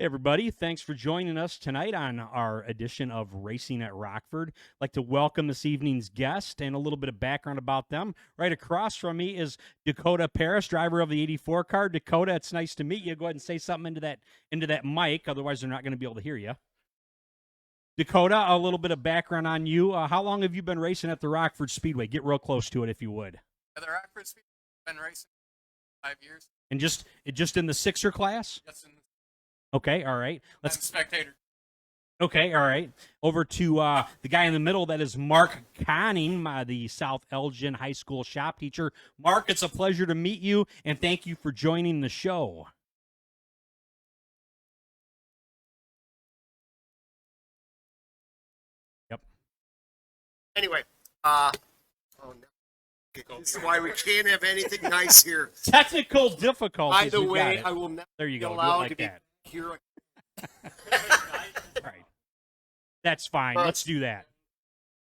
Hey everybody, thanks for joining us tonight on our edition of Racing at Rockford. I'd like to welcome this evening's guest and a little bit of background about them. Right across from me is Dakota Paris, driver of the 84 car. Dakota, it's nice to meet you. Go ahead and say something into that mic, otherwise they're not going to be able to hear you. Dakota, a little bit of background on you. How long have you been racing at the Rockford Speedway? Get real close to it if you would. At the Rockford Speedway, I've been racing 5 years. And just in the sixer class? Yes, and Okay, all right. I'm a spectator. Okay, all right. Over to the guy in the middle. That is Mark Conning, the South Elgin High School shop teacher. Mark, it's a pleasure to meet you, and thank you for joining the show. Yep. Anyway, oh no. This is why we can't have anything nice here. Technical difficulties. By the way, I will not there you be go. Do it allowed like to be that. here. All right. That's fine. Let's do that.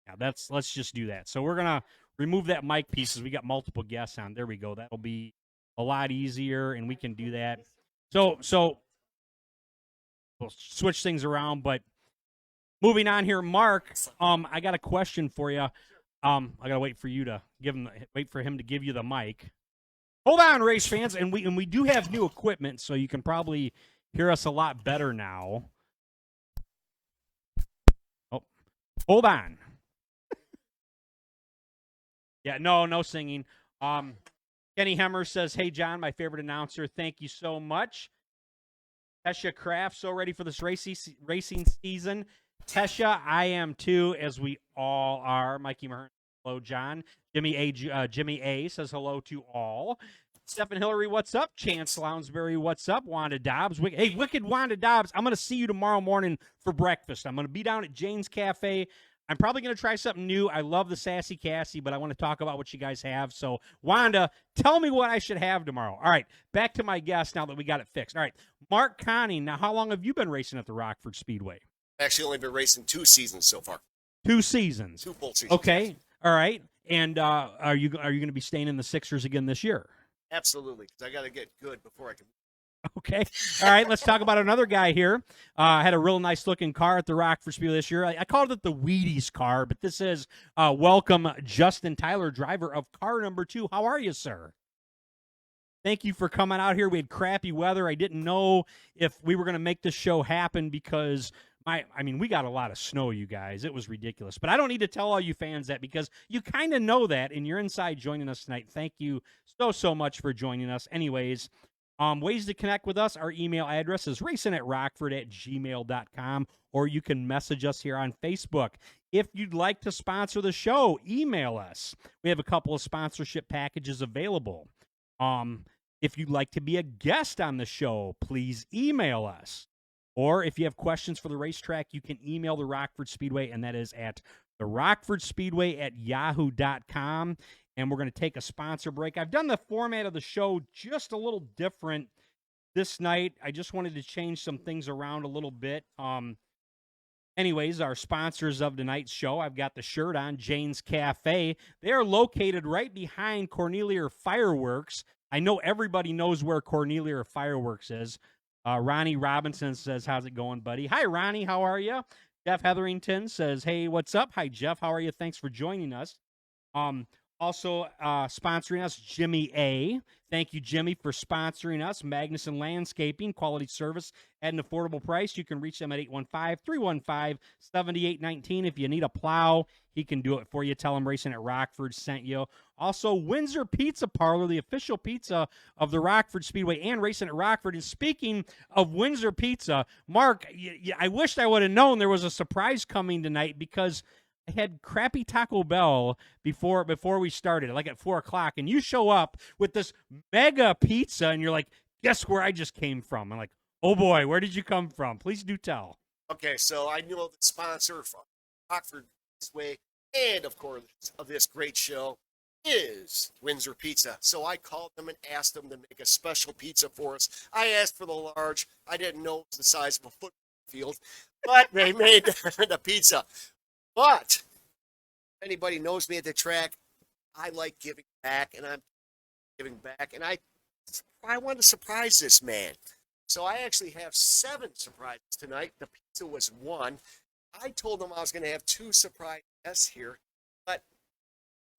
Yeah, let's just do that. So we're gonna remove that mic piece as we got multiple guests on. There we go. That'll be a lot easier, and we can do that. So we'll switch things around, but moving on here, Mark. I got a question for you. I gotta wait for him to give you the mic. Hold on, race fans, and we do have new equipment, so you can probably hear us a lot better now. Oh, hold on. Yeah, no singing. Kenny Hemmer says, "Hey John, my favorite announcer. Thank you so much." Tesha Kraft, so ready for this racing season. Tesha, I am too, as we all are. Mikey Mahern, hello, John. Jimmy A says hello to all. Stephen Hillary, what's up? Chance Lounsbury, what's up? Wanda Dobbs. Hey, Wicked Wanda Dobbs, I'm going to see you tomorrow morning for breakfast. I'm going to be down at Jane's Cafe. I'm probably going to try something new. I love the Sassy Cassie, but I want to talk about what you guys have. So, Wanda, tell me what I should have tomorrow. All right, back to my guest now that we got it fixed. All right, Mark Conning, now how long have you been racing at the Rockford Speedway? Actually, only been racing 2 seasons so far. 2 seasons. 2 full seasons. Okay, all right. And are you going to be staying in the Sixers again this year? Absolutely, because I got to get good before I can. Okay. All right. Let's talk about another guy here. Had a real nice looking car at the Rockford Speedway this year. I called it the Wheaties car, but this is welcome Justin Tyler, driver of car number 2. How are you, sir? Thank you for coming out here. We had crappy weather. I didn't know if we were going to make this show happen because we got a lot of snow, you guys. It was ridiculous. But I don't need to tell all you fans that because you kind of know that, and you're inside joining us tonight. Thank you so much for joining us. Anyways, ways to connect with us, our email address is racingatrockford@gmail.com, or you can message us here on Facebook. If you'd like to sponsor the show, email us. We have a couple of sponsorship packages available. If you'd like to be a guest on the show, please email us. Or if you have questions for the racetrack, you can email the Rockford Speedway, and that is at therockfordspeedway@yahoo.com. And we're going to take a sponsor break. I've done the format of the show just a little different this night. I just wanted to change some things around a little bit. Anyways, our sponsors of tonight's show, I've got the shirt on, Jane's Cafe. They are located right behind Cornelia Fireworks. I know everybody knows where Cornelia Fireworks is. Ronnie Robinson says, how's it going, buddy? Hi, Ronnie. How are you? Jeff Hetherington says, hey, what's up? Hi, Jeff. How are you? Thanks for joining us. Also sponsoring us, Jimmy A. Thank you, Jimmy, for sponsoring us. Magnuson Landscaping, quality service at an affordable price. You can reach them at 815-315-7819. If you need a plow, he can do it for you. Tell him Racing at Rockford sent you. Also, Windsor Pizza Parlor, the official pizza of the Rockford Speedway and Racing at Rockford. And speaking of Windsor Pizza, Mark, I wished I would have known there was a surprise coming tonight because I had crappy Taco Bell before we started, like at 4 o'clock, and you show up with this mega pizza, and you're like, guess where I just came from? I'm like, oh boy, where did you come from? Please do tell. Okay, so I knew the sponsor from Rockford Speedway, and of course of this great show is Windsor Pizza. So I called them and asked them to make a special pizza for us. I asked for the large. I didn't know it was the size of a football field, but they made the pizza. But if anybody knows me at the track, I like giving back, and I'm giving back, and I want to surprise this man. So I actually have 7 surprises tonight. The pizza was 1. I told them I was going to have 2 surprise guests here, but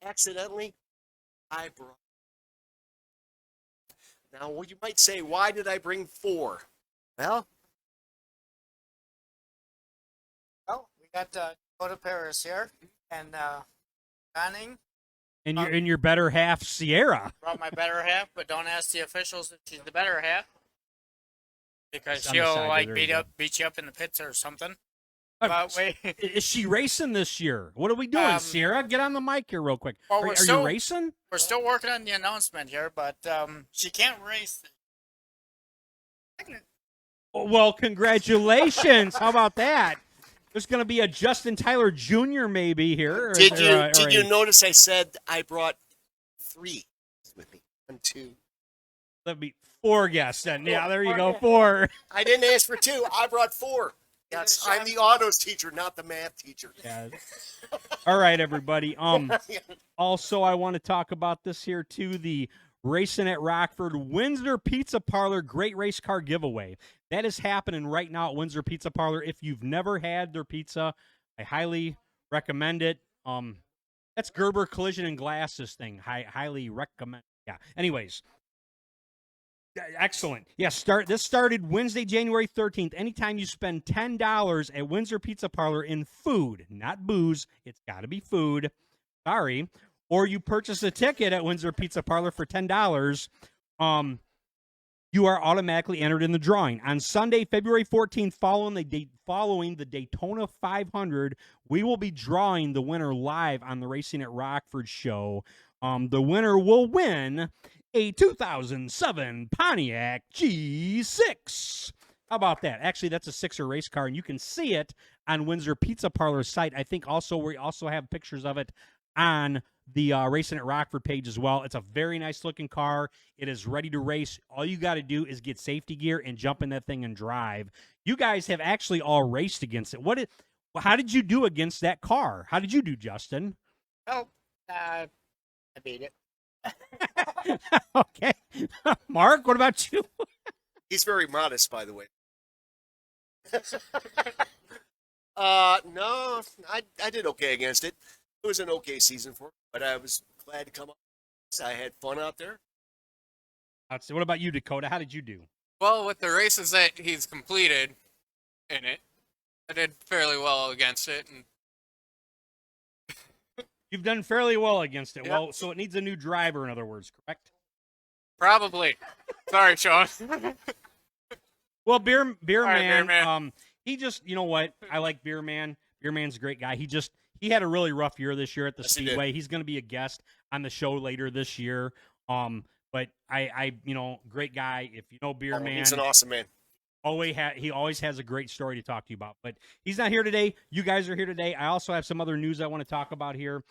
accidentally, I brought. Now, well, you might say, why did I bring 4? Well, We got Dakota Paris here, and Banning And your better half, Sierra. brought my better half, but don't ask the officials if she's the better half, because It's on the she'll side like there, there you beat you up in the pits or something. go. But wait, Is she racing this year? What are we doing, Sierra? Get on the mic here real quick. well, Are we're you still- racing? we're still working on the announcement here, but she can't race. Well, congratulations. How about that? There's going to be a Justin Tyler Jr. maybe here. did you notice I said I brought 3 with me? 1, 2. That'd be 4 guests then. Yeah, there you go. 4. I didn't ask for 2. I brought 4. Yes, I'm the autos teacher, not the math teacher. Yeah. All right, everybody. Also, I want to talk about this here too. The Racin at Rockford Windsor Pizza Parlor Great Race Car Giveaway. That is happening right now at Windsor Pizza Parlor. If you've never had their pizza, I highly recommend it. That's Gerber Collision and Glass. This thing, highly recommend. Yeah. Anyways. Excellent. Yeah, this started Wednesday, January 13th. Anytime you spend $10 at Windsor Pizza Parlor in food, not booze, it's got to be food. Sorry. Or you purchase a ticket at Windsor Pizza Parlor for $10, you are automatically entered in the drawing. On Sunday, February 14th, following the Daytona 500, we will be drawing the winner live on the Racing at Rockford show. The winner will win a 2007 Pontiac G6. How about that? Actually, that's a 6er race car, and you can see it on Windsor Pizza Parlor's site. I think also we also have pictures of it on the Racing at Rockford page as well. It's a very nice looking car. It is ready to race. All you got to do is get safety gear and jump in that thing and drive. You guys have actually all raced against it. How did you do against that car? How did you do, Justin? Oh, I beat it. Okay. Mark, what about you? He's very modest, by the way. No, I did okay against it. It was an okay season for me, but I was glad to come up. I had fun out there. What about you, Dakota? How did you do? Well, with the races that he's completed in it, I did fairly well against it. And You've done fairly well against it. Yep. Well, so it needs a new driver, in other words, correct? probably. Sorry, Sean. Well, Beer All right, Man, Beer Man. he just, you know what? I like Beer Man. Beer Man's a great guy. He had a really rough year this year at the Yes, he did. Speedway. He's going to be a guest on the show later this year. But I great guy. If you know Beer Man, He's an awesome man. he always has a great story to talk to you about. But he's not here today. You guys are here today. I also have some other news I want to talk about here.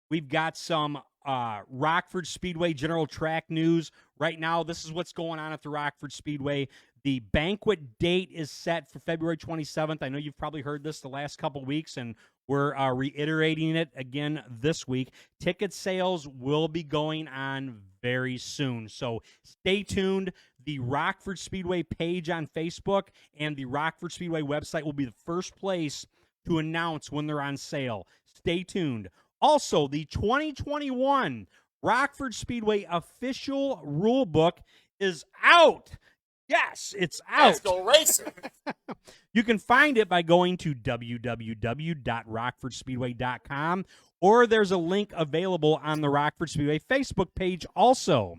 We've got some Rockford Speedway general track news. Right now, this is what's going on at the Rockford Speedway. The banquet date is set for February 27th. I know you've probably heard this the last couple weeks, and we're reiterating it again this week. Ticket sales will be going on very soon, so stay tuned. The Rockford Speedway page on Facebook and the Rockford Speedway website will be the first place to announce when they're on sale. Stay tuned. Also, the 2021 Rockford Speedway official rule book is out. Yes, it's out. Let's go racing. You can find it by going to www.rockfordspeedway.com, or there's a link available on the Rockford Speedway Facebook page also.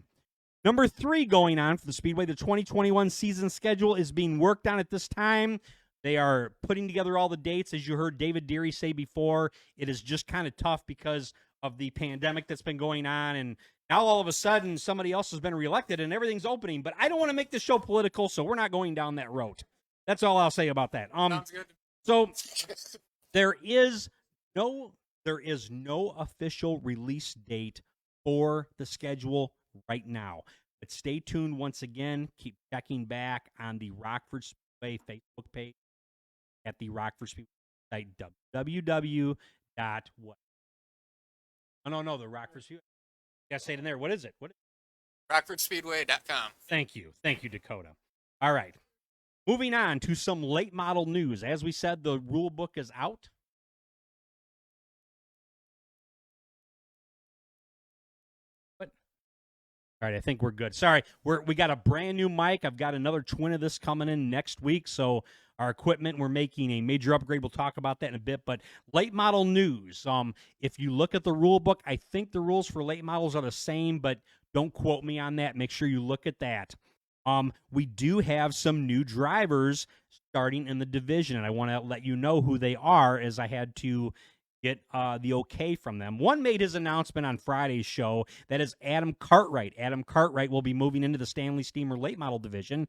Number 3 going on for the Speedway, the 2021 season schedule is being worked on at this time. They are putting together all the dates. As you heard David Deary say before, it is just kind of tough because of the pandemic that's been going on, and now all of a sudden somebody else has been reelected and everything's opening. But I don't want to make this show political, so we're not going down that road. That's all I'll say about that. Sounds good. So there is no official release date for the schedule right now. But stay tuned once again. Keep checking back on the Rockford Speedway Facebook page at the Rockford Speedway site, www. What? Oh, no, the Rockford Speedway. You gotta say it in there. What is it? RockfordSpeedway.com. Thank you, Dakota. All right. Moving on to some late model news. As we said, the rule book is out. All right, I think we're good. Sorry, we got a brand new mic. I've got another twin of this coming in next week. So our equipment, we're making a major upgrade. We'll talk about that in a bit. But late model news. If you look at the rule book, I think the rules for late models are the same, but don't quote me on that. Make sure you look at that. We do have some new drivers starting in the division, and I want to let you know who they are, as I had to get the okay from them. One made his announcement on Friday's show. That is Adam Cartwright. Adam Cartwright will be moving into the Stanley Steamer late model division.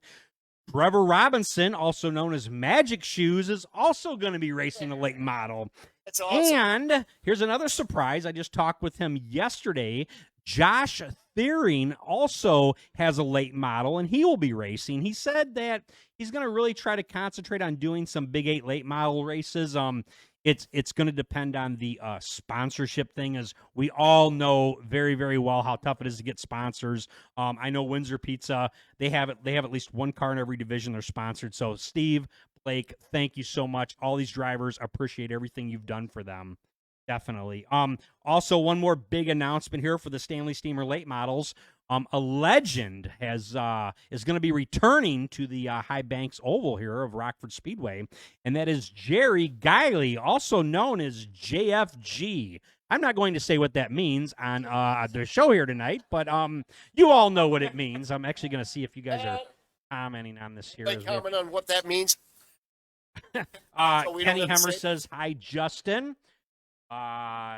Trevor Robinson, also known as Magic Shoes, is also going to be racing the late model. That's awesome. And here's another surprise. I just talked with him yesterday. Josh Thiering also has a late model, and he will be racing. He said that he's going to really try to concentrate on doing some Big 8 late model races. It's going to depend on the sponsorship thing, as we all know very, very well how tough it is to get sponsors. I know Windsor Pizza, they have at least one car in every division they're sponsored. So Steve, Blake, thank you so much. All these drivers appreciate everything you've done for them. Definitely. Also, one more big announcement here for the Stanley Steamer late models. A legend is going to be returning to the High Banks Oval here of Rockford Speedway, and that is Jerry Guiley, also known as JFG. I'm not going to say what that means on the show here tonight, but you all know what it means. I'm actually going to see if you guys are commenting on this here. Like, comment on what that means. So we Kenny don't have to Hemmer say- says, hi, Justin.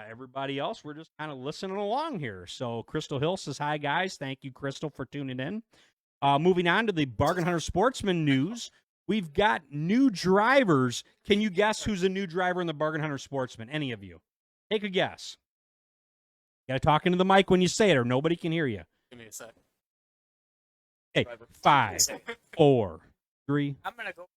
Everybody else, we're just kind of listening along here. So Crystal Hill says, hi, guys. Thank you, Crystal, for tuning in. Moving on to the Bargain Hunter Sportsman news. We've got new drivers. Can you guess who's a new driver in the Bargain Hunter Sportsman? Any of you? Take a guess. You got to talk into the mic when you say it, or nobody can hear you. Give me a sec. Okay, 5, 4, 3. I'm gonna go.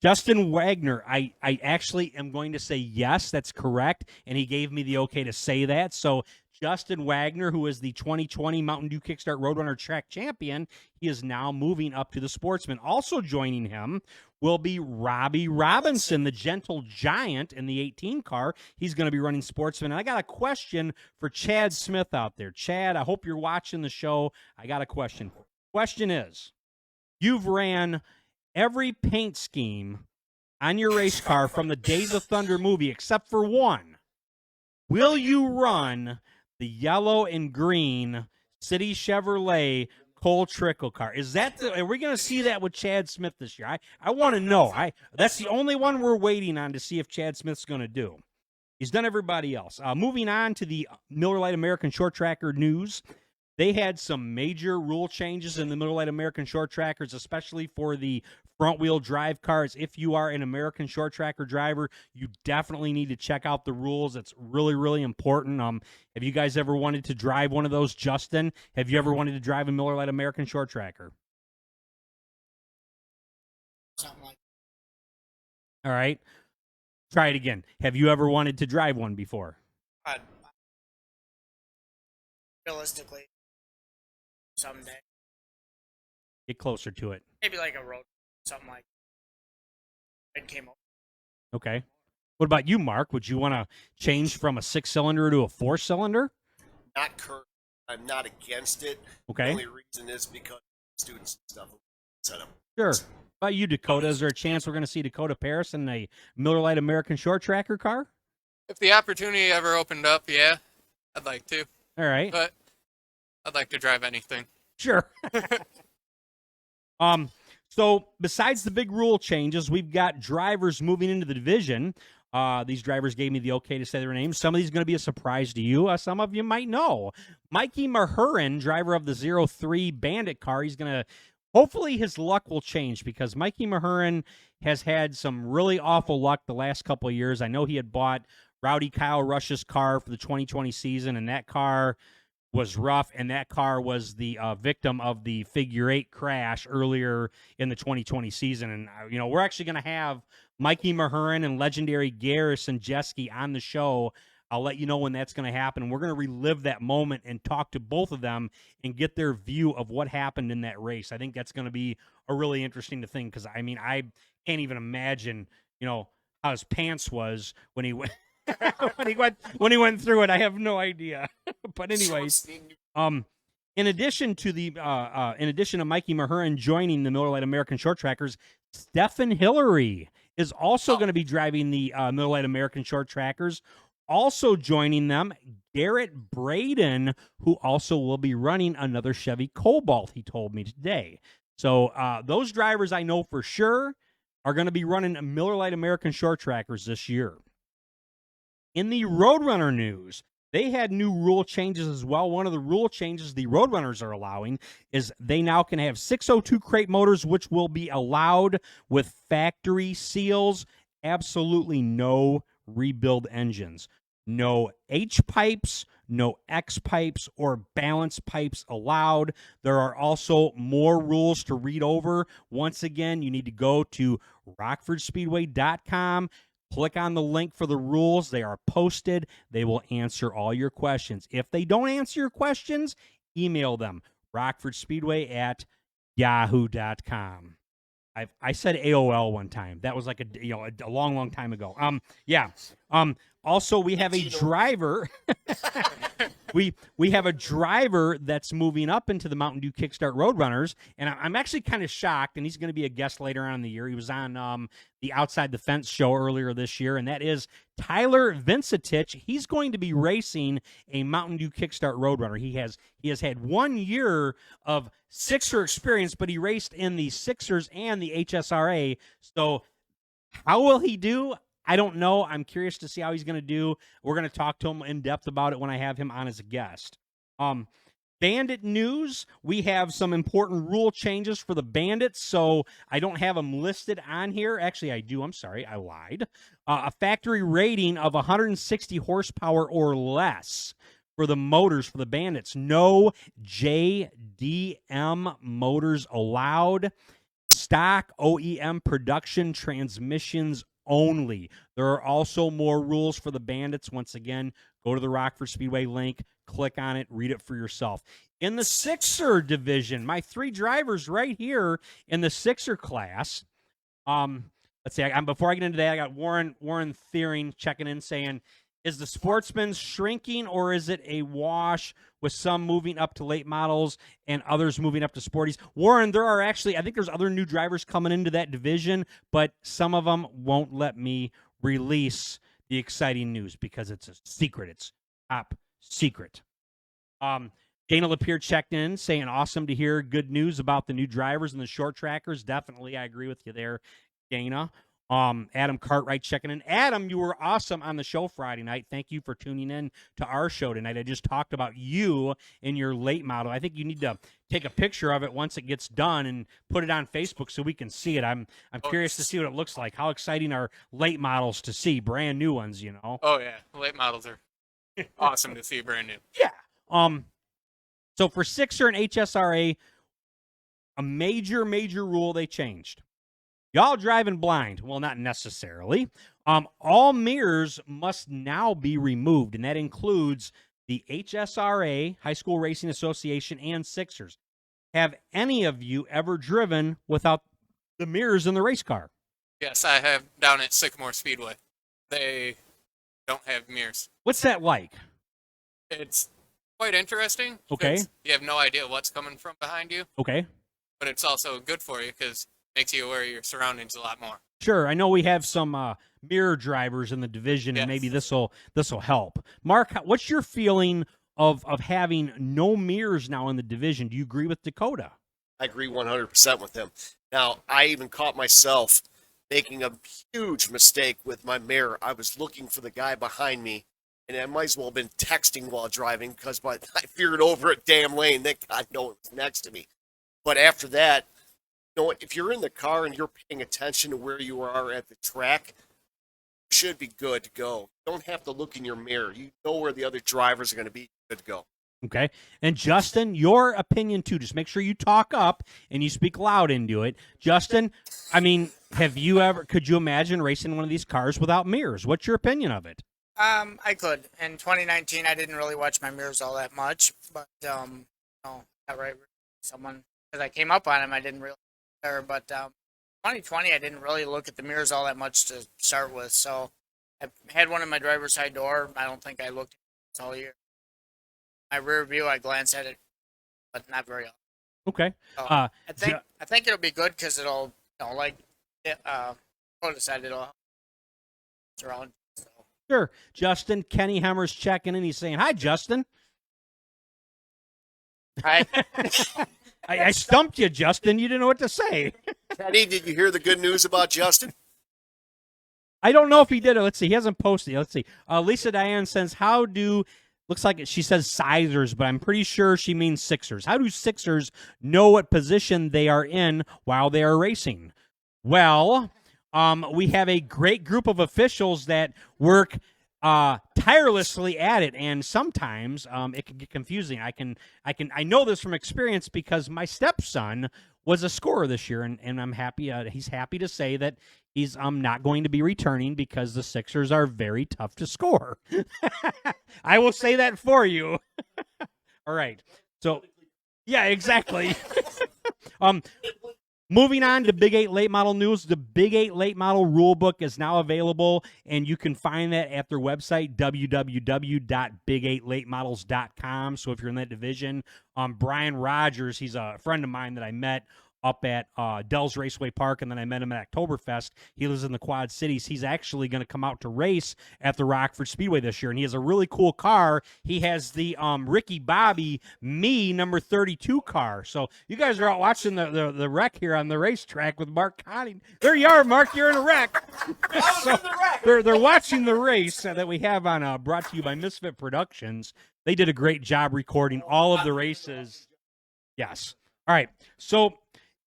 Justin Wagner, I actually am going to say yes, that's correct, and he gave me the okay to say that. So Justin Wagner, who is the 2020 Mountain Dew Kickstart Roadrunner Track Champion, he is now moving up to the Sportsman. Also joining him will be Robbie Robinson, the Gentle Giant in the 18 car. He's going to be running Sportsman. And I got a question for Chad Smith out there. Chad, I hope you're watching the show. I got a question. Question is, you've ran every paint scheme on your race car from the Days of Thunder movie except for one. Will you run the yellow and green City Chevrolet Cole Trickle car? Is that are we going to see that with Chad Smith this year? I want to know. That's the only one we're waiting on to see if Chad Smith's going to do. He's done everybody else. Moving on to the Miller Lite American Short Tracker news. They had some major rule changes in the Miller Lite American Short Trackers, especially for the front-wheel drive cars. If you are an American Short Tracker driver, you definitely need to check out the rules. It's really, really important. Have you guys ever wanted to drive one of those, Justin? Have you ever wanted to drive a Miller Lite American Short Tracker? Something like All right. Try it again. Have you ever wanted to drive one before? that. Realistically, someday, Get closer to it. maybe like a road, something like. It came up. Okay. What about you, Mark? Would you want to change from a 6-cylinder to a 4-cylinder? Not current. I'm not against it. Okay. The only reason is because students and stuff set up. Sure. What about you, Dakota? Is there a chance we're going to see Dakota Paris in a Miller Lite American Short Tracker car? If the opportunity ever opened up, yeah, I'd like to. All right. But I'd like to drive anything. Sure. So besides the big rule changes, we've got drivers moving into the division. These drivers gave me the okay to say their names. Some of these are going to be a surprise to you. Some of you might know. Mikey Mahurin, driver of the 03 Bandit car, he's going to, hopefully his luck will change, because Mikey Mahurin has had some really awful luck the last couple of years. I know he had bought Rowdy Kyle Rush's car for the 2020 season, and that car was rough, and that car was the victim of the figure 8 crash earlier in the 2020 season. And, we're actually going to have Mikey Mahurin and legendary Garrison Jeske on the show I'll let you know when that's going to happen. We're going to relive that moment and talk to both of them and get their view of what happened in that race. I think that's going to be a really interesting thing because, I mean, I can't even imagine, how his pants was when he went when he went through it. I have no idea. But anyways, in addition to Mikey Mahurin joining the Miller Lite American Short Trackers, Stephen Hillary is also going to be driving the Miller Lite American Short Trackers. Also joining them, Garrett Braden, who also will be running another Chevy Cobalt, he told me today. So those drivers I know for sure are going to be running Miller Lite American Short Trackers this year. In the Roadrunner news, they had new rule changes as well. One of the rule changes the Roadrunners are allowing is they now can have 602 crate motors, which will be allowed with factory seals. Absolutely no rebuild engines. No H-pipes, no X-pipes, or balance pipes allowed. There are also more rules to read over. Once again, you need to go to RockfordSpeedway.com. Click on the link for the rules. They are posted. They will answer all your questions. If they don't answer your questions, email them, rockfordspeedway@yahoo.com. I said AOL one time. That was like a long time ago. Also, we have a driver. we have a driver that's moving up into the Mountain Dew Kickstart Roadrunners, and I'm actually kind of shocked. And he's going to be a guest later on in the year. He was on the Outside the Fence show earlier this year, and that is Tyler Vincentich. He's going to be racing a Mountain Dew Kickstart Roadrunner. He has had 1 year of Sixer experience, but he raced in the Sixers and the HSRA. So how will he do? I don't know. I'm curious to see how he's going to do. We're going to talk to him in depth about it when I have him on as a guest. Bandit news, we have some important rule changes for the Bandits, so I don't have them listed on here. Actually, I do. I'm sorry. I lied. A factory rating of 160 horsepower or less for the motors for the Bandits. No JDM motors allowed. Stock OEM production transmissions only. There are also more rules for the Bandits. Once again, go to the Rockford Speedway link, click on it, read it for yourself. In the Sixer division, my 3 drivers right here in the Sixer class. Let's see. Before I get into that, I got Warren Thiering checking in saying, is the Sportsman shrinking or is it a wash with some moving up to late models and others moving up to sporties? Warren, there are actually, I think there's other new drivers coming into that division, but some of them won't let me release the exciting news because it's a secret. It's top secret. Dana Lapierre checked in saying, awesome to hear good news about the new drivers and the short trackers. Definitely, I agree with you there, Dana. Adam Cartwright checking in. Adam, you were awesome on the show Friday night. Thank you for tuning in to our show tonight. I just talked about you in your late model. I think you need to take a picture of it once it gets done and put it on Facebook so we can see it. I'm curious to see what it looks like. How exciting are late models to see, brand new ones, Oh yeah, late models are awesome to see brand new. Yeah. So for Sixer and HSRA, a major rule they changed. Y'all driving blind? Well, not necessarily. All mirrors must now be removed, and that includes the HSRA, High School Racing Association, and Sixers. Have any of you ever driven without the mirrors in the race car? Yes, I have down at Sycamore Speedway. They don't have mirrors. What's that like? It's quite interesting. Okay. You have no idea what's coming from behind you. Okay. But it's also good for you because makes you aware of your surroundings a lot more. Sure, I know we have some mirror drivers in the division, and maybe this will help. Mark, what's your feeling of having no mirrors now in the division? Do you agree with Dakota? I agree 100% with him. Now, I even caught myself making a huge mistake with my mirror. I was looking for the guy behind me, and I might as well have been texting while driving because I feared over a damn lane that God knows it was next to me. But after that, if you're in the car and you're paying attention to where you are at the track, you should be good to go. You don't have to look in your mirror. You know where the other drivers are going to be. Good to go. Okay. And Justin, your opinion too. Just make sure you talk up and you speak loud into it. Justin, I mean, could you imagine racing one of these cars without mirrors? What's your opinion of it? I could. In 2019, I didn't really watch my mirrors all that much, but no, not right. Someone because I came up on him, I didn't really care. But 2020, I didn't really look at the mirrors all that much to start with. So I had one in my driver's side door. I don't think I looked at it all year. My rear view, I glance at it, but not very often. Okay. So Uh, I think it'll be good because it'll, like, Dakota said, it'll surround. So. Sure. Justin, Kenny Hemmer's checking in. He's saying, hi, Justin. Hi. I stumped you, Justin. You didn't know what to say. Kenny, did you hear the good news about Justin? I don't know if he did it. Let's see. He hasn't posted it. Let's see. Lisa Diane says, looks like she says Sizers, but I'm pretty sure she means Sixers. How do Sixers know what position they are in while they are racing? Well, we have a great group of officials that work tirelessly at it, and sometimes it can get confusing. I know this from experience because my stepson was a scorer this year, and I'm happy. He's happy to say that he's not going to be returning because the Sixers are very tough to score. I will say that for you. All right. So, yeah, exactly. Moving on to Big 8 Late Model News, the Big 8 Late Model Rulebook is now available, and you can find that at their website, www.big8latemodels.com. So if you're in that division, Brian Rogers, he's a friend of mine that I met up at Dells Raceway Park, and then I met him at Oktoberfest. He lives in the Quad Cities. He's actually going to come out to race at the Rockford Speedway this year, and he has a really cool car. He has the Ricky Bobby number 32 car. So you guys are out watching the wreck here on the racetrack with Mark Conning. There you are, Mark. You're in a wreck. So they're watching the race that we have on brought to you by Misfit Productions. They did a great job recording all of the races. Yes. All right. So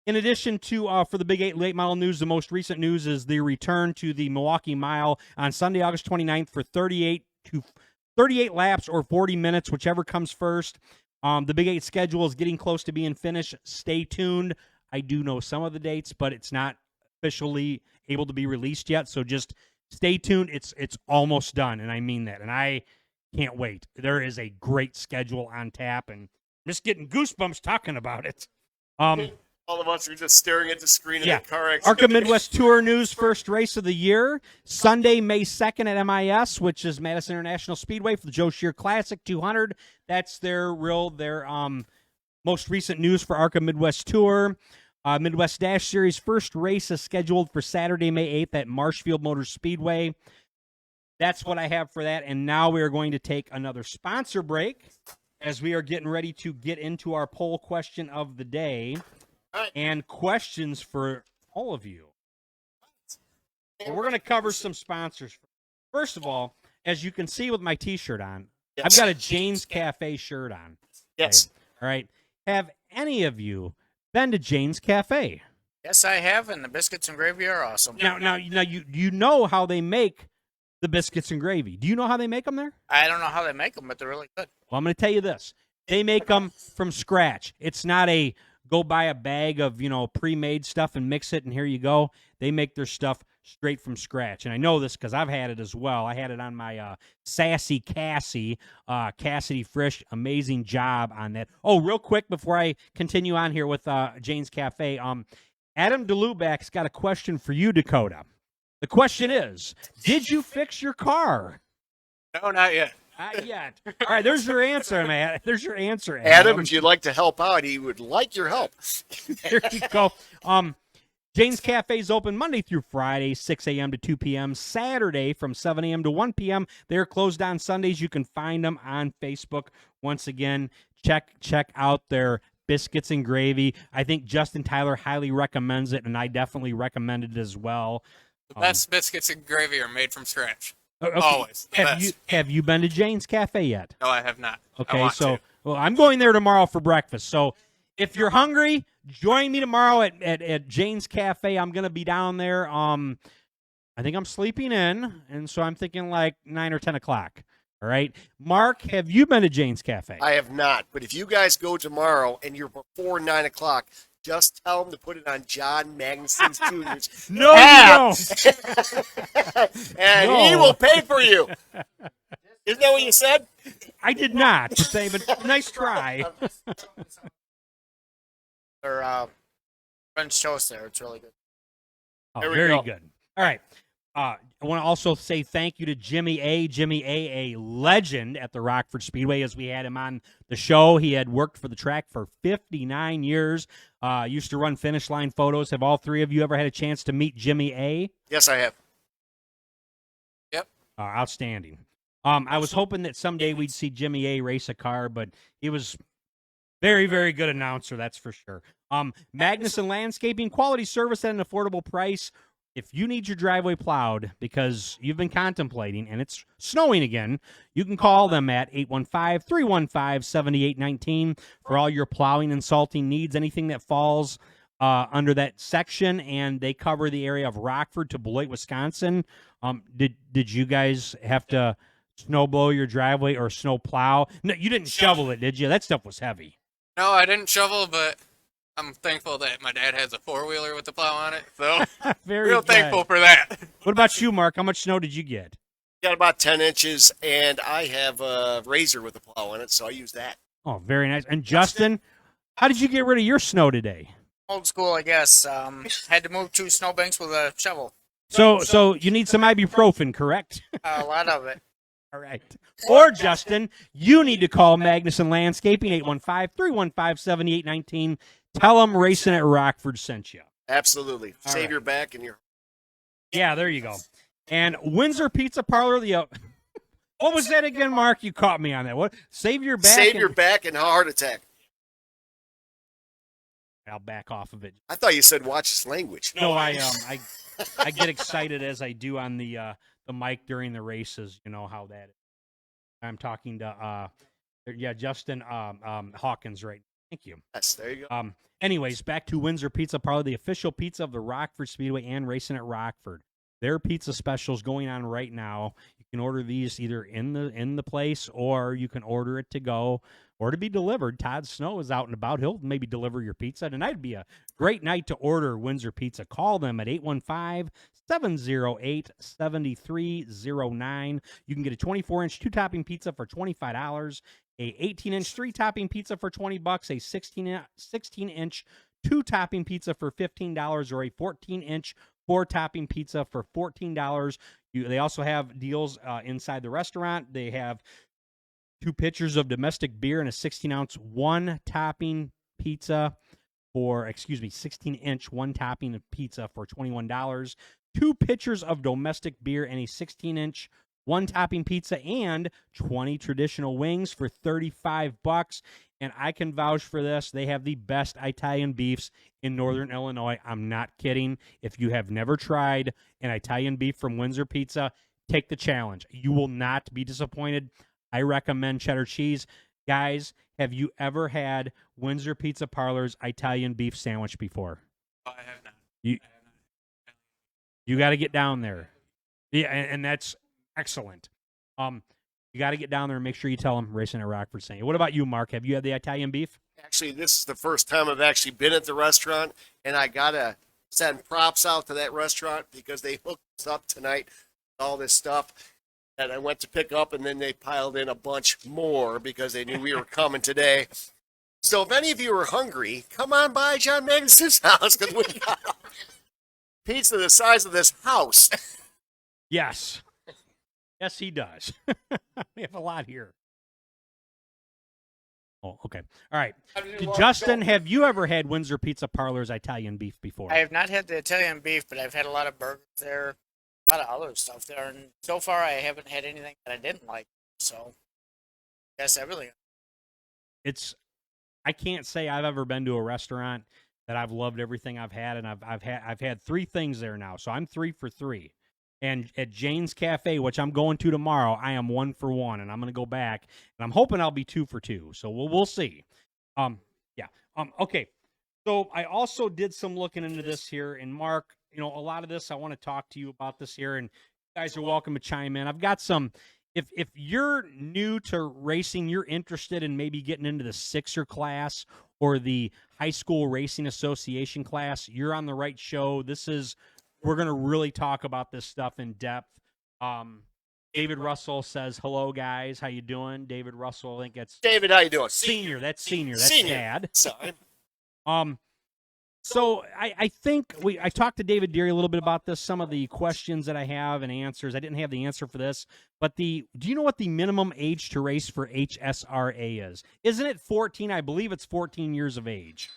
in addition to, for the Big 8 Late Model News, the most recent news is the return to the Milwaukee Mile on Sunday, August 29th for 38 laps or 40 minutes, whichever comes first. The Big 8 schedule is getting close to being finished. Stay tuned. I do know some of the dates, but it's not officially able to be released yet, so just stay tuned. It's almost done, and I mean that, and I can't wait. There is a great schedule on tap, and I'm just getting goosebumps talking about it. All of us are just staring at the screen of Yeah. the car. ARCA Midwest Tour News, first race of the year. Sunday, May 2nd at MIS, which is Madison International Speedway for the Joe Shear Classic 200. That's their most recent news for ARCA Midwest Tour. Midwest Dash Series first race is scheduled for Saturday, May 8th at Marshfield Motor Speedway. That's what I have for that. And now we are going to take another sponsor break as we are getting ready to get into our poll question of the day. And questions for all of you. And we're going to cover some sponsors. First of all, as you can see with my T-shirt on, Yes. I've got a Jane's Cafe shirt on. Yes. Okay? All right. Have any of you been to Jane's Cafe? Yes, I have, and the biscuits and gravy are awesome. Now you know how they make the biscuits and gravy. Do you know how they make them there? I don't know how they make them, but they're really good. Well, I'm going to tell you this. They make them from scratch. It's not a go buy a bag of, pre-made stuff and mix it, and here you go. They make their stuff straight from scratch. And I know this because I've had it as well. I had it on my Sassy Cassie, Cassidy Frisch. Amazing job on that. Oh, real quick before I continue on here with Jane's Cafe, Adam DeLuback's got a question for you, Dakota. The question is, did you fix your car? No, not yet. Not yet. All right, there's your answer, man. There's your answer, Adam, if you'd like to help out, he would like your help. There you go. Jane's Cafe is open Monday through Friday, 6 a.m. to 2 p.m. Saturday from 7 a.m. to 1 p.m. They're closed on Sundays. You can find them on Facebook. Once again, check out their biscuits and gravy. I think Justin Tyler highly recommends it, and I definitely recommend it as well. The best biscuits and gravy are made from scratch. Okay. Always. The best. Have you been to Jane's Cafe yet? No, I have not. I Okay, want so to. well, I'm going there tomorrow for breakfast. So if you're hungry, join me tomorrow at Jane's Cafe. I'm gonna be down there. I think I'm sleeping in, and so I'm thinking like 9 or 10 o'clock. All right, Mark, have you been to Jane's Cafe? I have not, but if you guys go tomorrow and you're before 9 o'clock, just tell him to put it on John Magnuson's Jr.'s. No, you don't. And No. he will pay for you. Isn't that what you said? I did not, but nice try. Or French toast there. It's really good. Oh, There we very go. good. All right. I want to also say thank you to Jimmy A. Jimmy A, legend at the Rockford Speedway, as we had him on the show. He had worked for the track for 59 years. Used to run finish line photos. Have all three of you ever had a chance to meet Jimmy A? Yes, I have. Yep. Outstanding. I was hoping that someday we'd see Jimmy A race a car, but he was very, very good announcer, that's for sure. Magnuson Landscaping, quality service at an affordable price. If you need your driveway plowed because you've been contemplating and it's snowing again, you can call them at 815-315-7819 for all your plowing and salting needs, anything that falls under that section, and they cover the area of Rockford to Beloit, Wisconsin. Did you guys have to snow blow your driveway or snow plow? No, you didn't shovel it, did you? That stuff was heavy. No, I didn't shovel, but I'm thankful that my dad has a 4-wheeler with the plow on it. So Very real good. thankful for that. What about you, Mark? How much snow did you get? Got about 10 inches, and I have a razor with a plow on it, so I use that. Oh, very nice. And Justin, how did you get rid of your snow today? Old school, I guess. Had to move 2 snowbanks with a shovel. So you need some ibuprofen, correct? A lot of it. All right. Or, Justin, you need to call Magnuson Landscaping, 815-315-7819. Tell them Racin at Rockford sent you. Absolutely. All Save right. your back and your. Yeah, there you go. And Windsor Pizza Parlor, what was that again, Mark? You caught me on that. What? Save your back. Save your back and a heart attack. I'll back off of it. I thought you said watch this language. No, I get excited as I do on the mic during the races. You know how that is. I'm talking to Justin Hawkins right now. Thank you. Yes, there you go. Anyways, back to Windsor Pizza Parlor, the official pizza of the Rockford Speedway and Racing at Rockford. Their pizza specials going on right now. You can order these either in the place, or you can order it to go or to be delivered. Todd Snow is out and about. He'll maybe deliver your pizza. Tonight would be a great night to order Windsor Pizza. Call them at 815-708-7309. You can get a 24-inch 2-topping pizza for $25, a 18-inch 3-topping pizza for $20, a 16-inch 2-topping pizza for $15, or a 14-inch 4-topping pizza for $14. They also have deals inside the restaurant. They have 2 pitchers of domestic beer and a 16-ounce 1-topping pizza for, 16-inch 1-topping pizza for $21. 2 pitchers of domestic beer and a 16-inch 1-topping pizza and 20 traditional wings for $35. And I can vouch for this. They have the best Italian beefs in Northern Illinois. I'm not kidding. If you have never tried an Italian beef from Windsor Pizza, take the challenge. You will not be disappointed. I recommend cheddar cheese. Guys, have you ever had Windsor Pizza Parlor's Italian beef sandwich before? Oh, I have not. You got to get down there. Yeah, and that's excellent. You got to get down there and make sure you tell them Racing at Rockford sent you. What about you, Mark? Have you had the Italian beef? Actually, this is the first time I've actually been at the restaurant, and I gotta send props out to that restaurant because they hooked us up tonight with all this stuff that I went to pick up, and then they piled in a bunch more because they knew we were coming today. So if any of you are hungry, come on by John Magnuson's house because we got pizza the size of this house. Yes. Yes, he does. We have a lot here. Oh, okay. All right. Justin, have you ever had Windsor Pizza Parlor's Italian beef before? I have not had the Italian beef, but I've had a lot of burgers there, a lot of other stuff there, and so far I haven't had anything that I didn't like. So, yes, everything. I can't say I've ever been to a restaurant that I've loved everything I've had, and I've had 3 things there now, so I'm 3 for 3. And at Jane's Cafe, which I'm going to tomorrow, I am 1 for 1, and I'm going to go back, and I'm hoping I'll be 2 for 2. So we'll see. Okay. So I also did some looking into this here, and Mark, a lot of this I want to talk to you about this here, and you guys are welcome to chime in. I've got some. If you're new to racing, you're interested in maybe getting into the 6er class or the high school racing association class, you're on the right show. We're going to really talk about this stuff in depth. David Russell says, hello, guys. How you doing? David Russell, I think that's David, how you doing? senior. That's senior. That's Senior. dad. Son. So I think I talked to David Deary a little bit about this, some of the questions that I have and answers. I didn't have the answer for this, but do you know what the minimum age to race for HSRA is? Isn't it 14? I believe it's 14 years of age.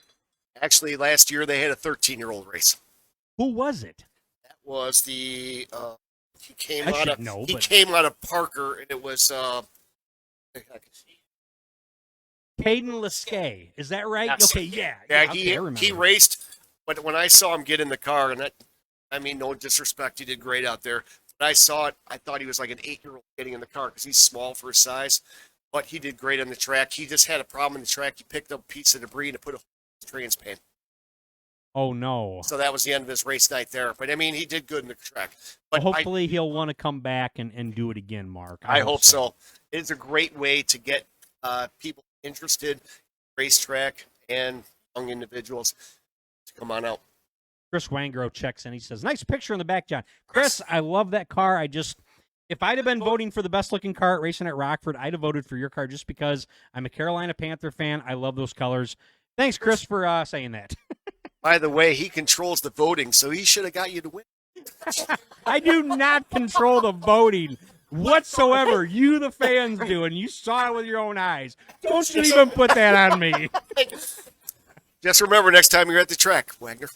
Actually, last year they had a 13-year-old race. Who was it? That was the he came I out should of know, he but- came out of Parker, and it was Caden Lescay. Is that right? Yes. Okay, yeah. yeah, okay, I remember. he raced, but when I saw him get in the car, and I mean, no disrespect, he did great out there. When I saw it, I thought he was like an 8-year-old getting in the car because he's small for his size, but he did great on the track. He just had a problem in the track. He picked up a piece of debris and put a hole in his trans pan. Oh, no. So that was the end of his race night there. But I mean, he did good in the track. But Well, hopefully he'll want to come back and do it again, Mark. I hope so. It's a great way to get people interested in racetrack and young individuals to come on out. Chris Wangro checks in. He says, nice picture in the back, John. Chris, I love that car. If I'd have been voting for the best looking car at Racing at Rockford, I'd have voted for your car just because I'm a Carolina Panther fan. I love those colors. Thanks, Chris, for saying that. By the way, he controls the voting, so he should have got you to win. I do not control the voting whatsoever. You, the fans, do, and you saw it with your own eyes. Don't you even put that on me. Just remember next time you're at the track, Wagner.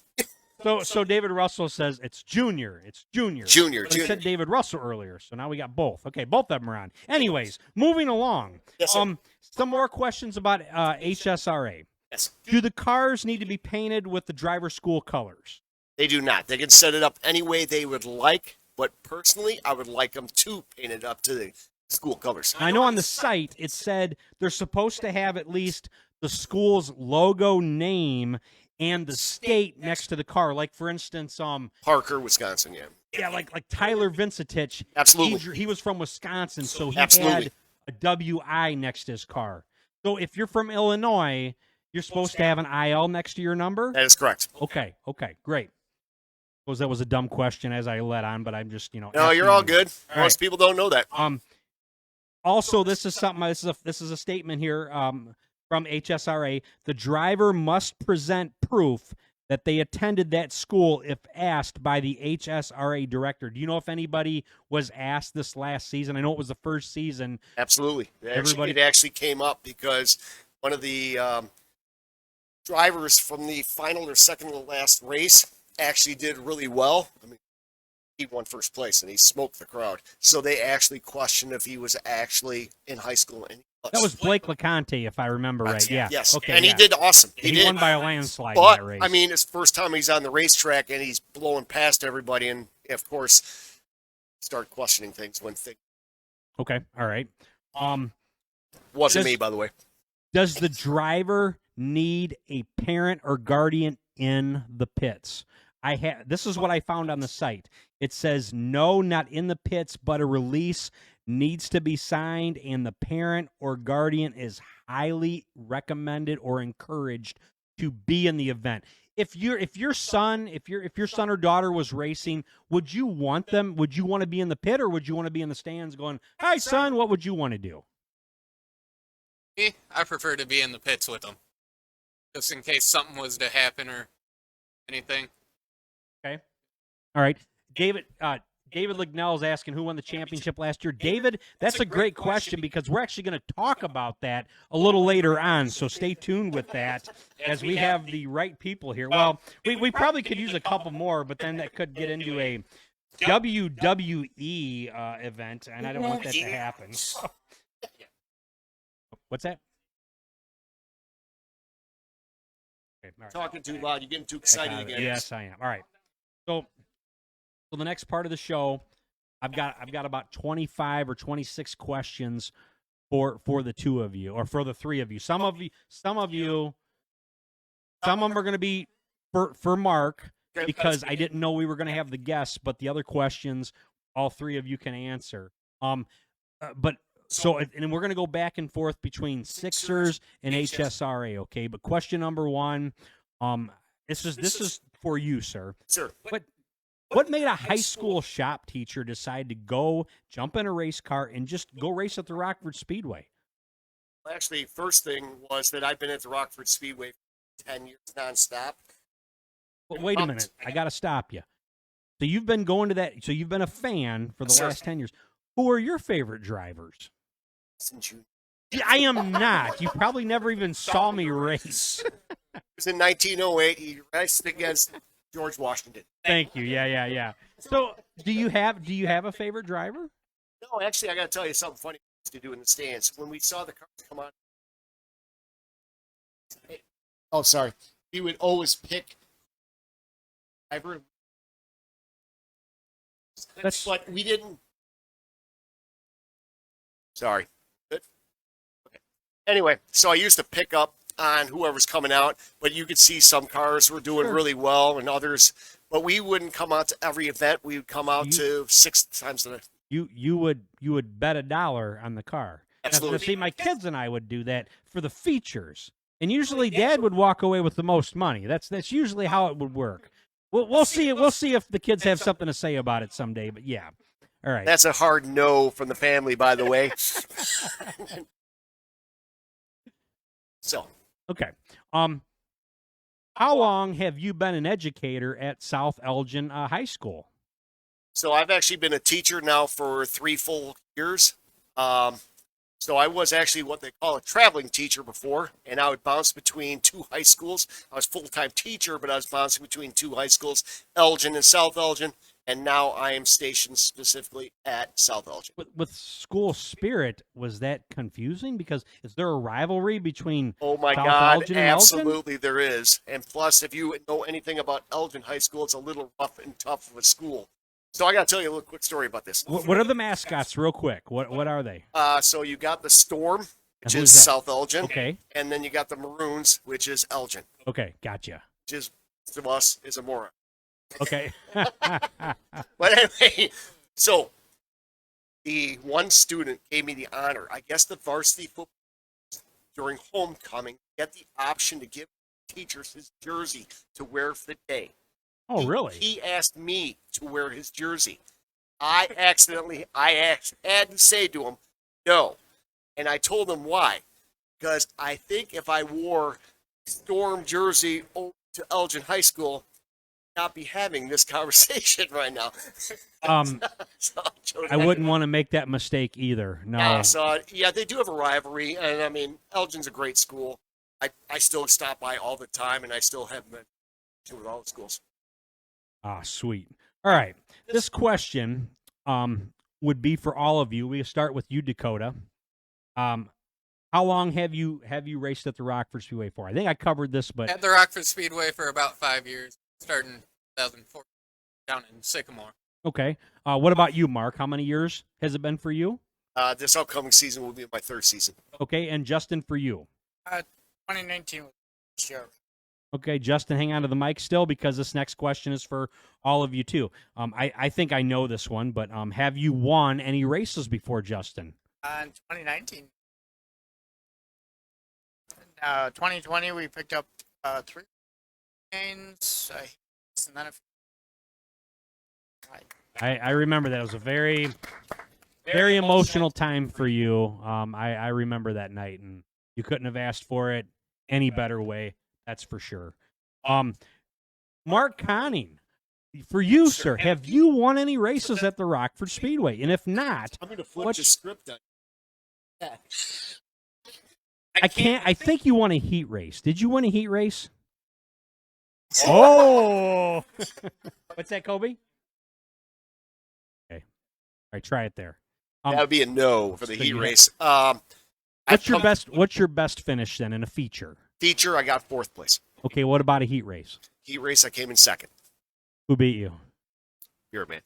So David Russell says it's Junior. It's Junior. Junior. But he said David Russell earlier, so now we got both. Okay, both of them are on. Anyways, moving along. Yes, sir. Some more questions about HSRA. Yes. Do the cars need to be painted with the driver school colors? They do not. They can set it up any way they would like, but personally, I would like them to paint it up to the school colors. I know on the site it said they're supposed to have at least the school's logo, name, and the state next to the car. Like, for instance, Parker, Wisconsin, yeah. yeah, like Tyler Vincentich. Absolutely. He was from Wisconsin, so he Absolutely. had a WI next to his car. So if you're from Illinois, you're supposed to have an IL next to your number? That is correct. Okay, great. Suppose that was a dumb question as I led on, but I'm just, No, asking you're all you. good. All Most people don't know that. Also, this is something. This is a statement here from HSRA. The driver must present proof that they attended that school if asked by the HSRA director. Do you know if anybody was asked this last season? I know it was the first season. Absolutely. Everybody- It actually came up because one of the drivers from the final or second to last race actually did really well. I mean, he won first place and he smoked the crowd. So they actually questioned if he was actually in high school. And he That was Blake LeConte, if I remember right. Yeah. Yes. Okay. And yeah. he did awesome. He did. won by a landslide in But, that race. I mean, it's first time he's on the racetrack and he's blowing past everybody. And, of course, start questioning things when things. Okay. All right. Wasn't Does- me, by the way. Does the driver need a parent or guardian in the pits? This is what I found on the site. It says no, not in the pits, but a release needs to be signed, and the parent or guardian is highly recommended or encouraged to be in the event. If your son or daughter was racing, would you want them? Would you want to be in the pit, or would you want to be in the stands going, "Hi, son, what would you want to do?" Me, I prefer to be in the pits with them, just in case something was to happen or anything. All right, David. David Lignell is asking who won the championship last year. David, that's a great question because we're actually going to talk about that a little later on. So stay tuned with that as we have the right people here. Well, we probably could use a couple more, but then that could get into a WWE event, and I don't want that to happen. What's that? Okay, all right. Talking too loud. You're getting too excited again. Yes, I am. All right. So the next part of the show, I've got about 25 or 26 questions for the two of you or for the three of you. Some of them are going to be for Mark because I didn't know we were going to have the guests, but the other questions all three of you can answer. But So, and we're going to go back and forth between Sixers and HSRA, okay? But question number one, this is for you, sir. Sir. What made a high school shop teacher decide to go jump in a race car and just go race at the Rockford Speedway? Well, actually, first thing was that I've been at the Rockford Speedway for 10 years nonstop. Well, wait a minute. I got to stop you. So you've been going to that. So you've been a fan for the last 10 years. Who are your favorite drivers? Since you I am not. You probably never even saw me race. It was in 1908. He raced against George Washington. Thank you. Yeah. So do you have a favorite driver? No, actually, I got to tell you something funny to do in the stands. When we saw the cars come on. Oh, sorry. He would always pick driver. But we didn't. Sorry. Good. Okay. Anyway, so I used to pick up on whoever's coming out, but you could see some cars were doing really well and others, but we wouldn't come out to every event. We would come out to 6 times a day. You would bet $1 on the car. Absolutely. Now, see, my kids and I would do that for the features, and usually Dad would walk away with the most money. That's usually how it would work. We'll see. We'll see if the kids have something to say about it someday. But yeah, all right. That's a hard no from the family, by the way. So okay. How long have you been an educator at South Elgin High School? So I've actually been a teacher now for 3 full years. So I was actually what they call a traveling teacher before, and I would bounce between 2 high schools. I was full-time teacher, but I was bouncing between 2 high schools, Elgin and South Elgin, and now I am stationed specifically at South Elgin. With school spirit, was that confusing? Because is there a rivalry between Oh my South God, Elgin and Elgin? absolutely there is. And plus, if you know anything about Elgin High School, it's a little rough and tough of a school. So I got to tell you a little quick story about this. What are the mascots, real quick? What are they? So you got the Storm, which who is is that? South Elgin. Okay. And then you got the Maroons, which is Elgin, Okay, gotcha. which is, to us, is a moron. Okay. But anyway, so the one student gave me the honor. I guess the varsity football during homecoming get the option to give teachers his jersey to wear for the day. Oh, really? He asked me to wear his jersey. I had to say to him, no. And I told him why. Because I think if I wore Storm jersey over to Elgin High School, I'd not be having this conversation right now. So I wouldn't want to make that mistake either. No. So, yeah, they do have a rivalry. And, I mean, Elgin's a great school. I still stop by all the time, and I still have been with all the schools. Ah, sweet. All right. This question would be for all of you. We'll start with you, Dakota. How long have you raced at the Rockford Speedway for? I think I covered this, but At the Rockford Speedway for about 5 years, starting 2004 down in Sycamore. okay. What about you, Mark? How many years has it been for you? This upcoming season will be my 3rd season. Okay, and Justin, for you. 2019 was this year. Okay, Justin, hang on to the mic still because this next question is for all of you too. I think I know this one, but have you won any races before, Justin? In 2019. 2020, we picked up 3 gains, and then I remember that. It was a very, very emotional time for you. I remember that night, and you couldn't have asked for it any better way. That's for sure. Mark Conning, for you, sir, have you won any races at the Rockford Speedway? And if not, I'm going to flip what's- the script on. Yeah. I think you won a heat race. Did you win a heat race? Oh! What's that, Kobe? Okay. All right, try it there. That would be a no for the so heat you race. What's your best finish then in a feature? Feature, I got 4th place. Okay, what about a heat race? Heat race, I came in 2nd. Who beat you? Beer man.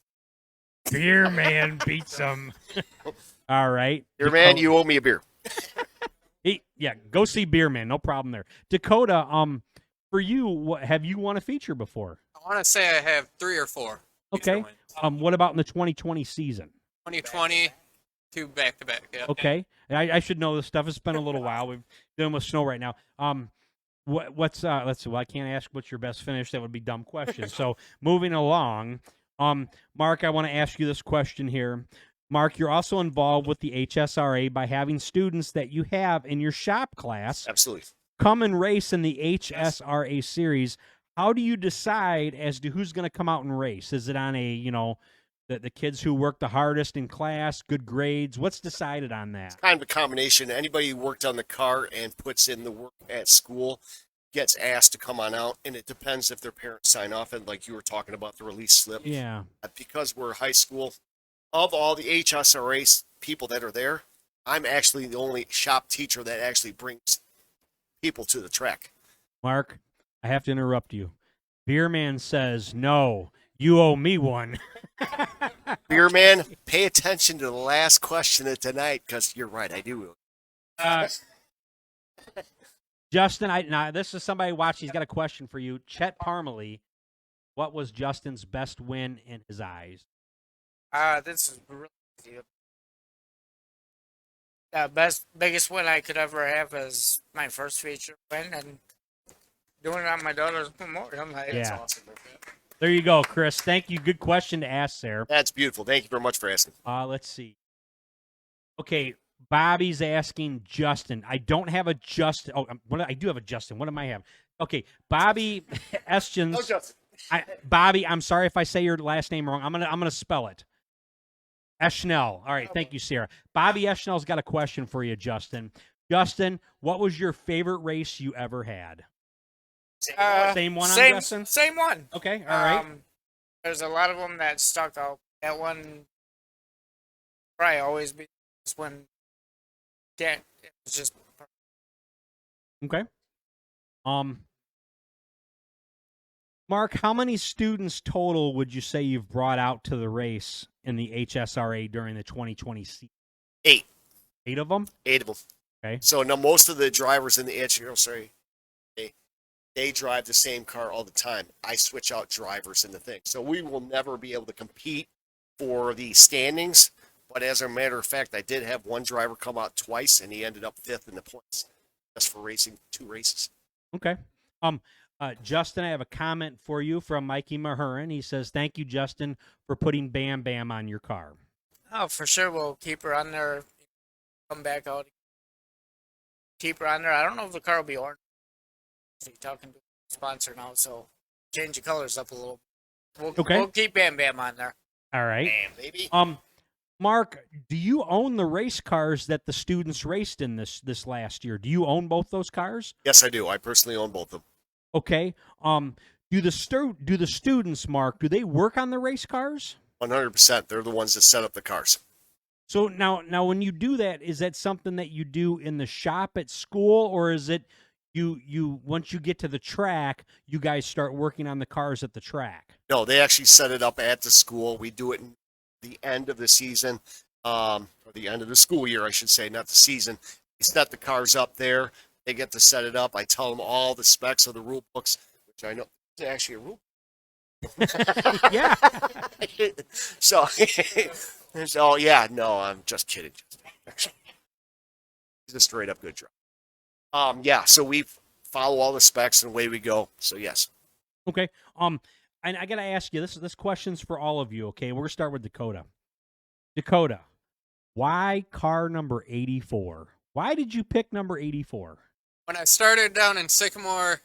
Beer man beats him. All right. Beer man, you owe me a beer. Yeah, go see Beer Man. No problem there. Dakota, for you, have you won a feature before? I want to say I have 3 or 4. Okay. What about in the 2020 season? 2020, 2 back-to-back, yeah. Okay, and I should know this stuff. It's been a little while. We're dealing with snow right now. What's let's see. Well, I can't ask what's your best finish. That would be a dumb question. So moving along, Mark, I want to ask you this question here. Mark, you're also involved with the HSRA by having students that you have in your shop class Absolutely. come and race in the HSRA series. How do you decide as to who's going to come out and race? Is it on the kids who work the hardest in class, good grades? What's decided on that? Kind of a combination. Anybody who worked on the car and puts in the work at school gets asked to come on out, and it depends if their parents sign off, and like you were talking about the release slip. Yeah. Because we're high school, of all the HSRA people that are there, I'm actually the only shop teacher that actually brings people to the track. Mark, I have to interrupt you. Beerman says, no, you owe me one. Beer man, pay attention to the last question of tonight, because you're right, I do. Justin, now this is somebody watching. He's got a question for you. Chet Parmalee, what was Justin's best win in his eyes? This is really easy. Biggest win I could ever have is my first feature win, and doing it on my daughter's memorial night. Yeah. It's awesome. There you go, Chris. Thank you. Good question to ask there. That's beautiful. Thank you very much for asking. Let's see. Okay, Bobby's asking Justin. I don't have a Justin. Oh, I do have a Justin. What am I having? Okay, Bobby Eschens. No, Justin. Bobby, I'm sorry if I say your last name wrong. I'm gonna spell it. Eschnell. All right, thank you, Sarah. Bobby Eschnell's got a question for you, Justin. Justin, what was your favorite race you ever had? Same one, I'm guessing? Same one. Okay, all right. There's a lot of them that stuck out. That one probably always be this one. It was just Okay. Mark, how many students total would you say you've brought out to the race in the HSRA during the 2020 season? 8. 8 of them? 8 of them. Okay. So now most of the drivers in the HSRA, they drive the same car all the time. I switch out drivers in the thing. So we will never be able to compete for the standings. But as a matter of fact, I did have one driver come out twice, and he ended up 5th in the points just for racing 2 races. Okay. Justin, I have a comment for you from Mikey Mahurin. He says, thank you, Justin, for putting Bam Bam on your car. Oh, for sure. We'll keep her on there. Come back out. Keep her on there. I don't know if the car will be orange. He's talking to a sponsor now, so change the colors up a little. We'll keep Bam Bam on there. All right. Bam, baby. Mark, do you own the race cars that the students raced in this last year? Do you own both those cars? Yes, I do. I personally own both of them. Okay. Do the students, Mark, do they work on the race cars? 100%. They're the ones that set up the cars. So now when you do that, is that something that you do in the shop at school, or is it you once you get to the track, you guys start working on the cars at the track? No, they actually set it up at the school. We do it in the end of the season, or the end of the school year, I should say, not the season. We set the cars up there. They get to set it up. I tell them all the specs of the rule books, which I know is actually a rule. Yeah. So yeah, no, I'm just kidding. He's a straight up good driver. Yeah, so we follow all the specs and away we go. So yes. Okay. And I gotta ask you, this question's for all of you. Okay, we're gonna start with Dakota. Dakota, why car number 84? Why did you pick number 84? When I started down in Sycamore,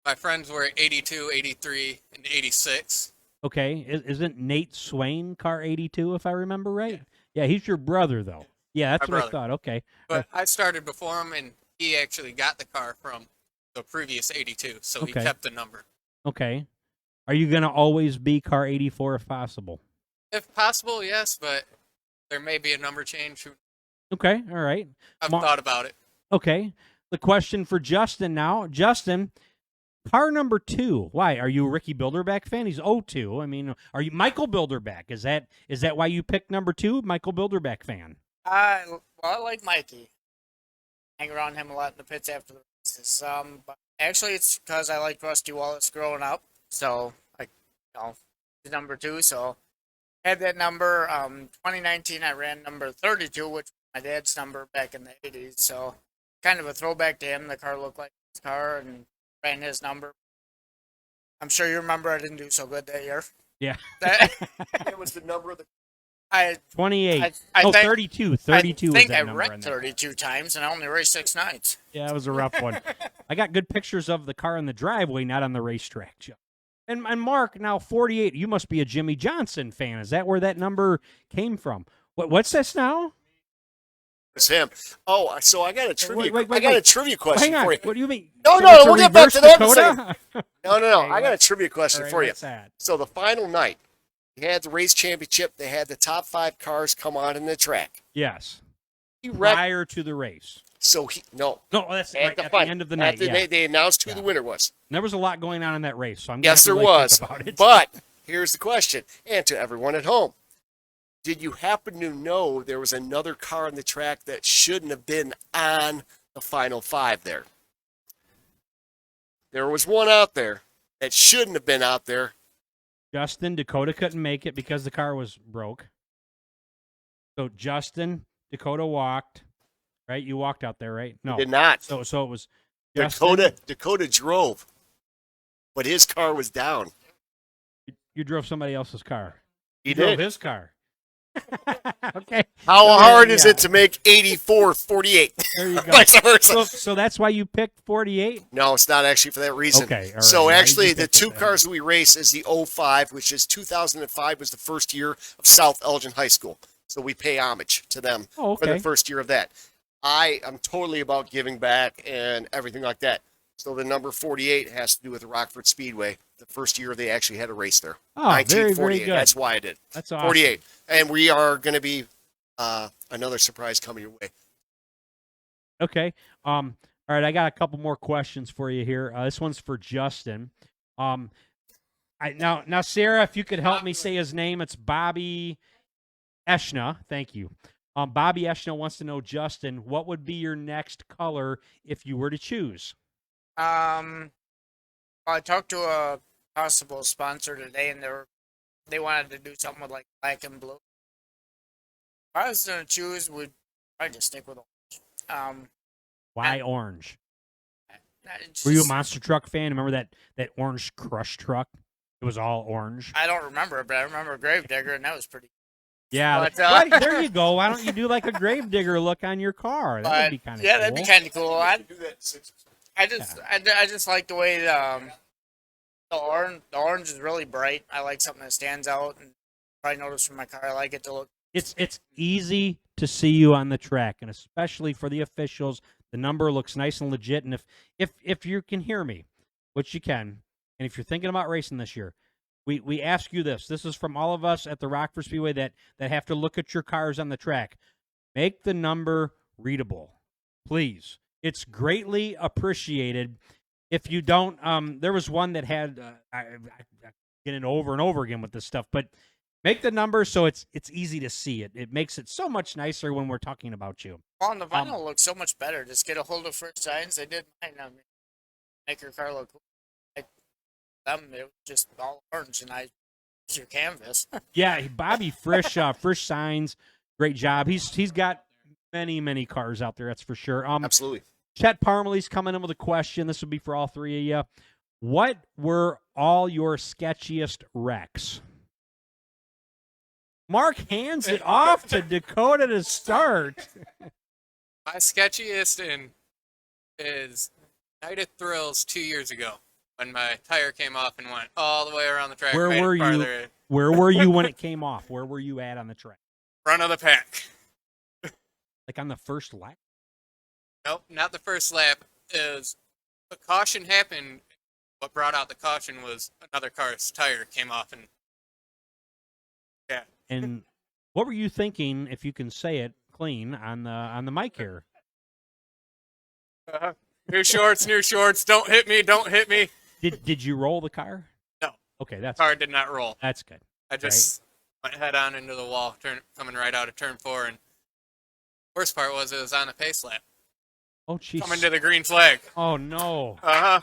my friends were 82, 83, and 86. Okay, isn't Nate Swain car 82, if I remember right? Yeah, he's your brother, though. Yeah, that's My what I brother. thought. Okay. But I started before him, and he actually got the car from the previous 82, so he Okay. kept the number. Okay. Are you going to always be car 84 if possible? If possible, yes, but there may be a number change. Okay, all right. I've thought about it. Okay. The question for Justin now. Justin, car number 2. Why? Are you a Ricky Bilderback fan? He's 02. I mean, are you Michael Bilderback? Is that why you picked number 2? Michael Bilderback fan. I like Mikey. Hang around him a lot in the pits after the races. But actually, it's because I liked Rusty Wallace growing up. So, he's number 2. So, had that number. 2019, I ran number 32, which was my dad's number back in the 80s. So kind of a throwback to him. The car looked like his car and ran his number. I'm sure you remember I didn't do so good that year. Yeah. It was the number of the. 28. I Oh, think- 32. 32 I was think that I number. in wrecked there. 32 times and I only raced 6 nights. Yeah, it was a rough one. I got good pictures of the car in the driveway, not on the racetrack, Joe. And Mark, now 48, you must be a Jimmy Johnson fan. Is that where that number came from? What's this now? It's him. Oh, so I got a trivia. wait, I got a wait. trivia question Hang on. for you. What do you mean? No, So no, it's a we'll get back reverse to that in a Dakota? No. Okay, I got a trivia question All right, for you. what's that? So the final night, you had the race championship. They had the top 5 cars come on in the track. Yes. He wrecked. Prior to the race. So no. No, that's At right, the at final, the end of the night. Yeah. they announced who Yeah. the winner was. There was a lot going on in that race, so I'm gonna Yes, have there to, like, was. think about it. But here's the question, and to everyone at home. Did you happen to know there was another car on the track that shouldn't have been on the final 5 there? There was one out there that shouldn't have been out there. Justin, Dakota couldn't make it because the car was broke. So Justin, Dakota walked, right? You walked out there, right? No. Did not. So it was Justin. Dakota drove, but his car was down. You drove somebody else's car. He You drove did. his car. Okay. How So, hard is yeah. it to make 84-48? There you go. Vice versa. So that's why you picked 48? No, it's not actually for that reason. Okay, all right. So Yeah, you actually, just the picked it 2 then. cars we race is the 05, which is 2005 was the first year of South Elgin High School. So we pay homage to them Oh, for the okay. first year of that. I am totally about giving back and everything like that. So the number 48 has to do with the Rockford Speedway. The first year they actually had a race there. Oh, very, very 1948. good. That's why I did. That's awesome. 48. And we are going to be another surprise coming your way. Okay. All right, I got a couple more questions for you here. This one's for Justin. Now, Sarah, if you could help me say his name, it's Bobby Eshna. Thank you. Bobby Eshna wants to know, Justin, what would be your next color if you were to choose? I talked to a possible sponsor today, and they wanted to do something with like black and blue. If I was gonna choose, would I just stick with orange? Why orange? It's Were you a just- monster truck fan? Remember that orange crush truck? It was all orange. I don't remember it, but I remember Gravedigger, and that was pretty. Yeah, But, why- there you go. Why don't you do like a Gravedigger look on your car? That would But, be kind of yeah, cool. that'd be kind of cool. I Do that 6 just like the way the orange is really bright. I like something that stands out, and probably notice from my car. I like it to look. It's easy to see you on the track, and especially for the officials, the number looks nice and legit. And if you can hear me, which you can, and if you're thinking about racing this year, we ask you this. This is from all of us at the Rockford Speedway that have to look at your cars on the track. Make the number readable, please. It's greatly appreciated. If you don't, there was one that had I get it over and over again with this stuff, but make the number so it's easy to see it. It makes it so much nicer when we're talking about you. Well, and the vinyl looks so much better. Just get a hold of First Signs. They did mine. Make your car look cool. Like them, it was just all orange, and I it's your canvas. Yeah, Bobby Frisch, Frisch Signs, great job. He's got many cars out there, that's for sure. Absolutely. Chet Parmley's coming in with a question. This would be for all three of you. What were all your sketchiest wrecks? Mark hands it off to Dakota to start. My sketchiest is Night of Thrills 2 years ago when my tire came off and went all the way around the track. Where made it were you? farther. Where were you when it came off? Where were you at on the track? Front of the pack. Like on the first lap? Nope, not the first lap. Is a caution happened. What brought out the caution was another car's tire came off, and yeah, And what were you thinking, if you can say it clean, on the mic here? new shorts. Don't hit me. Did you roll the car? No. Okay, that's Car did not roll. that's good. I just went head on into the wall, coming right out of turn 4, and worst part was it was on a pace lap, Oh, jeez. coming to the green flag. Oh no! Uh huh.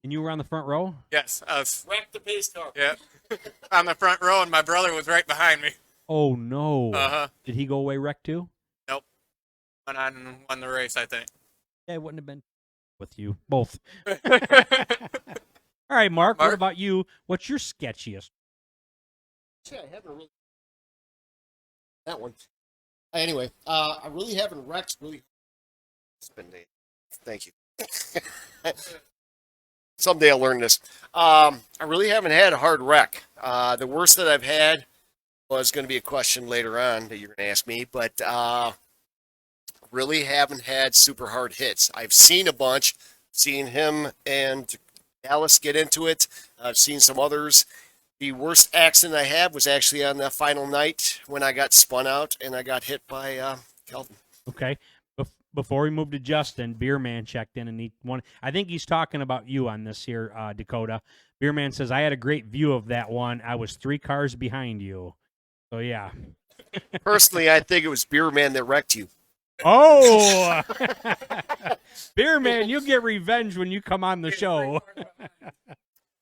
And you were on the front row? Yes, I was. Wreck the pace car. Yeah, on the front row, and my brother was right behind me. Oh no! Uh-huh. Did he go away wrecked too? Nope. Went on and won the race, I think. Yeah, it wouldn't have been with you both. All right, Mark. What Mark? about you? What's your sketchiest? Actually, I haven't really that one. Anyway, I really haven't wrecked really. It's been days. Thank you. Someday I'll learn this. I really haven't had a hard wreck. The worst that I've had was going to be a question later on that you're going to ask me, but really haven't had super hard hits. I've seen a bunch, seen him and Dallas get into it. I've seen some others. The worst accident I had was actually on the final night when I got spun out and I got hit by Kelvin. Okay. Before we move to Justin, Beerman checked in and he won. I think he's talking about you on this here, Dakota. Beerman says, I had a great view of that one. I was 3 cars behind you. So, yeah. Personally, I think it was Beer Man that wrecked you. Oh! Beerman, you'll get revenge when you come on the show.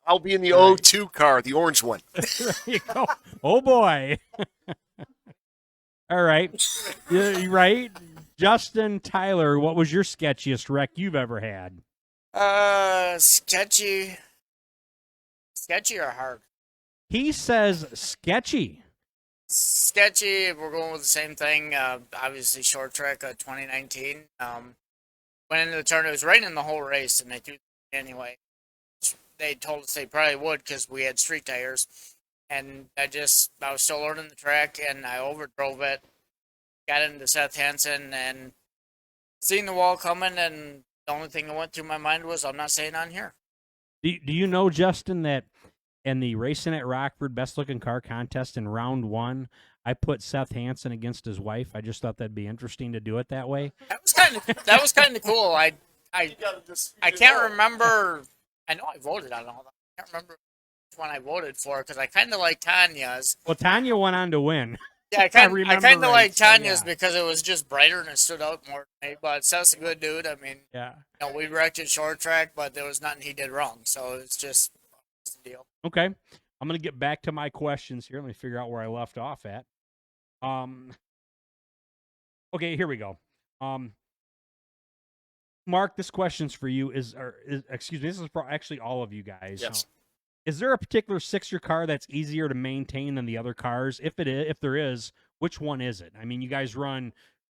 I'll be in the O2 car, the orange one. There you go. Oh, boy. All right. You right? Justin Tyler, what was your sketchiest wreck you've ever had? Sketchy or hard? He says sketchy. Sketchy. We're going with the same thing. Obviously, short track 2019. Went into the turn. It was raining the whole race, and they threw anyway. They told us they probably would because we had street tires, and I was still learning the track, and I overdrove it. Got into Seth Hansen and seen the wall coming, and the only thing that went through my mind was, I'm not staying on here. Do you know, Justin, that in the Racin at Rockford Best Looking Car Contest in round 1, I put Seth Hansen against his wife? I just thought that'd be interesting to do it that way. That was kind of cool. I can't remember. I know I voted on all that. I can't remember which one I voted for because I kind of like Tanya's. Well, Tanya went on to win. Yeah, I kind remember of right, like so Tanya's yeah. because it was just brighter and it stood out more to me. But Seth's a good dude. I mean, Yeah. we wrecked at short track, but there was nothing he did wrong. So it's just the deal. Okay. I'm going to get back to my questions here. Let me figure out where I left off at. Okay, here we go. Mark, this question's for you. Excuse me, this is for actually all of you guys. Yes. Is there a particular sixer car that's easier to maintain than the other cars? If there is, which one is it? I mean, you guys run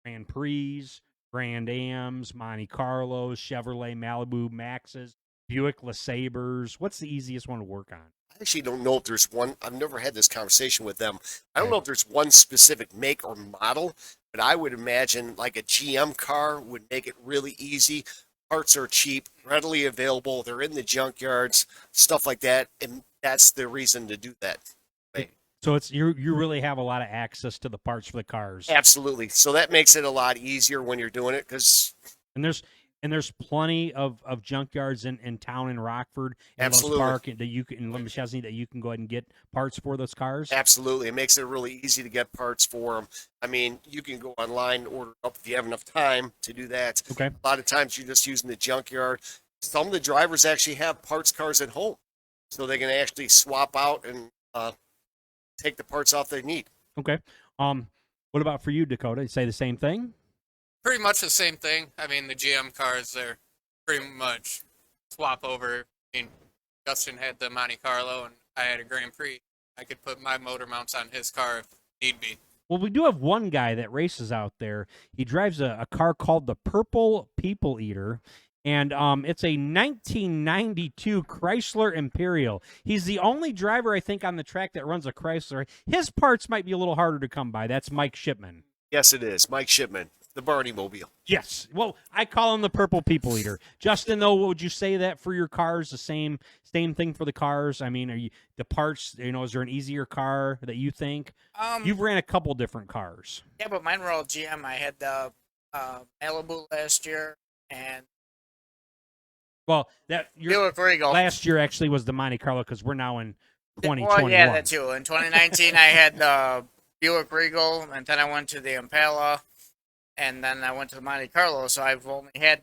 Grand Prix, Grand Ams, Monte Carlos, Chevrolet Malibu Maxes, Buick LeSabres. What's the easiest one to work on? I actually don't know if there's one. I've never had this conversation with them. I don't know if there's one specific make or model, but I would imagine like a GM car would make it really easy. Parts are cheap, readily available. They're in the junkyards, stuff like that, and that's the reason to do that. So it's you really have a lot of access to the parts for the cars. Absolutely. So that makes it a lot easier when you're doing it because And there's plenty of junkyards in town in Rockford and Absolutely. Lowe's Park that you can in Chesney that you can go ahead and get parts for those cars. absolutely, it makes it really easy to get parts for them. I mean, you can go online and order up if you have enough time to do that. Okay. A lot of times you're just using the junkyard. Some of the drivers actually have parts cars at home, so they can actually swap out and take the parts off they need. Okay. What about for you, Dakota? You say the same thing? Pretty much the same thing. I mean, the GM cars, they're pretty much swap over. I mean, Justin had the Monte Carlo, and I had a Grand Prix. I could put my motor mounts on his car if need be. Well, we do have one guy that races out there. He drives a car called the Purple People Eater, and it's a 1992 Chrysler Imperial. He's the only driver, I think, on the track that runs a Chrysler. His parts might be a little harder to come by. That's Mike Shipman. Yes, it is. Mike Shipman, the Barney Mobile. Yes. Well, I call him the Purple People Eater. Justin, though, would you say that for your cars, the same thing for the cars? I mean, are you the parts, is there an easier car that you think? You've ran a couple different cars. Yeah, but mine were all GM. I had the Malibu last year and Well, that Buick Regal. last year actually was the Monte Carlo because we're now in 2021. Well, yeah, that too. In 2019, I had the Buick Regal, and then I went to the Impala, and then I went to the Monte Carlo. So I've only had,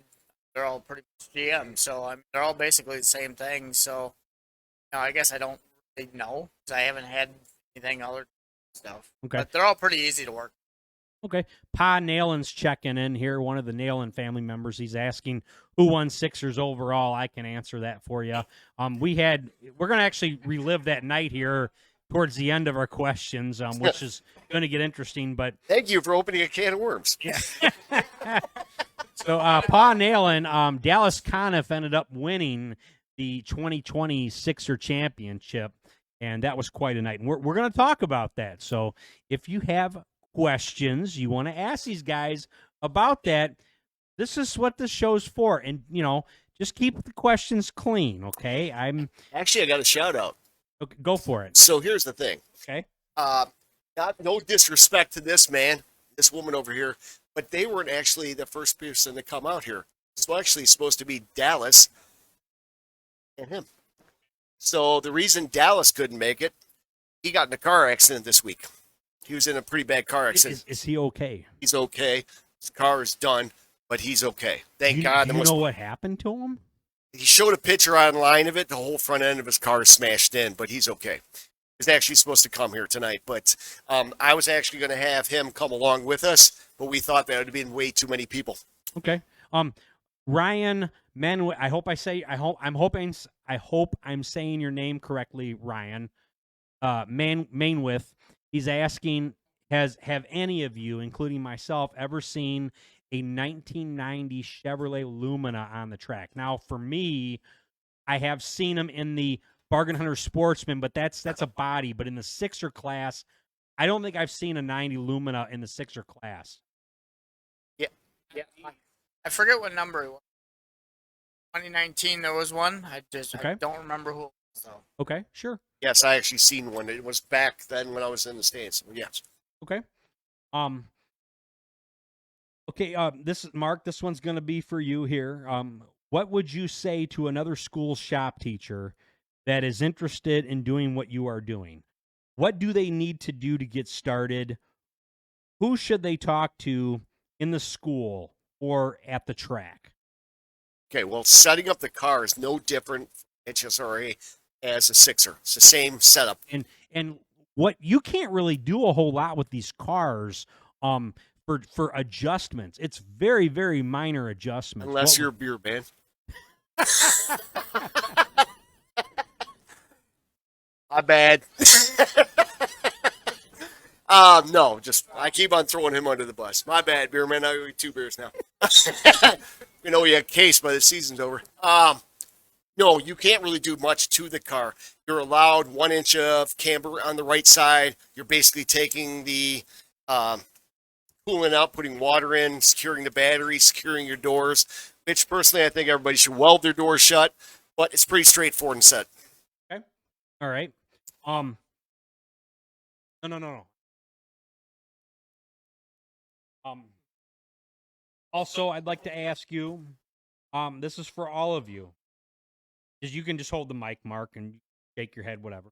they're all pretty much GM. So they're all basically the same thing. So I guess I don't know, because I haven't had anything other stuff. Okay. But they're all pretty easy to work. Okay. Pa Nalen's checking in here, one of the Nalen family members. He's asking who won Sixers overall. I can answer that for you. We're going to actually relive that night here towards the end of our questions, which is going to get interesting. But Thank you for opening a can of worms. yeah. So Pa Nalen, Dallas Conniff ended up winning the 2020 Sixer championship, and that was quite a night. And we're going to talk about that. So if you have questions you want to ask these guys about that, this is what this show's for. And, just keep the questions clean, okay? Actually, I got a shout out. Okay, go for it. So here's the thing. Okay. No disrespect to this woman over here, but they weren't actually the first person to come out here. It's actually supposed to be Dallas and him. So the reason Dallas couldn't make it, he got in a car accident this week. He was in a pretty bad car accident. Is he okay? He's okay. His car is done, but he's okay. Thank God. Do you know what happened to him? He showed a picture online of it. The whole front end of his car is smashed in, but he's okay. He's actually supposed to come here tonight, but I was actually going to have him come along with us, but we thought that would have been way too many people. Okay. Ryan Menwith, I hope I'm saying your name correctly, Ryan. Mainwith, he's asking, have any of you, including myself, ever seen a 1990 Chevrolet Lumina on the track? Now, for me, I have seen them in the Bargain Hunter Sportsman, but that's a body. But in the Sixer class, I don't think I've seen a 90 Lumina in the Sixer class. Yeah. I forget what number it was. 2019, there was one. I Okay. don't remember who it was, though. Okay, sure. Yes, I actually seen one. It was back then when I was in the States. Yes. Okay. Okay, this is Mark. This one's going to be for you here. What would you say to another school shop teacher that is interested in doing what you are doing? What do they need to do to get started? Who should they talk to in the school or at the track? Okay, well, setting up the car is no different from HSRA as a Sixer. It's the same setup. And what you can't really do a whole lot with these cars for adjustments. It's very, very minor adjustments. Unless you're a beer band. My bad. No, just I keep on throwing him under the bus. My bad, beer man. I owe you 2 beers now. You know, you have case by the season's over. No, you can't really do much to the car. You're allowed 1 inch of camber on the right side. You're basically taking the coolant out, putting water in, securing the battery, securing your doors. Which personally, I think everybody should weld their doors shut, but it's pretty straightforward and set. Okay. All right. No. Also, I'd like to ask you, this is for all of you. You can just hold the mic, Mark, and shake your head, whatever.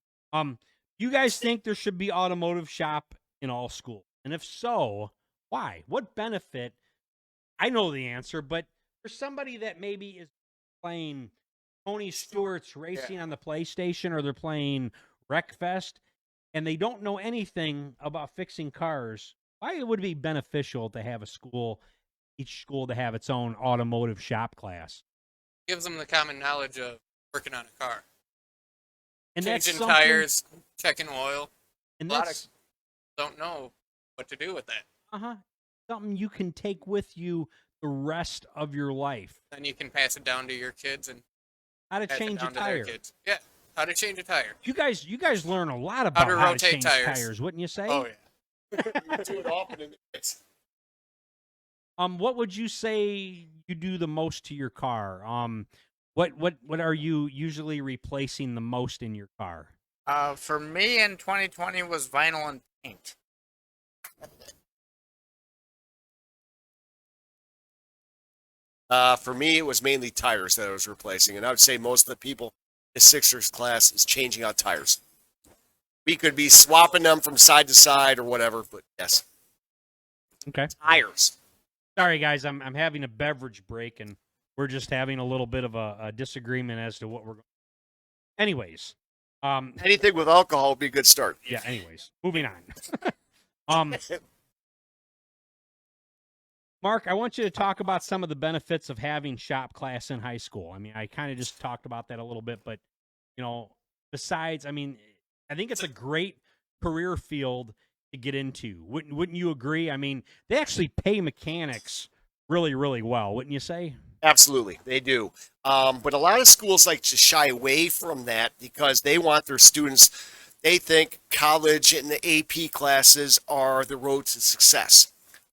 You guys think there should be automotive shop in all schools? And if so, why? What benefit? I know the answer, but for somebody that maybe is playing Tony Stewart's Racing on the PlayStation, or they're playing Wreckfest, and they don't know anything about fixing cars, why would it be beneficial to have each school to have its own automotive shop class? Gives them the common knowledge of working on a car. And Changing that's tires, checking oil. And A lot that's of don't know what to do with that. something you can take with you the rest of your life. Then you can pass it down to your kids and How to pass change it a down to their tire. kids. Yeah, how to change a tire. You guys learn a lot about to how to rotate change tires. wouldn't you say? Oh yeah. Do it often in the kids. What would you say you do the most to your car? What are you usually replacing the most in your car? For me in 2020 was vinyl and paint. For me, it was mainly tires that I was replacing, and I would say most of the people in the Sixers class is changing out tires. We could be swapping them from side to side or whatever, but yes, Okay. tires. Sorry, guys, I'm having a beverage break, and we're just having a little bit of a disagreement as to what we're going. Anyways, Anything with alcohol would be a good start. Yeah. Anyways, moving on. um, Mark, I want you to talk about some of the benefits of having shop class in high school. I mean, I kind of just talked about that a little bit, but besides, I mean, I think it's a great career field to get into. Wouldn't you agree? I mean, they actually pay mechanics really, really well, wouldn't you say? Absolutely, they do. But a lot of schools like to shy away from that because they want their students, they think college and the AP classes are the road to success.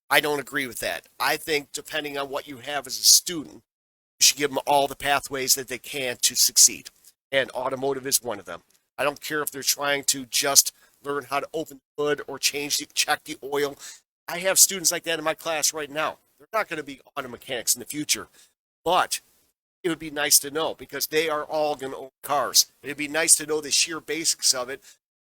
I don't agree with that. I think depending on what you have as a student, you should give them all the pathways that they can to succeed. And automotive is one of them. I don't care if they're trying to just learn how to open the hood or check the oil. I have students like that in my class right now. They're not going to be auto mechanics in the future, but it would be nice to know because they are all going to own cars. It'd be nice to know the sheer basics of it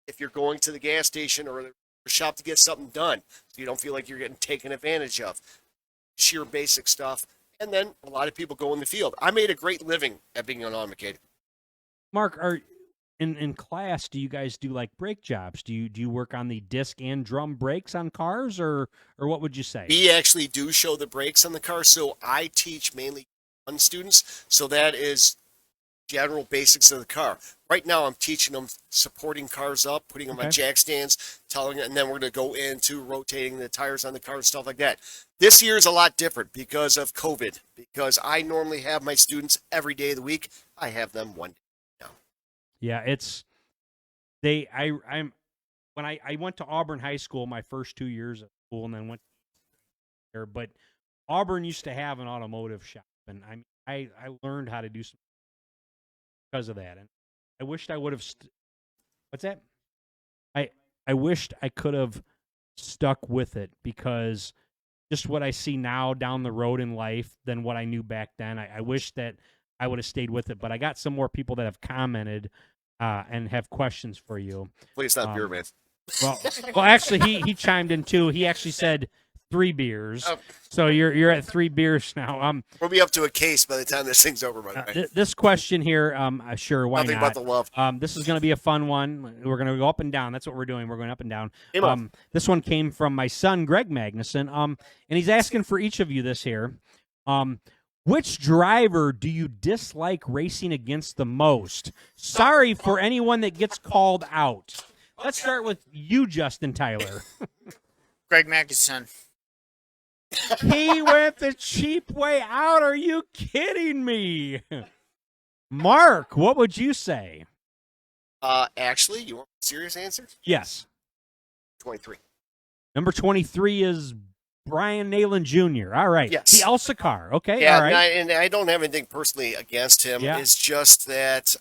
if you're going to the gas station or the shop to get something done so you don't feel like you're getting taken advantage of. Sheer basic stuff. And then a lot of people go in the field. I made a great living at being an auto mechanic. Mark, in class, do you guys do like brake jobs? Do you work on the disc and drum brakes on cars, or what would you say? We actually do show the brakes on the car, so I teach mainly one students, so that is general basics of the car. Right now, I'm teaching them supporting cars up, putting them on jack stands, and then we're going to go into rotating the tires on the car and stuff like that. This year is a lot different because of COVID, because I normally have my students every day of the week. I have them one day now. Yeah, when I went to Auburn High School my first 2 years of school and then went there, but Auburn used to have an automotive shop, and I learned how to do some because of that, and I wished I would have. What's that? I wished I could have stuck with it because just what I see now down the road in life than what I knew back then. I wish that I would have stayed with it, but I got some more people that have commented and have questions for you. Please stop beer, man. Well, actually, he chimed in too. He actually said 3 beers, so you're at 3 beers now. We'll be up to a case by the time this thing's over. By the way, this question here, sure, why nothing not? but the love. This is going to be a fun one. We're going to go up and down. That's what we're doing. We're going up and down. Hey, this one came from my son, Greg Magnuson. And he's asking for each of you this here. Which driver do you dislike racing against the most? Sorry for anyone that gets called out. Let's start with you, Justin Tyler. Greg Magnuson. He went the cheap way out. Are you kidding me? Mark, what would you say? Actually, you want a serious answer? Yes. 23. Number 23 is Brian Nalen Jr. All right. Yes. The Elsa car. Okay. Yeah, all right. and I don't have anything personally against him. Yeah. It's just that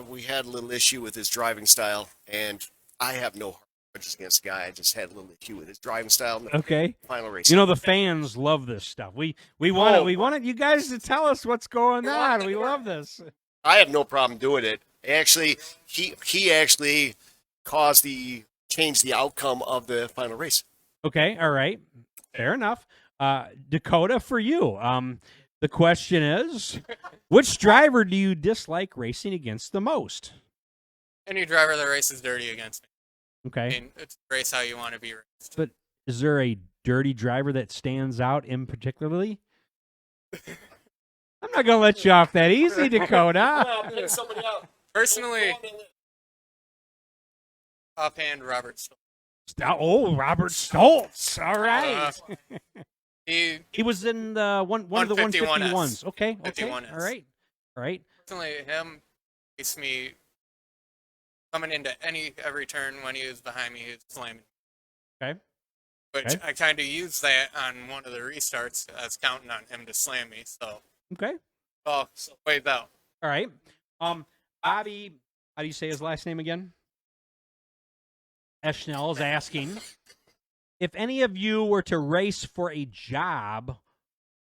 we had a little issue with his driving style, and I have no grudges against the guy. I just had a little issue with his driving style. In the Okay. Final race. You know, the fans love this stuff. We wanted you guys to tell us what's going on. We love this. I have no problem doing it. Actually, he actually changed the outcome of the final race. Okay. All right. Fair enough. Dakota, for you. The question is, which driver do you dislike racing against the most? Any driver that races dirty against me. Okay. I mean, it's race how you want to be raced. But is there a dirty driver that stands out in particularly? I'm not going to let you off that easy, Dakota. Somebody out. Personally, offhand, Robert Stoll. Oh, Robert Stoltz. All right. He was in the one of the 151s. 151s. Okay. 51s. All right. Personally, him makes me coming into every turn when he was behind me, he was slamming. Okay. Which I kind of used that on one of the restarts. I was counting on him to slam me. So, Okay. so wait out. All right. Bobby, how do you say his last name again? Eschnell is asking, if any of you were to race for a job,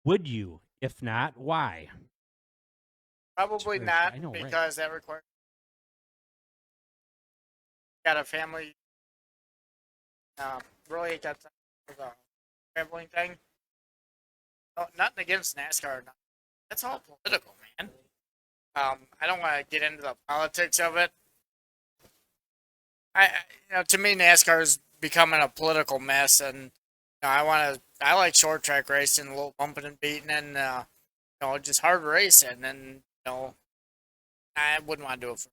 would you? If not, why? Probably Sure, not, I know, right. because that requires got a family. Really got the traveling thing. No, nothing against NASCAR. That's all political, man. I don't want to get into the politics of it. To me, NASCAR is becoming a political mess, and I like short track racing, a little bumping and beating, and just hard racing, and I wouldn't want to do it.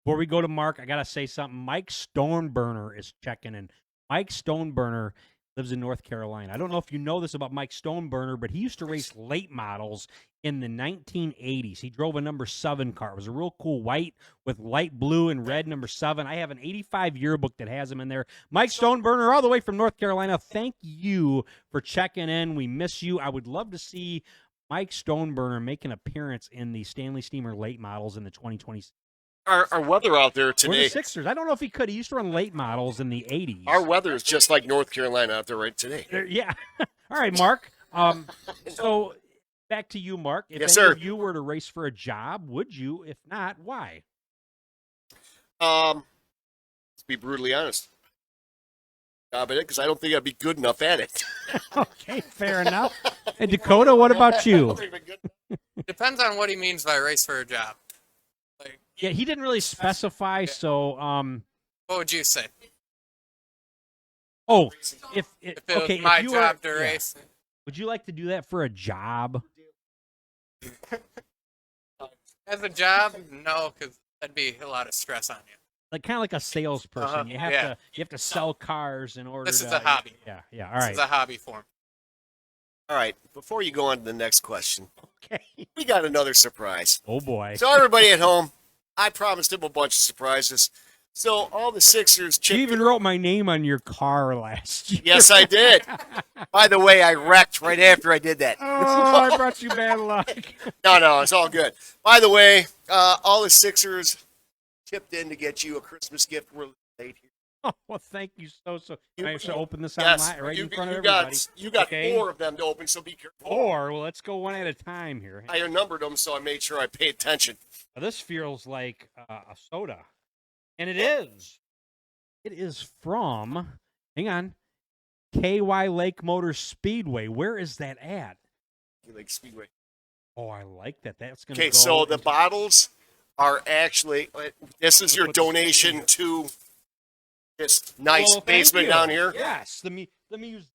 Before we go to Mark, I gotta say something. Mike Stoneburner is checking in. Mike Stoneburner lives in North Carolina. I don't know if you know this about Mike Stoneburner, but he used to race late models in the 1980s. He drove a number 7 car. It was a real cool white with light blue and red number 7. I have an 85 yearbook that has him in there. Mike Stoneburner, all the way from North Carolina, thank you for checking in. We miss you. I would love to see Mike Stoneburner make an appearance in the Stanley Steamer late models in the 2020. Our weather out there We're today. the Sixers. I don't know if he could. He used to run late models in the 80s. Our weather is just like North Carolina out there right today. Yeah. All right, Mark. So back to you, Mark. If Yes, any sir. of you were to race for a job, would you? If not, why? To be brutally honest, because I don't think I'd be good enough at it. Okay, fair enough. And Dakota, what about you? Depends on what he means by race for a job. Like, Yeah, he didn't really specify. So, what would you say? if If it was my job to race, would you like to do that for a job? as a job, no, because that'd be a lot of stress on you. Like kind of like a salesperson. Uh-huh, You have yeah. to sell cars in order. This to, is a hobby. Yeah. All This right. is a hobby for him. All right, before you go on to the next question, Okay. we got another surprise. Oh boy. So everybody at home, I promised him a bunch of surprises. So all the Sixers You even wrote my name on your car last year. Yes, I did. By the way, I wrecked right after I did that. Oh, I brought you bad luck. No, it's all good. By the way, all the Sixers chipped in to get you a Christmas gift. We're late here. Oh, well, thank you so. I have to open this Yes, online right you, in front of you everybody. got Okay. 4 of them to open, so be careful. Or, well, let's go one at a time here. I numbered them, so I made sure I paid attention. Now, this feels like a soda. And it is. It is from, hang on, KY Lake Motor Speedway. Where is that at? Lake Speedway. Oh, I like that. That's going to Okay, go. so the into- bottles are actually, this is your Put this donation here. to this nice Well, thank basement you. down here. Yes, the museum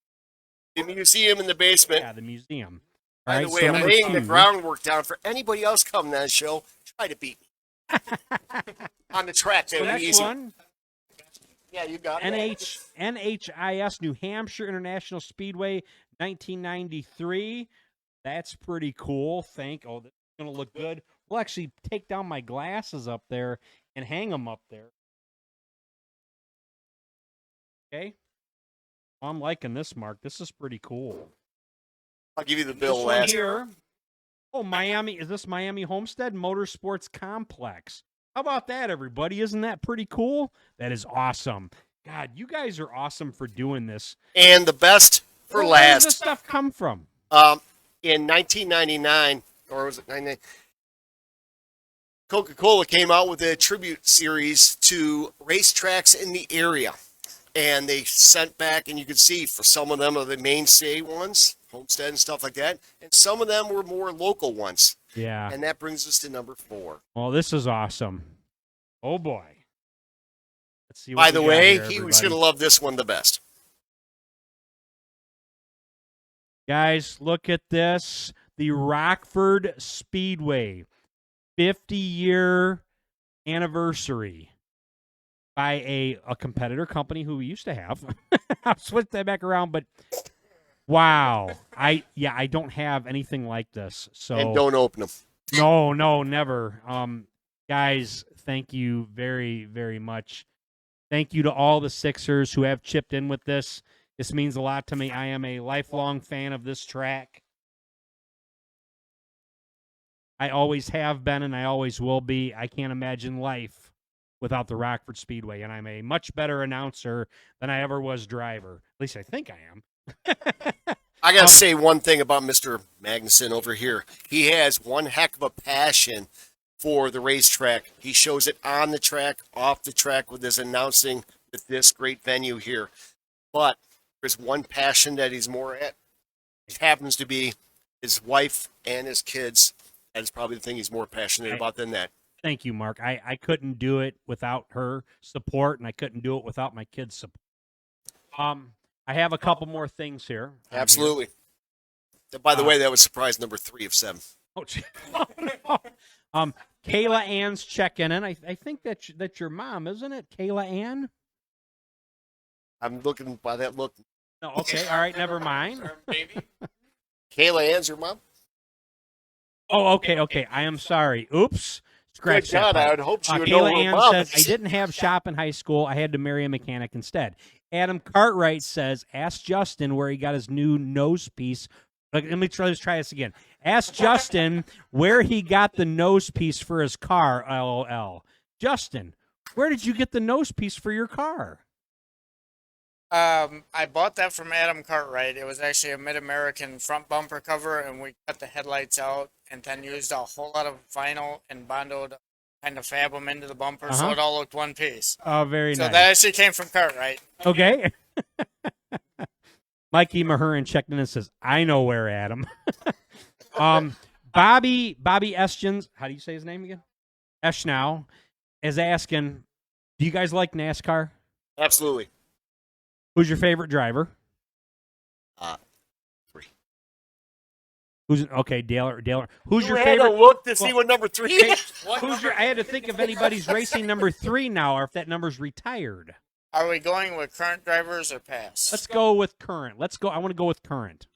in the basement. yeah, the museum. By All the right, way, so I'm number laying the 2. groundwork down for anybody else coming on the show. Try to beat me. On the track, So that would next be easy. one, Yeah, you got it. NHIS New Hampshire International Speedway, 1993. That's pretty cool. That's going to look good. We'll actually take down my glasses up there and hang them up there. Okay. I'm liking this, Mark. This is pretty cool. I'll give you the This bill one last. here. Oh, Miami. Is this Miami Homestead Motorsports Complex? How about that, everybody? Isn't that pretty cool? That is awesome. God, you guys are awesome for doing this. And the best for Where does this last. stuff come from? In 1999, or was it 99? Coca-Cola came out with a tribute series to racetracks in the area. And they sent back, and you could see for some of them are the mainstay ones, Homestead and stuff like that. And some of them were more local ones. Yeah. And that brings us to number 4. Well, this is awesome. Oh, boy. Let's see what By we the got way, here, he was going everybody. to love this one the best. Guys, look at this. The Rockford Speedway 50-year anniversary by a competitor company who we used to have. I'll switch that back around, but wow. I don't have anything like this. So And don't open them. No, never. Guys, thank you very, very much. Thank you to all the Sixers who have chipped in with this. This means a lot to me. I am a lifelong fan of this track. I always have been and I always will be. I can't imagine life without the Rockford Speedway, and I'm a much better announcer than I ever was driver. At least I think I am. I got to say one thing about Mr. Magnuson over here. He has one heck of a passion for the racetrack. He shows it on the track, off the track with his announcing with this great venue here. But there's one passion that he's more at. It happens to be his wife and his kids. That is probably the thing he's more passionate about than that. Thank you, Mark. I couldn't do it without her support, and I couldn't do it without my kids' support. I have a couple more things here. Absolutely. By the way, that was surprise number 3 of 7. Oh, no. Kayla Ann's checking in. I think that's your mom, isn't it? Kayla Ann? I'm looking by that look. No, okay. All right, never mind. Kayla Ann's your mom? Oh, okay. I am sorry. Oops. Scratch Good God, that part. I would hope she would know Kayla who her Ann mom says, I is. didn't have shop in high school. I had to marry a mechanic instead. Adam Cartwright says, ask Justin where he got his new nose piece. Let me try this again. Ask Justin where he got the nose piece for his car, LOL. Justin, where did you get the nose piece for your car? I bought that from Adam Cartwright. It was actually a Mid-American front bumper cover, and we cut the headlights out and then used a whole lot of vinyl and Bondo to kind of fab them into the bumper so it all looked one piece. Oh, very So nice. that actually came from Cartwright. Okay. Mikey Mahurin checked in and says, I know where, Adam. Bobby Eschens, how do you say his name again? Eschnow, is asking, do you guys like NASCAR? Absolutely. Who's your favorite driver? 3. Okay, Dale. Who's your You had to favorite? look to see what number 3 is? I had to think if anybody's racing number 3 now, or if that number's retired. Are we going with current drivers or past? Let's go with current. I want to go with current.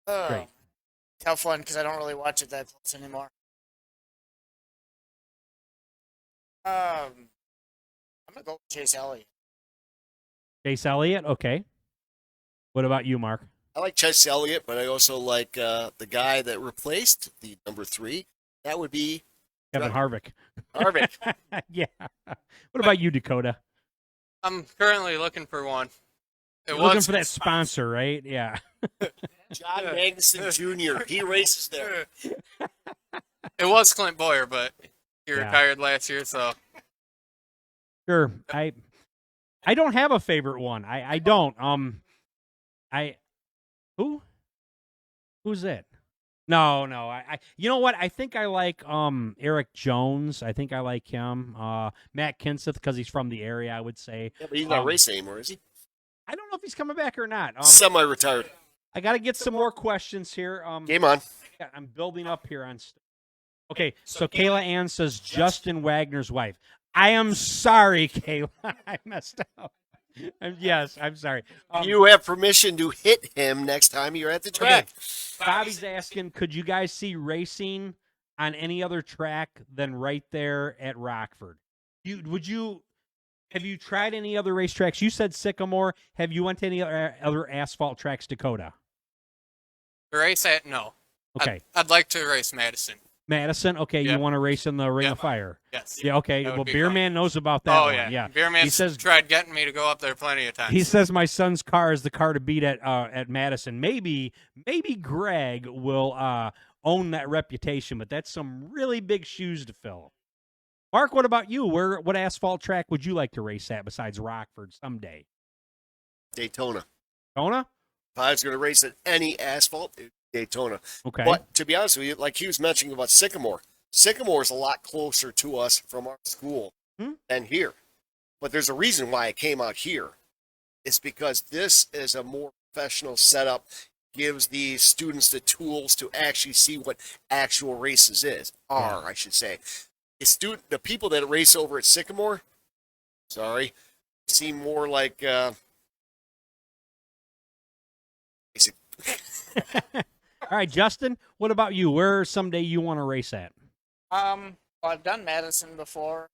Great. Tough one because I don't really watch it that close anymore. I'm gonna go with Chase Elliott. Chase Elliott. Okay. What about you, Mark? I like Chase Elliott, but I also like the guy that replaced the number 3. That would be Kevin Harvick. Harvick. Yeah. What about you, Dakota? I'm currently looking for one. You're looking for that sponsor, right? Yeah. John Magnuson Jr. He races there. It was Clint Boyer, but he Yeah. retired last year, so Sure. I don't have a favorite one. I don't. Who's it? No. I you know what? I think I like Eric Jones. I think I like him. Matt Kenseth because he's from the area, I would say. Yeah, but he's not racing anymore, is he? I don't know if he's coming back or not. Semi-retired. I got to get some more questions here. Game on. Yeah, I'm building up here on. Okay, so Kayla Ann says Justin Wagner's wife. I am sorry, Kayla. I messed up. I'm sorry. You have permission to hit him next time you're at the track. Bobby's asking, could you guys see racing on any other track than right there at Rockford? Have you tried any other racetracks? You said Sycamore. Have you went to any other asphalt tracks, Dakota? race at no. Okay. I'd like to race Madison. Madison, okay, Yep. you want to race in the Ring Yep. of Fire. Yes. Yeah, okay. That would Well, be Beer fun. Man knows about that one. yeah. Yeah. Beer Man's He says tried getting me to go up there plenty of times. He says my son's car is the car to beat at Madison. Maybe Greg will own that reputation, but that's some really big shoes to fill. Mark, what about you? What asphalt track would you like to race at besides Rockford someday? Daytona. Daytona? If I was going to race at any asphalt, it'd be Daytona. Okay. But to be honest with you, like he was mentioning about Sycamore, Sycamore is a lot closer to us from our school than here. But there's a reason why I came out here. It's because this is a more professional setup, gives the students the tools to actually see what actual races are, I should say. The people that race over at Sycamore, seem more like basic. All right, Justin, what about you? Where someday you want to race at? Well, I've done Madison before.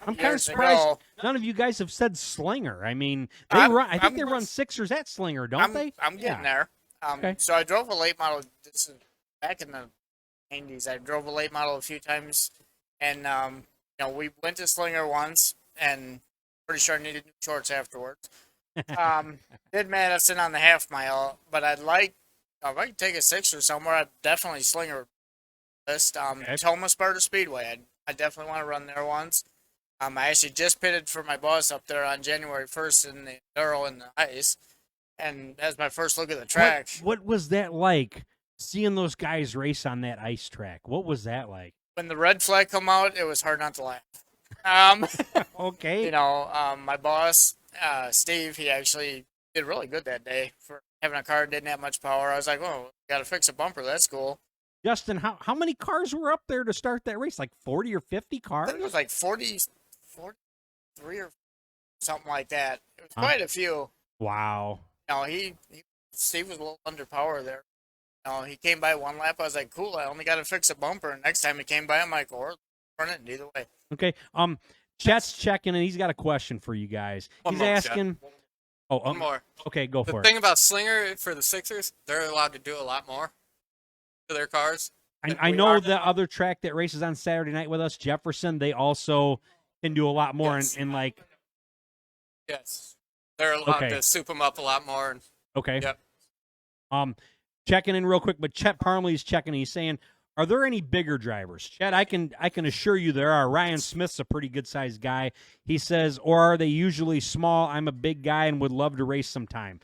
I'm kind of surprised none of you guys have said Slinger. I mean, I think they run Sixers at Slinger, don't they? I'm getting there. Okay. So I drove a late model. This is back in the 90s. I drove a late model a few times, and we went to Slinger once, and pretty sure I needed new shorts afterwards. Did Madison on the half mile, but if I could take a Sixer somewhere, I'd definitely Slinger list. Toma Sparta Speedway. I definitely want to run there once. I actually just pitted for my boss up there on January 1st in the Earl in the ice, and that's my first look at the track. What was that like, seeing those guys race on that ice track? What was that like? when the red flag come out, it was hard not to laugh. Um, Okay. my boss, Steve, he actually did really good that day for having a car that didn't have much power. I was like, oh, got to fix a bumper. That's cool. Justin, how many cars were up there to start that race? Like 40 or 50 I cars? think it was like 43 or something like that. It was Huh. quite a few. Wow. Steve was a little under power there. He came by one lap. I was like, cool. I only got to fix a bumper. And next time he came by, I'm like, or run it either way. Okay. Chet's checking, and he's got a question for you guys. One He's more, Chet. asking. Oh, One more. okay, go The for it. thing about Slinger for the Sixers, they're allowed to do a lot more to their cars. I we know are. the other track that races on Saturday night with us, Jefferson. They also can do a lot more, Yes. and like, Yes. They're allowed Okay. to soup them up a lot more. And okay. Yep. Checking in real quick, but Chet Parmley's checking. He's saying, are there any bigger drivers? Chet, I can assure you there are. Ryan Smith's a pretty good sized guy. He says, or are they usually small? I'm a big guy and would love to race sometime.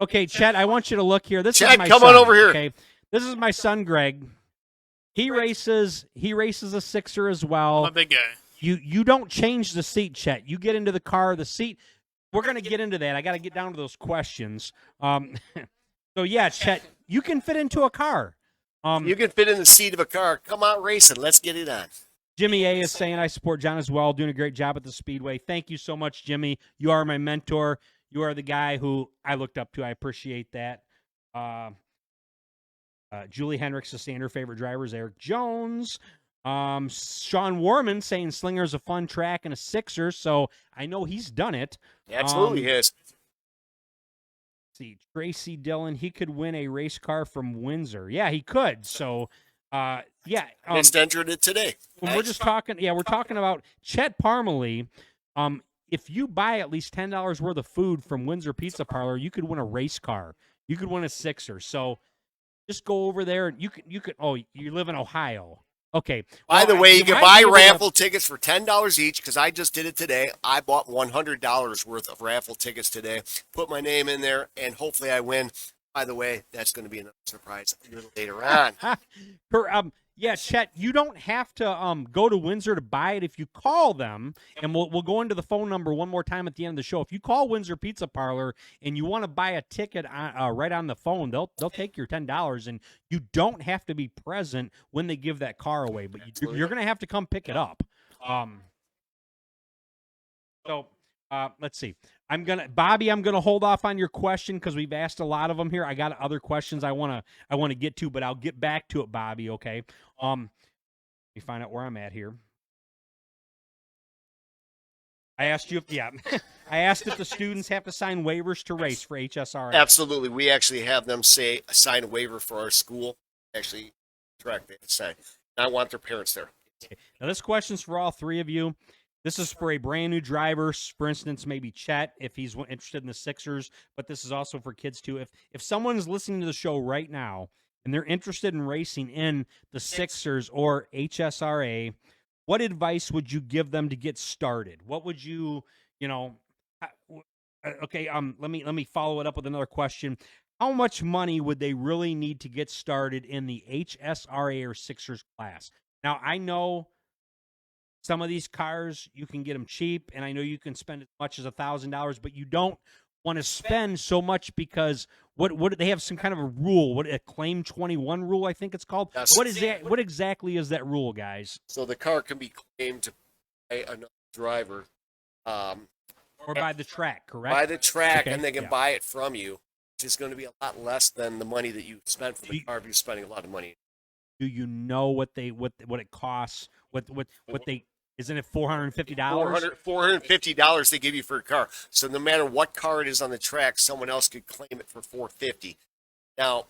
Okay, Chet, I want you to look here. This Chet, is my come son, on over here. Okay, this is my son, Greg. He races a Sixer as well. I'm a big guy. You don't change the seat, Chet. You get into the car, the seat. We're gonna get into that. I got to get down to those questions. So yeah, Chet, you can fit into a car. You can fit in the seat of a car. Come out racing. Let's get it on. Jimmy A is saying I support John as well, doing a great job at the Speedway. Thank you so much, Jimmy. You are my mentor. You are the guy who I looked up to. I appreciate that. Julie Hendricks is saying her favorite driver is Eric Jones. Sean Warman saying Slinger's a fun track and a Sixer, so I know he's done it. Absolutely is. See, Tracy Dillon, he could win a race car from Windsor. Yeah, he could. So, yeah. Just entered it today. When we're just talking, we're talking about Chet Parmalee. If you buy at least $10 worth of food from Windsor Pizza Parlor, you could win a race car. You could win a Sixer. So, just go over there and you could. Oh, you live in Ohio. Okay. By the Well, way, you can might buy be able to- raffle tickets for $10 each because I just did it today. I bought $100 worth of raffle tickets today. Put my name in there, and hopefully I win. By the way, that's going to be another surprise a little later on. Yeah, Chet, you don't have to go to Windsor to buy it. If you call them, and we'll go into the phone number one more time at the end of the show. If you call Windsor Pizza Parlor and you want to buy a ticket right on the phone, they'll take your $10, and you don't have to be present when they give that car away. But you're going to have to come pick it up. Let's see. Bobby, I'm gonna hold off on your question because we've asked a lot of them here. I got other questions I wanna get to, but I'll get back to it, Bobby. Okay. Let me find out where I'm at here. I asked you I asked if the students have to sign waivers to race for HSRA. Absolutely. We actually have them sign a waiver for our school. Actually, track they sign. And I want their parents there. Okay. Now this question's for all three of you. This is for a brand new driver, for instance, maybe Chet, if he's interested in the Sixers, but this is also for kids too. If someone's listening to the show right now and they're interested in racing in the Sixers or HSRA, what advice would you give them to get started? What would you, okay, let me follow it up with another question. How much money would they really need to get started in the HSRA or Sixers class? Now, I know some of these cars, you can get them cheap, and I know you can spend as much as $1,000, but you don't want to spend so much because what they have some kind of a rule, a Claim 21 rule, I think it's called. Yes. What is that? What exactly is that rule, guys? So the car can be claimed by another driver. Or by the track, correct? By the track, Okay, and they can yeah. buy it from you, which is going to be a lot less than the money that you spent for the car if you're spending a lot of money. Do you know what it costs? What they isn't it $450? $450 they give you for a car. So no matter what car it is on the track, someone else could claim it for $450. Now,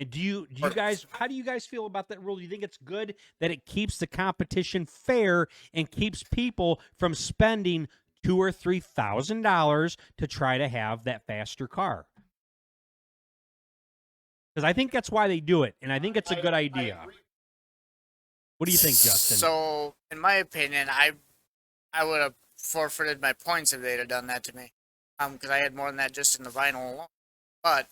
And do you guys? How do you guys feel about that rule? Do you think it's good that it keeps the competition fair and keeps people from spending $2,000 or $3,000 to try to have that faster car? Because I think that's why they do it, and I think it's a good idea. What do you think, Justin? So, in my opinion, I would have forfeited my points if they'd have done that to me, because I had more than that just in the vinyl alone. But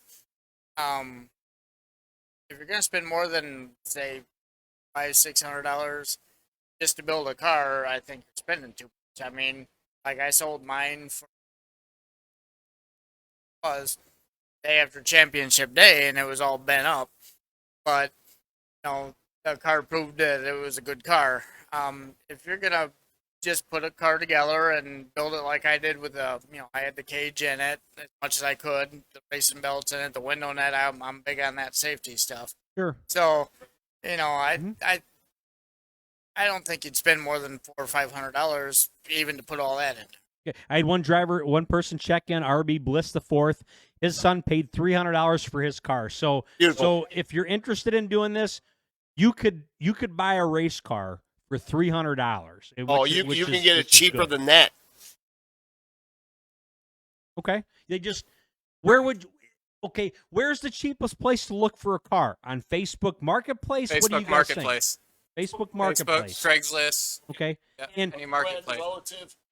if you're gonna spend more than say $500-600 just to build a car, I think you're spending too much. I mean, like I sold mine for was day after championship day, and it was all bent up. But the car proved that it was a good car. If you're gonna just put a car together and build it like I did with I had the cage in it as much as I could, the racing belts in it, the window net. I'm big on that safety stuff. Sure. So, I don't think you'd spend more than $400 or $500 even to put all that in. Okay. I had one person check in, RB Bliss the fourth. His son paid $300 for his car. So, Beautiful. so if you're interested in doing this, you could buy a race car for $300. Oh, you can get it cheaper than that. Okay. Where's the cheapest place to look for a car? On Facebook Marketplace? What do you Facebook guys Marketplace. think? Facebook Marketplace. Craigslist. Okay. Yeah, And any marketplace.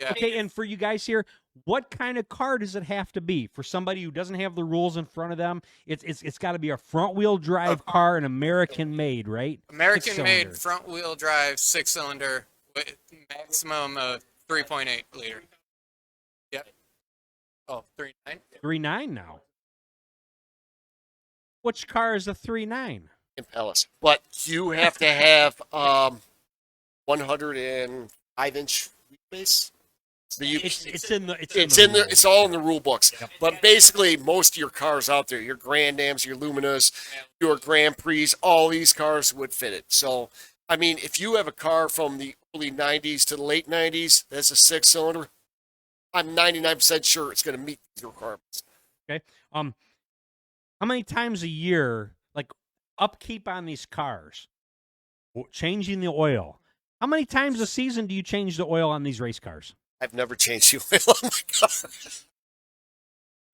Yeah. okay, and for you guys here, what kind of car does it have to be for somebody who doesn't have the rules in front of them? It's got to be a front wheel drive car, an American made, right? American made 6-cylinder. front wheel drive 6-cylinder with maximum of 3.8 liter. Yep. Oh, 3.9. 3.9 now. Which car is a 3.9? Impellus. But you have to have 105-inch wheelbase. It's all in the rule books. Yep. But basically, most of your cars out there, your Grand Ams, your Luminas, your Grand Prix, all these cars would fit it. So, I mean, if you have a car from the early 90s to the late 90s that's a 6-cylinder, I'm 99% sure it's going to meet your requirements. Okay. How many times a year, like upkeep on these cars, changing the oil? How many times a season do you change the oil on these race cars? I've never changed the oil on my car.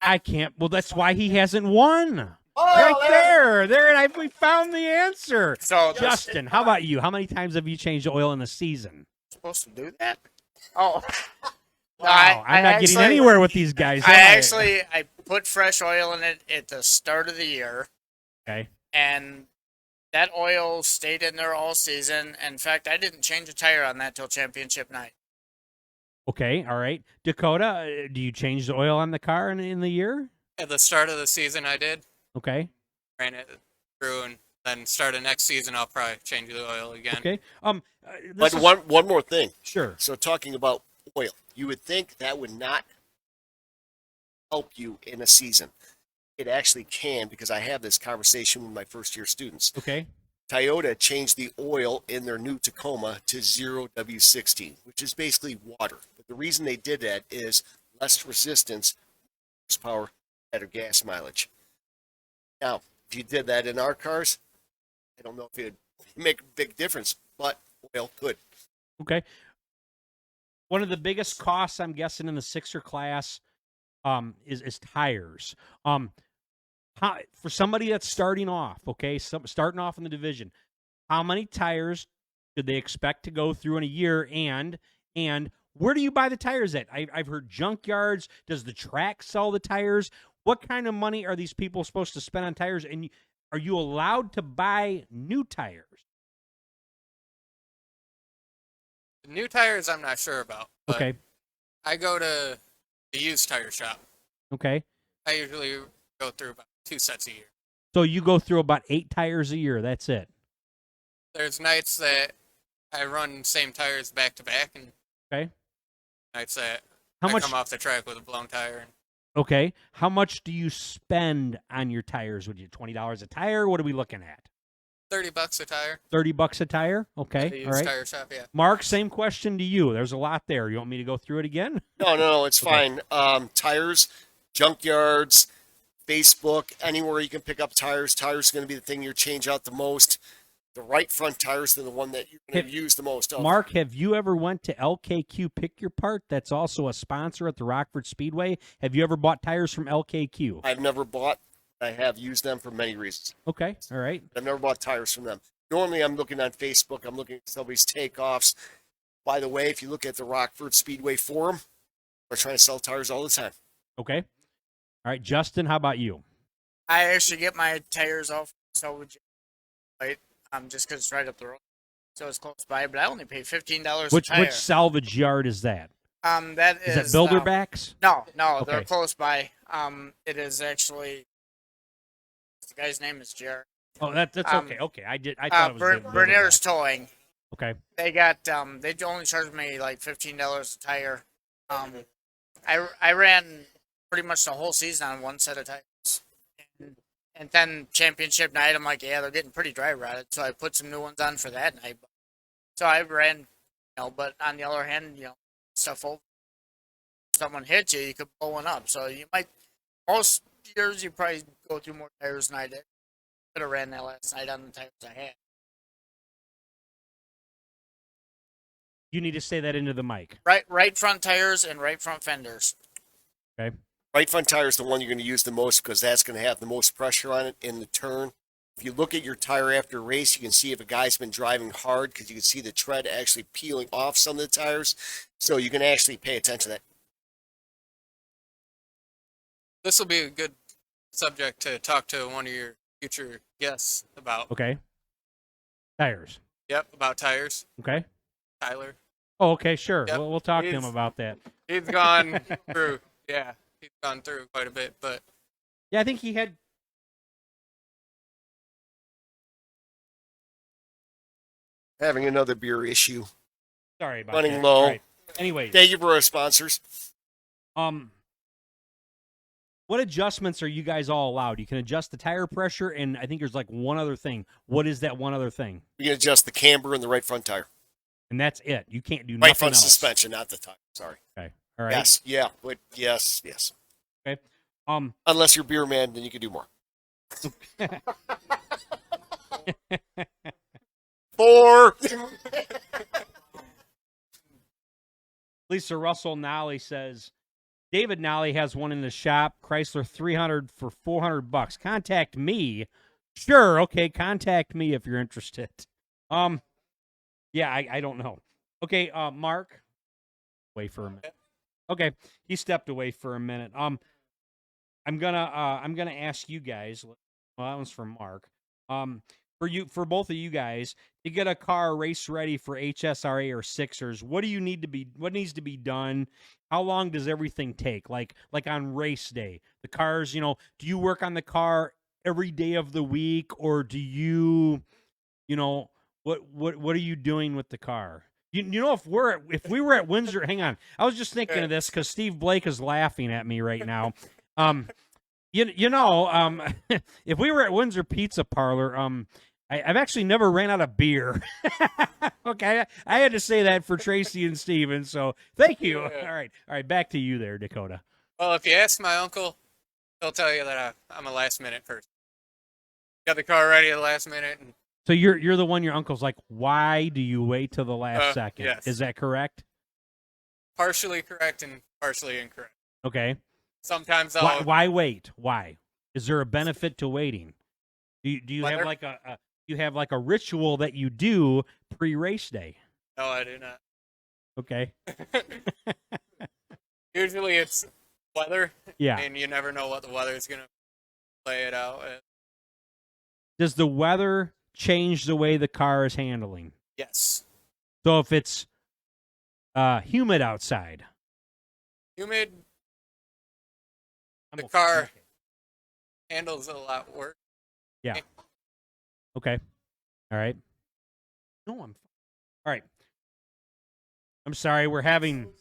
I can't. Well, that's why he hasn't won. Oh, Right there, we found the answer. So Justin, how about you? How many times have you changed the oil in a season? supposed to do that? Oh. Wow, I'm not getting anywhere with these guys. I put fresh oil in it at the start of the year, Okay. and that oil stayed in there all season. In fact, I didn't change a tire on that till championship night. Okay. All right. Dakota, do you change the oil on the car in the year? At the start of the season, I did. Okay. Ran it through, and then start of next season, I'll probably change the oil again. Okay. But one more thing. Sure. So talking about oil, you would think that would not help you in a season. It actually can, because I have this conversation with my first-year students. Okay. Toyota changed the oil in their new Tacoma to 0W16, which is basically water. But the reason they did that is less resistance, horsepower, better gas mileage. Now, if you did that in our cars, I don't know if it would make a big difference, but oil could. Okay. One of the biggest costs, I'm guessing, in the Sixer class is tires. For somebody that's starting off, okay, starting off in the division, how many tires did they expect to go through in a year, and where do you buy the tires at? I've heard junkyards. Does the track sell the tires? What kind of money are these people supposed to spend on tires, and are you allowed to buy new tires? New tires, I'm not sure about. But Okay. I go to the used tire shop. Okay. I usually go through about 2 sets a year. So you go through about 8 tires a year. That's it. There's nights that I run same tires back to back, and Okay. nights that How I much? come off the track with a blown tire. Okay. How much do you spend on your tires? Would you $20 a tire? What are we looking at? $30 a tire. $30 a tire? At the Okay. All used right. tire shop, yeah. Mark, same question to you. There's a lot there. You want me to go through it again? No, it's Okay. fine. Tires, junkyards, Facebook, anywhere you can pick up tires. Tires are going to be the thing you change out the most. The right front tires are the one that you're going to use the most of. Mark, have you ever went to LKQ Pick Your Part? That's also a sponsor at the Rockford Speedway. Have you ever bought tires from LKQ? I've never bought. I have used them for many reasons. Okay. All right. I've never bought tires from them. Normally, I'm looking on Facebook. I'm looking at somebody's takeoffs. By the way, if you look at the Rockford Speedway forum, they're trying to sell tires all the time. Okay. All right. Justin, how about you? I actually get my tires off salvage right? Just because it's right up the road, so it's close by. But I only paid $15 a Which tire. salvage yard is that? That Is is that Builderbacks? No, Okay. they're close by. It is actually the guy's name is Jared. Oh, that's okay. Okay, I thought it was Bernier's Builderbacks. Towing. Okay. They got they only charged me like $15 a tire. I ran pretty much the whole season on one set of tires. And then championship night, I'm like, yeah, they're getting pretty dry rotted, so I put some new ones on for that night. So I ran, but on the other hand, stuff over. If someone hits you, you could blow one up. So you might, most years, you probably go through more tires than I did. Could have ran that last night on the tires I had. You need to say that into the mic. Right front tires and right front fenders. Okay. Right front tire is the one you're going to use the most because that's going to have the most pressure on it in the turn. If you look at your tire after a race, you can see if a guy's been driving hard because you can see the tread actually peeling off some of the tires. So you can actually pay attention to that. This will be a good subject to talk to one of your future guests about. Okay. Tires. Yep, about tires. Okay. Tyler. Oh, okay, sure. Yep. We'll talk to him about that. He's gone through. Yeah, he's gone through quite a bit, but Yeah, I think he had. Having another beer issue. Sorry about Running that. low. All right. Anyways, Thank you for our sponsors. what adjustments are you guys all allowed? You can adjust the tire pressure, and I think there's like one other thing. What is that one other thing? You can adjust the camber and the right front tire. And that's it. You can't do Right nothing front else. suspension, not the tire. Sorry. Okay. All right. Yes. Yeah. But yes. Okay. Unless you're beer man, then you can do more. 4. Lisa Russell Nolly says, David Nolly has one in the shop, Chrysler 300 for $400. Contact me. Sure, okay, contact me if you're interested. Yeah, I don't know. Okay, Mark, wait for a minute. Okay, he stepped away for a minute. I'm gonna ask you guys. Well, that one's from Mark. For both of you guys to get a car race ready for HSRA or Sixers, what needs to be done? How long does everything take? Like on race day, the cars, do you work on the car every day of the week, or do you, what are you doing with the car? If we were at Windsor, hang on. I was just thinking of this because Steve Blake is laughing at me right now. If we were at Windsor Pizza Parlor, I've actually never ran out of beer. Okay, I had to say that for Tracy and Steven, so thank you. Yeah. All right, back to you there, Dakota. well, if you ask my uncle, he'll tell you that I'm a last minute person. Got the car ready at the last minute. And So you're the one your uncle's like, why do you wait till the last second? Yes. Is that correct? partially correct and partially incorrect. Okay. Sometimes I'll. Why wait? Why? Is there a benefit to waiting? Do you have Weather? like a ritual that you do pre-race day? No, I do not. Okay. Usually it's weather, Yeah. and you never know what the weather is gonna play it out. Does the weather change the way the car is handling? Yes, So if it's humid outside, humid I'm The okay. car- handles a lot worse. Yeah. Okay. All right. No, I'm. All right. I'm sorry. We're having.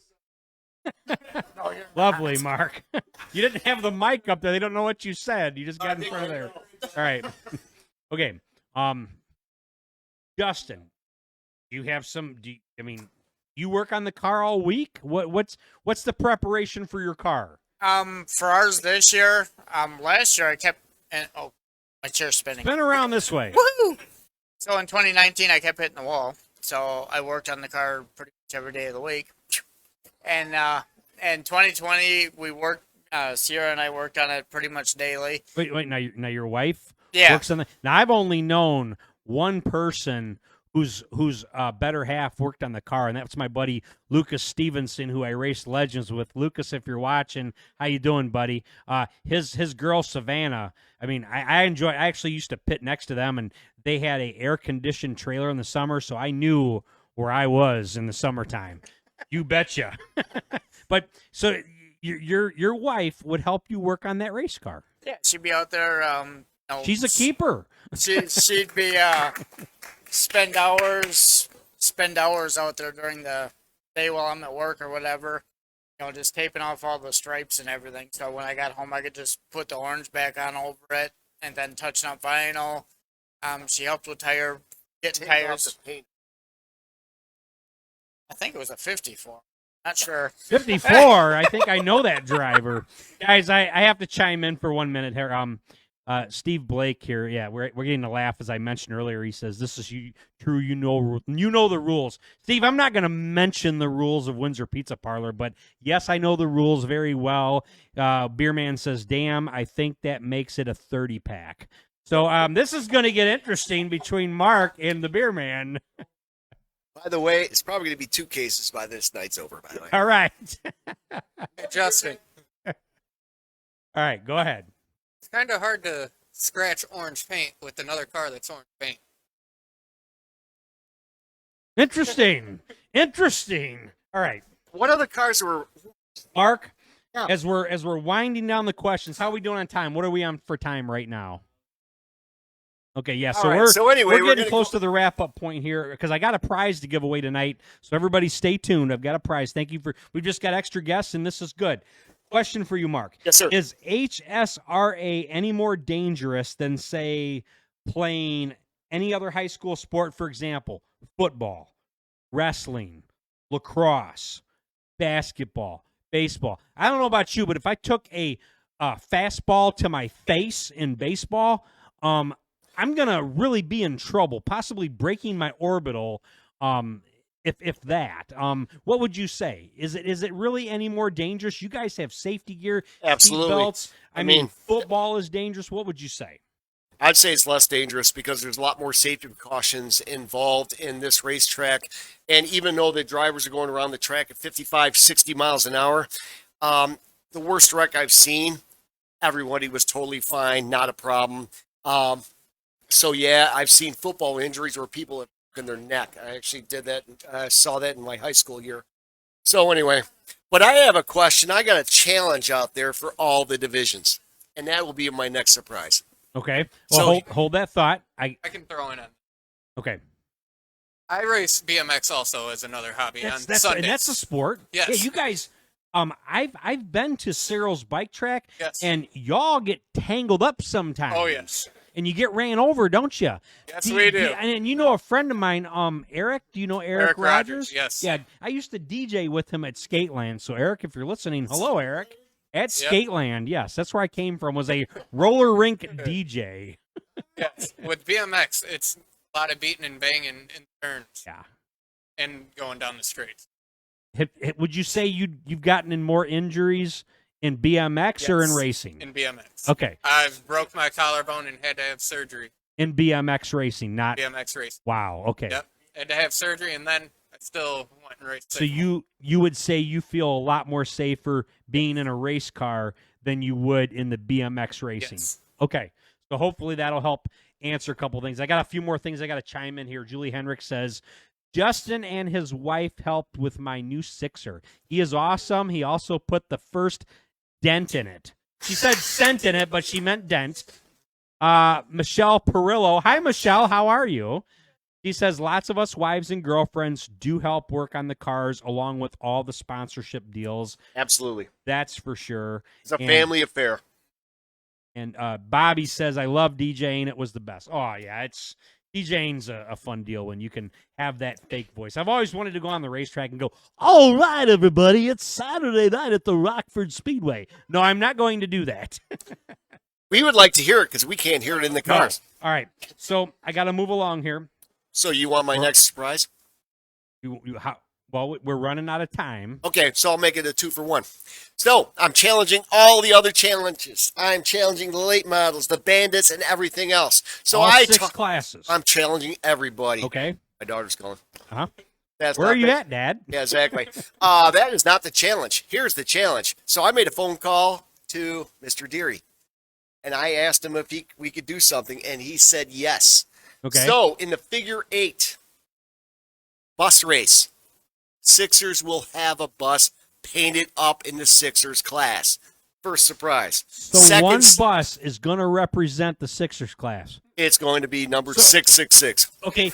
Lovely, Mark. You didn't have the mic up there. They don't know what you said. You just got in front of there. All right. Okay. Justin, you have some. You work on the car all week. What's the preparation for your car? For ours this year, last year I kept, my chair's spinning. Spin around this way. Woohoo! So in 2019, I kept hitting the wall. So I worked on the car pretty much every day of the week. And in 2020, we worked. Sierra and I worked on it pretty much daily. Wait. Now your wife Yeah. works on the. Now I've only known one person whose better half worked on the car, and that's my buddy Lucas Stevenson, who I raced Legends with. Lucas, if you're watching, how you doing, buddy? His girl Savannah. I mean, I actually used to pit next to them, and they had a air-conditioned trailer in the summer, so I knew where I was in the summertime. You betcha. But so your wife would help you work on that race car. Yeah, she'd be out there. She's a keeper. She'd be spend hours out there during the day while I'm at work or whatever. Just taping off all the stripes and everything. So when I got home, I could just put the orange back on over it and then touching up vinyl. She helped with getting Take off tires. the paint. I think it was a 54. Not sure. 54. I think I know that driver. Guys, I have to chime in for 1 minute here. Steve Blake here. Yeah, we're getting a laugh as I mentioned earlier. He says, "This is true. You know the rules." Steve, I'm not going to mention the rules of Windsor Pizza Parlor, but yes, I know the rules very well. Beerman says, "Damn, I think that makes it a 30 pack." So this is going to get interesting between Mark and the Beerman. By the way, it's probably going to be 2 cases by this night's over, by the way. All right. Justin, All right, go ahead. it's kind of hard to scratch orange paint with another car that's orange paint. Interesting. All right. What other cars were... Mark, Yeah. as we're winding down the questions, how are we doing on time? What are we on for time right now? Okay, yeah. So All right, we're so anyway, we're we're getting gonna close to the wrap up point here because I got a prize to give away tonight. So everybody, stay tuned. I've got a prize. Thank you for. We've just got extra guests, and this is good. Question for you, Mark. Yes, sir. Is HSRA any more dangerous than, say, playing any other high school sport? For example, football, wrestling, lacrosse, basketball, baseball. I don't know about you, but if I took a fastball to my face in baseball, I'm gonna really be in trouble, possibly breaking my orbital. If that, what would you say? Is it really any more dangerous? You guys have safety gear, Absolutely. seat belts. I mean, mean, football is dangerous. What would you say? I'd say it's less dangerous because there's a lot more safety precautions involved in this racetrack. And even though the drivers are going around the track at 55, 60 miles an hour, the worst wreck I've seen, everybody was totally fine, not a problem. So, yeah, I've seen football injuries where people have broken their neck. I actually did that. I saw that in my high school year. So, anyway, but I have a question. I got a challenge out there for all the divisions, and that will be my next surprise. Okay. Well, So- hold that thought. I can throw in Okay. I race BMX also as another hobby on That's Sundays. and that's a sport. Yes. Yeah, you guys. I've been to Cyril's bike track, Yes. and y'all get tangled up sometimes. Oh, yes. And you get ran over, don't you? Yes, we do. And you know a friend of mine, Eric. Do you know Eric Rogers? Yes. Yeah, I used to DJ with him at Skateland. So Eric, if you're listening, hello, Eric. At Yep. Skateland, yes, that's where I came from. Was a roller rink DJ. Yes. With BMX, it's a lot of beating and banging in turns Yeah. and going down the straights. Would you say you've gotten in more injuries in BMX or in Yes, racing? In BMX. Okay, I've broke my collarbone and had to have surgery. in BMX racing, not BMX racing. wow. Okay, Yep. Had to have surgery, and then I still went and raced. so you would say you feel a lot more safer being in a race car than you would in the BMX racing. Yes. Okay, so hopefully that'll help answer a couple things. I got a few more things I got to chime in here. Julie Henrik says, Justin and his wife helped with my new Sixer. He is awesome. He also put the first dent in it. She said cent in it, but she meant dent. Michelle Perillo. Hi, Michelle. How are you? She says lots of us wives and girlfriends do help work on the cars along with all the sponsorship deals. Absolutely. That's for sure. It's a And- family affair. And Bobby says, I love DJing. It was the best. Oh, yeah. DJing's a fun deal when you can have that fake voice. I've always wanted to go on the racetrack and go, all right, everybody, it's Saturday night at the Rockford Speedway. No, I'm not going to do that. We would like to hear it because we can't hear it in the cars. All right. So I got to move along here. So you want my next surprise? Well, we're running out of time. Okay, so I'll make it a 2-for-1. So I'm challenging all the other challenges. I'm challenging the late models, the bandits, and everything else. So All 6 classes. I'm challenging everybody. Okay. My daughter's going. Uh-huh. That's Where not are you the- at, Dad? Yeah, exactly. That is not the challenge. Here's the challenge. So I made a phone call to Mr. Deary, and I asked him if we could do something, and he said yes. Okay. So in the figure 8 bus race, Sixers will have a bus painted up in the Sixers class. First surprise. So Second, one bus is going to represent the Sixers class. it's going to be number 666. Okay,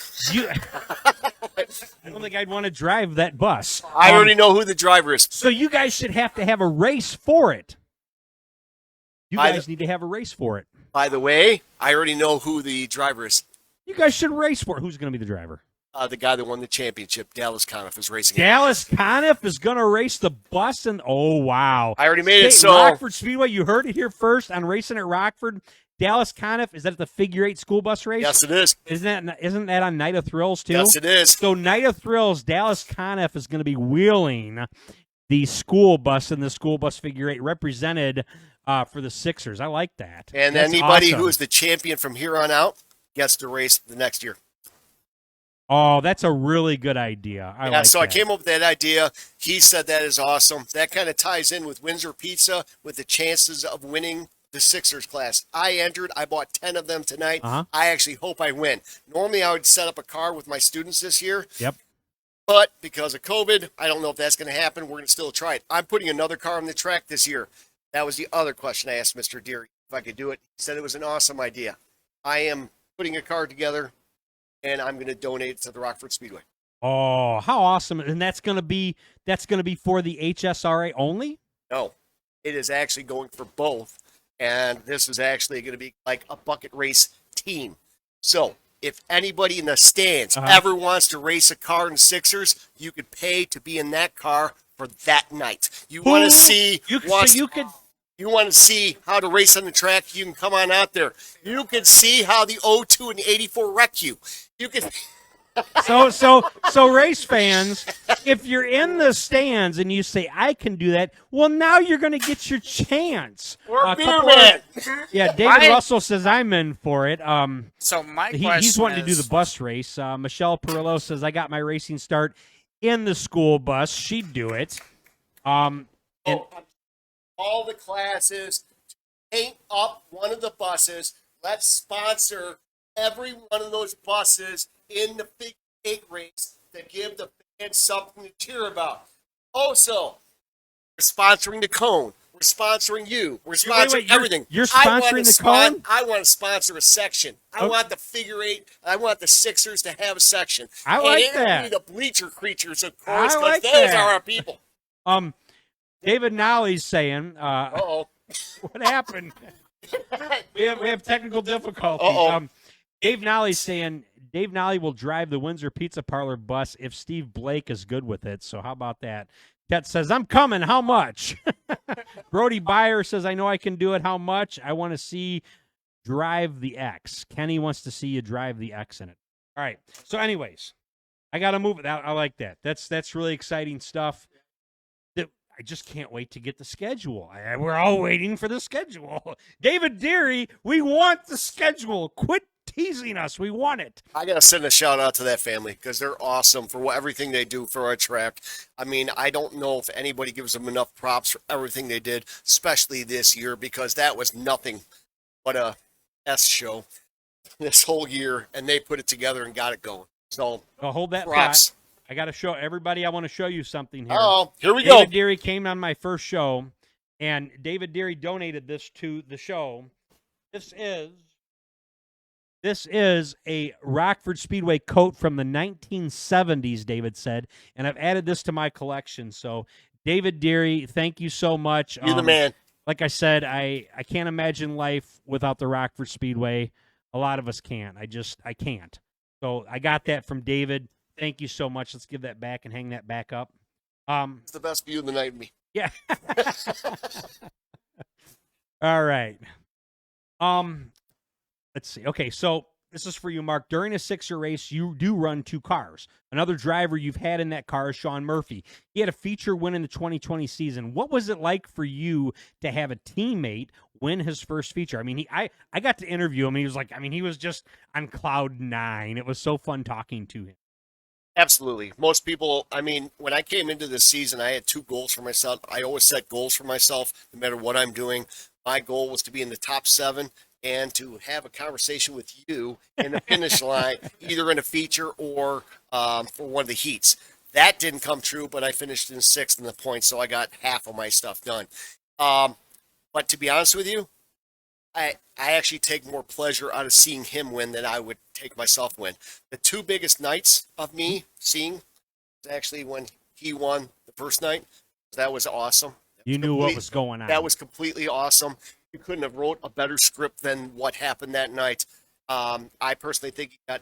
I don't think I'd want to drive that bus. I already know who the driver is. So you guys should have to have a race for it. You I- guys need to have a race for it. By the way, I already know who the driver is. You guys should race for it. Who's going to be the driver? The guy that won the championship, Dallas Conniff, is racing it. Dallas Conniff is going to race the bus, and oh wow! I already made it. State So Rockford Speedway, you heard it here first on Racing at Rockford. Dallas Conniff, is that the figure 8 school bus race? yes, it is. Isn't that on Night of Thrills too? Yes, it is. So Night of Thrills, Dallas Conniff is going to be wheeling the school bus in the school bus figure 8 represented for the Sixers. I like that. And That's anybody awesome. who is the champion from here on out gets to race the next year. Oh, that's a really good idea. I like So that. I came up with that idea. He said that is awesome. That kind of ties in with Windsor Pizza with the chances of winning the Sixers class. I entered. I bought 10 of them tonight. Uh-huh. I actually hope I win. Normally, I would set up a car with my students this year. Yep. But because of COVID, I don't know if that's going to happen. We're going to still try it. I'm putting another car on the track this year. That was the other question I asked Mr. Deary if I could do it. He said it was an awesome idea. I am putting a car together, and I'm going to donate it to the Rockford Speedway. Oh, how awesome! And that's gonna be for the HSRA only. No, it is actually going for both. And this is actually going to be like a bucket race team. So if anybody in the stands ever wants to race a car in Sixers, you could pay to be in that car for that night. You want to see You want to see how to race on the track, you can come on out there. You can see how the 02 and 84 wreck you. You can So race fans, if you're in the stands and you say I can do that, well now you're going to get your chance. Or A beer couple man. Yeah, David Russell says I'm in for it. So my He's question wanting to do is- the bus race. Michelle Perillo says I got my racing start in the school bus. She'd do it. And All the classes to paint up one of the buses. Let's sponsor every one of those buses in the Figure 8 race to give the fans something to cheer about. Also, we're sponsoring the cone. We're sponsoring you. We're sponsoring everything. You're I want sponsoring to the cone? I want to sponsor a section. I want the Figure 8. I want the Sixers to have a section. I like and it would that. be the bleacher creatures, of course, I because like those that. are our people. David Nolly's saying, Uh-oh. what happened? we have technical difficulties. Uh-oh. Dave Nolly's saying Dave Nolly will drive the Windsor Pizza Parlor bus if Steve Blake is good with it. So how about that? Ted says, I'm coming. How much? Brody Byer says, I know I can do it. How much? I want to see drive the X. Kenny wants to see you drive the X in it. All right. So anyways, I got to move it. I like that. That's really exciting stuff. I just can't wait to get the schedule. We're all waiting for the schedule. David Deary, we want the schedule. Quit teasing us. We want it. I got to send a shout out to that family because they're awesome for everything they do for our track. I mean, I don't know if anybody gives them enough props for everything they did, especially this year, because that was nothing but a S show this whole year, and they put it together and got it going. So, I'll hold that props. thought. I got to show everybody. I want to show you something here. Oh, here we go. David Deary came on my first show, and David Deary donated this to the show. This is a Rockford Speedway coat from the 1970s, David said, and I've added this to my collection. So, David Deary, thank you so much. You're the man. Like I said, I can't imagine life without the Rockford Speedway. A lot of us can't. I can't. So, I got that from David. Thank you so much. Let's give that back and hang that back up. It's the best view of the night of me. Yeah. All right. Let's see. Okay, so this is for you, Mark. During a Sixer race, you do run 2 cars. Another driver you've had in that car is Sean Murphy. He had a feature win in the 2020 season. What was it like for you to have a teammate win his first feature? I mean, I got to interview him. And he was just on cloud 9. It was so fun talking to him. Absolutely. Most people, I mean, when I came into this season, I had 2 goals for myself. I always set goals for myself no matter what I'm doing. My goal was to be in the top 7. and to have a conversation with you in the finish line, either in a feature or for one of the heats. That didn't come true, but I finished in 6th in the points, so I got half of my stuff done. But to be honest with you, I actually take more pleasure out of seeing him win than I would take myself win. The 2 biggest nights of me seeing was actually when he won the first night. That was awesome. You knew what was going on. That was completely awesome. You couldn't have wrote a better script than what happened that night. I personally think he got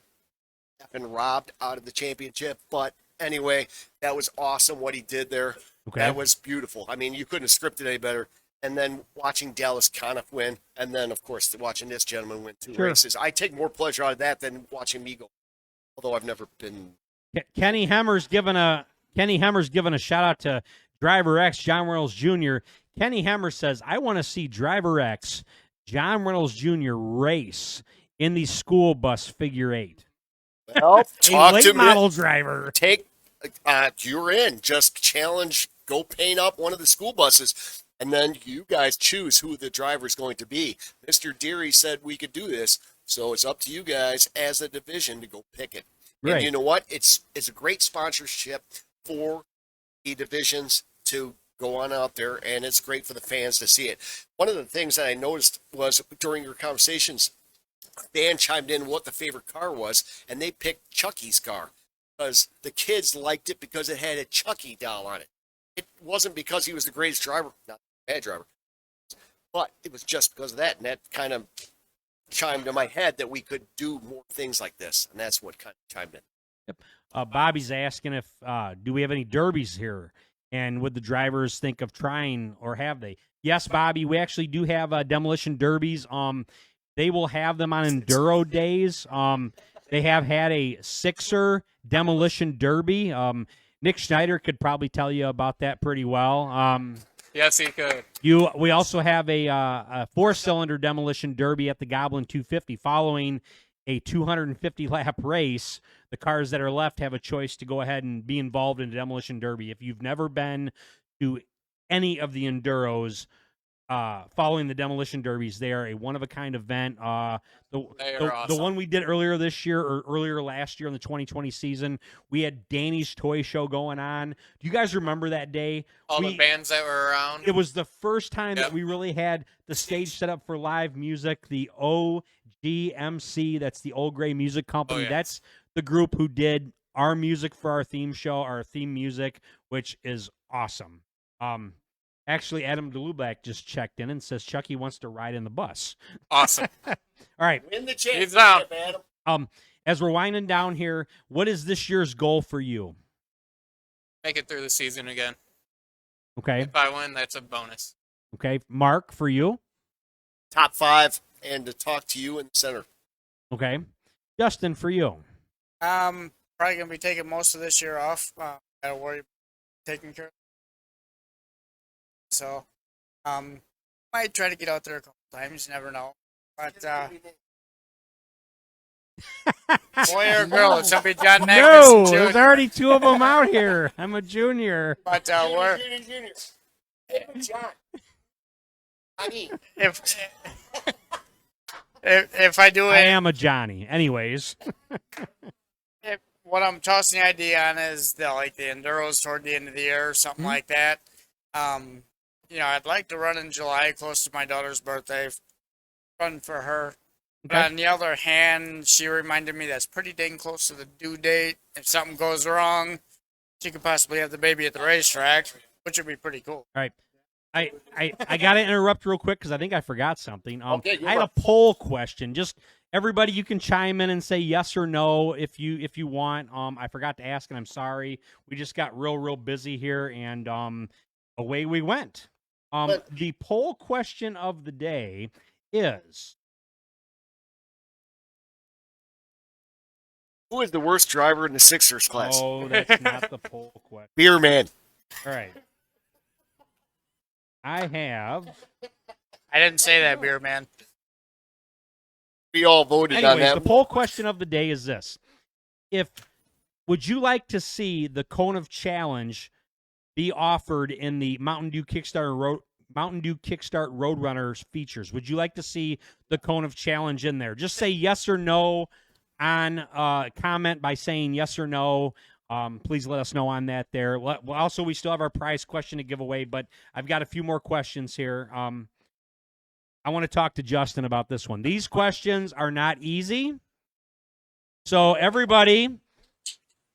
effing robbed out of the championship, but anyway, that was awesome what he did there. Okay. That was beautiful. I mean, you couldn't have scripted any better. And then watching Dallas Conniff win, and then, of course, watching this gentleman win 2 races. I take more pleasure out of that than watching me go, although I've never been. Kenny Hemmer's giving a shout out to Driver X, John Reynolds Jr. Kenny Hemmer says, I want to see Driver X, John Reynolds Jr. race in the school bus figure 8. Well, talk late to model driver. You're in. Just challenge, go paint up one of the school buses. And then you guys choose who the driver is going to be. Mr. Deary said we could do this, so it's up to you guys as a division to go pick it. Right. And you know what? It's a great sponsorship for the divisions to go on out there, and it's great for the fans to see it. One of the things that I noticed was during your conversations, Dan chimed in what the favorite car was, and they picked Chucky's car because the kids liked it because it had a Chucky doll on it. It wasn't because he was the greatest driver, not a bad driver, but it was just because of that. And that kind of chimed in my head that we could do more things like this. And that's what kind of chimed in. Yep. Bobby's asking if do we have any derbies here? And would the drivers think of trying, or have they? Yes, Bobby, we actually do have demolition derbies. They will have them on enduro days. They have had a 6er demolition derby. Nick Schneider could probably tell you about that pretty well. Yes, he could. We also have a 4-cylinder demolition derby at the Goblin 250 following a 250-lap race. The cars that are left have a choice to go ahead and be involved in a demolition derby. If you've never been to any of the enduros following the demolition derbies, they are a one-of-a-kind event. The one we did earlier this year, or earlier last year in the 2020 season, we had Danny's Toy Show going on. Do you guys remember that day? All the bands that were around. It was the first time that we really had the stage set up for live music. The OGMC, that's the Old Gray Music Company. That's the group who did our music for our theme show, our theme music, which is awesome. Actually, Adam DeLubac just checked in and says Chucky wants to ride in the bus. Awesome. All right. Win the championship, Adam. As we're winding down here, what is this year's goal for you? Make it through the season again. Okay. If I win, that's a bonus. Okay. Mark, for you? Top 5 and to talk to you in the center. Okay. Justin, for you? Probably gonna be taking most of this year off. Gotta worry about taking care of. So, might try to get out there a couple times. You never know. But boy or girl, it's gonna be John Magnus. No, and there's Junior. already 2 of them out here. I'm a junior. But we're Junior. Hey, John. I mean, if I do I it, am a Johnny. Anyways. what I'm tossing the idea on is the enduros toward the end of the year or something like that. I'd like to run in July, close to my daughter's birthday. Run for her. Okay. But on the other hand, she reminded me that's pretty dang close to the due date. If something goes wrong, she could possibly have the baby at the racetrack, which would be pretty cool. All right. I got to interrupt real quick because I think I forgot something. Okay, I had a poll question. Just everybody, you can chime in and say yes or no if you want. I forgot to ask, and I'm sorry. We just got real busy here, and away we went. The poll question of the day is: who is the worst driver in the Sixers class? Oh, that's not the poll question. Beer man. All right. I didn't say that, beer man. We all voted on Anyways, that. the poll question of the day is this: would you like to see the Cone of Challenge be offered in the Mountain Dew Kickstarter Mountain Dew Kickstart Roadrunners features? Would you like to see the Cone of Challenge in there? Just say yes or no on comment by saying yes or no. Please let us know on that there. Also, we still have our prize question to give away, but I've got a few more questions here. I want to talk to Justin about this one. These questions are not easy. So everybody,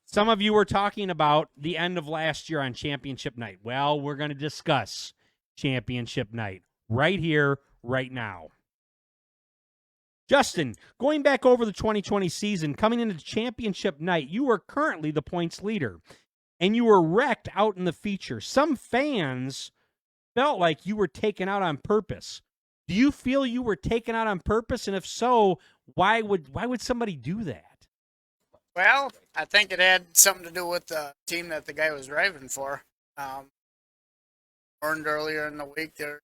some of you were talking about the end of last year on championship night. Well, we're going to discuss championship night right here, right now. Justin, going back over the 2020 season, coming into championship night, you were currently the points leader, and you were wrecked out in the feature. Some fans felt like you were taken out on purpose. Do you feel you were taken out on purpose? And if so, why would somebody do that? Well, I think it had something to do with the team that the guy was driving for. Learned earlier in the week there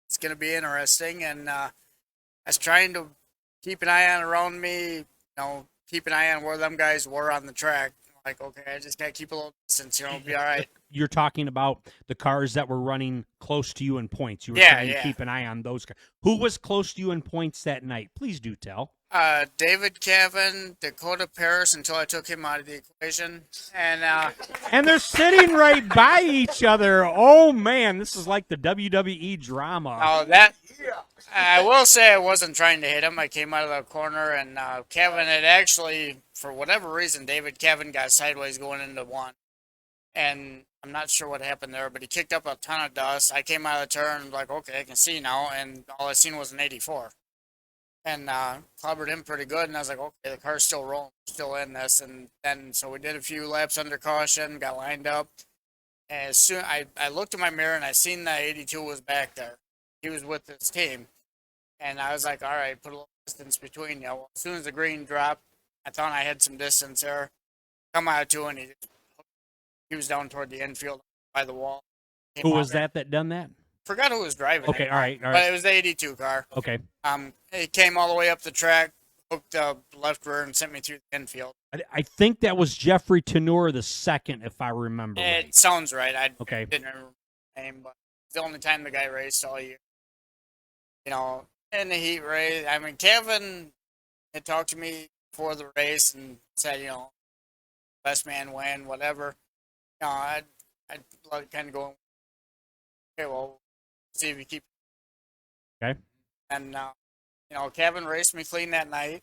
it's going to be interesting, and I was trying to keep an eye on around me, keep an eye on where them guys were on the track. Like, okay, I just got to keep a little distance, be all right. You're talking about the cars that were running close to you in points. You were Yeah, trying to keep an eye on those cars. Who was close to you in points that night? Please do tell. David Kevin, Dakota Paris, until I took him out of the equation. And they're sitting right by each other. Oh, man, this is like the WWE drama. I will say I wasn't trying to hit him. I came out of the corner, and Kevin had actually, for whatever reason, David Kevin got sideways going into one. And I'm not sure what happened there, but he kicked up a ton of dust. I came out of the turn, like, okay, I can see now, and all I seen was an 84. And clobbered him pretty good, and I was like, okay, the car's still rolling, still in this. And then, so we did a few laps under caution, got lined up. And as soon I looked in my mirror, and I seen that 82 was back there. He was with his team. And I was like, all right, put a little distance between you. Well, as soon as the green dropped, I thought I had some distance there. Come out to, and he was down toward the infield by the wall. Who was that done that? Forgot who was driving. Okay, all right. But it was the 82 car. Okay. It came all the way up the track, hooked the left rear, and sent me through the infield. I think that was Jeffrey Tenor the second, if I remember right. It sounds right. I Okay. didn't remember the name, but it's the only time the guy raced all year. In the heat race. I mean, Kevin had talked to me before the race and said, best man win, whatever. I'd like kind of go, okay, well, see if you keep. Okay. And, Kevin raced me clean that night.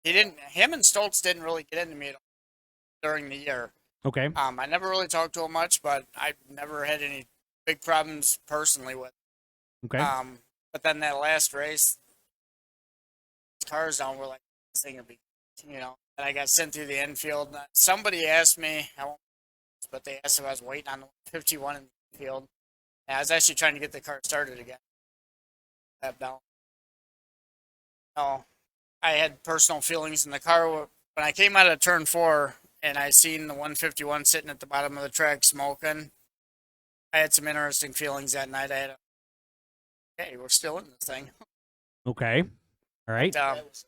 Him and Stoltz didn't really get into me during the year. Okay. I never really talked to him much, but I never had any big problems personally with him. Okay. But then that last race, cars down were like, this thing would be, and I got sent through the infield. Somebody asked me, but they asked if I was waiting on the 51 in the field. And I was actually trying to get the car started again. That down. I had personal feelings in the car. When I came out of turn 4 and I seen the 151 sitting at the bottom of the track smoking, I had some interesting feelings that night. Hey, we're still in this thing. Okay. All right. But,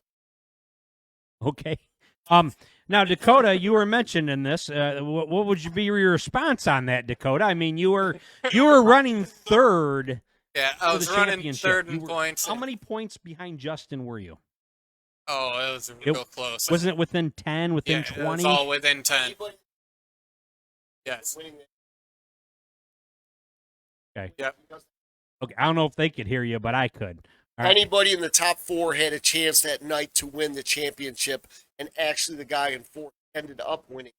okay. Now, Dakota, you were mentioned in this. What would be your response on that, Dakota? I mean, you were running third. Yeah, I was running third in points. How many points behind Justin were you? Oh, it was real close. Wasn't it within 10, within 20? It was all within 10. Yes. Okay. Yep. Okay, I don't know if they could hear you, but I could. All right. Anybody in the top 4 had a chance that night to win the championship, and actually the guy in 4th ended up winning.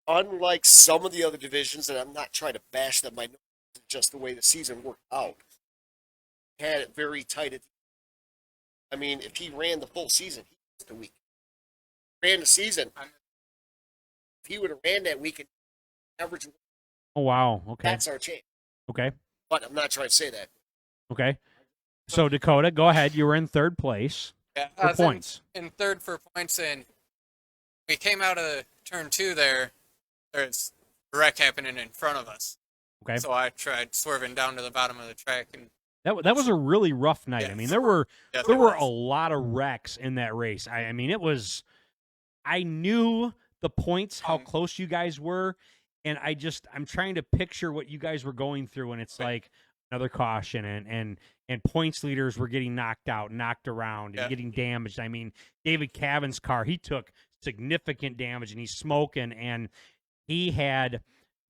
Unlike some of the other divisions, and I'm not trying to bash them, I know it's just the way the season worked out. Had it very tight. I mean, if he ran the full season, he missed a week. Ran the season. If he would have ran that week and average, Oh, wow. Okay. that's our chance. Okay. But I'm not trying to say that. Okay. So, Dakota, go ahead. You were in third place Yeah, for points. in third for points, and we came out of turn 2 there. There's a wreck happening in front of us. Okay. So I tried swerving down to the bottom of the track, and That was a really rough night. Yes. I mean, there were yes, there it were was. a lot of wrecks in that race. I mean, it was. I knew the points, how close you guys were, And I'm trying to picture what you guys were going through, and it's like another caution, and points leaders were getting knocked out, knocked around, and getting damaged. I mean, David Cavan's car, he took significant damage, and he's smoking, and he had,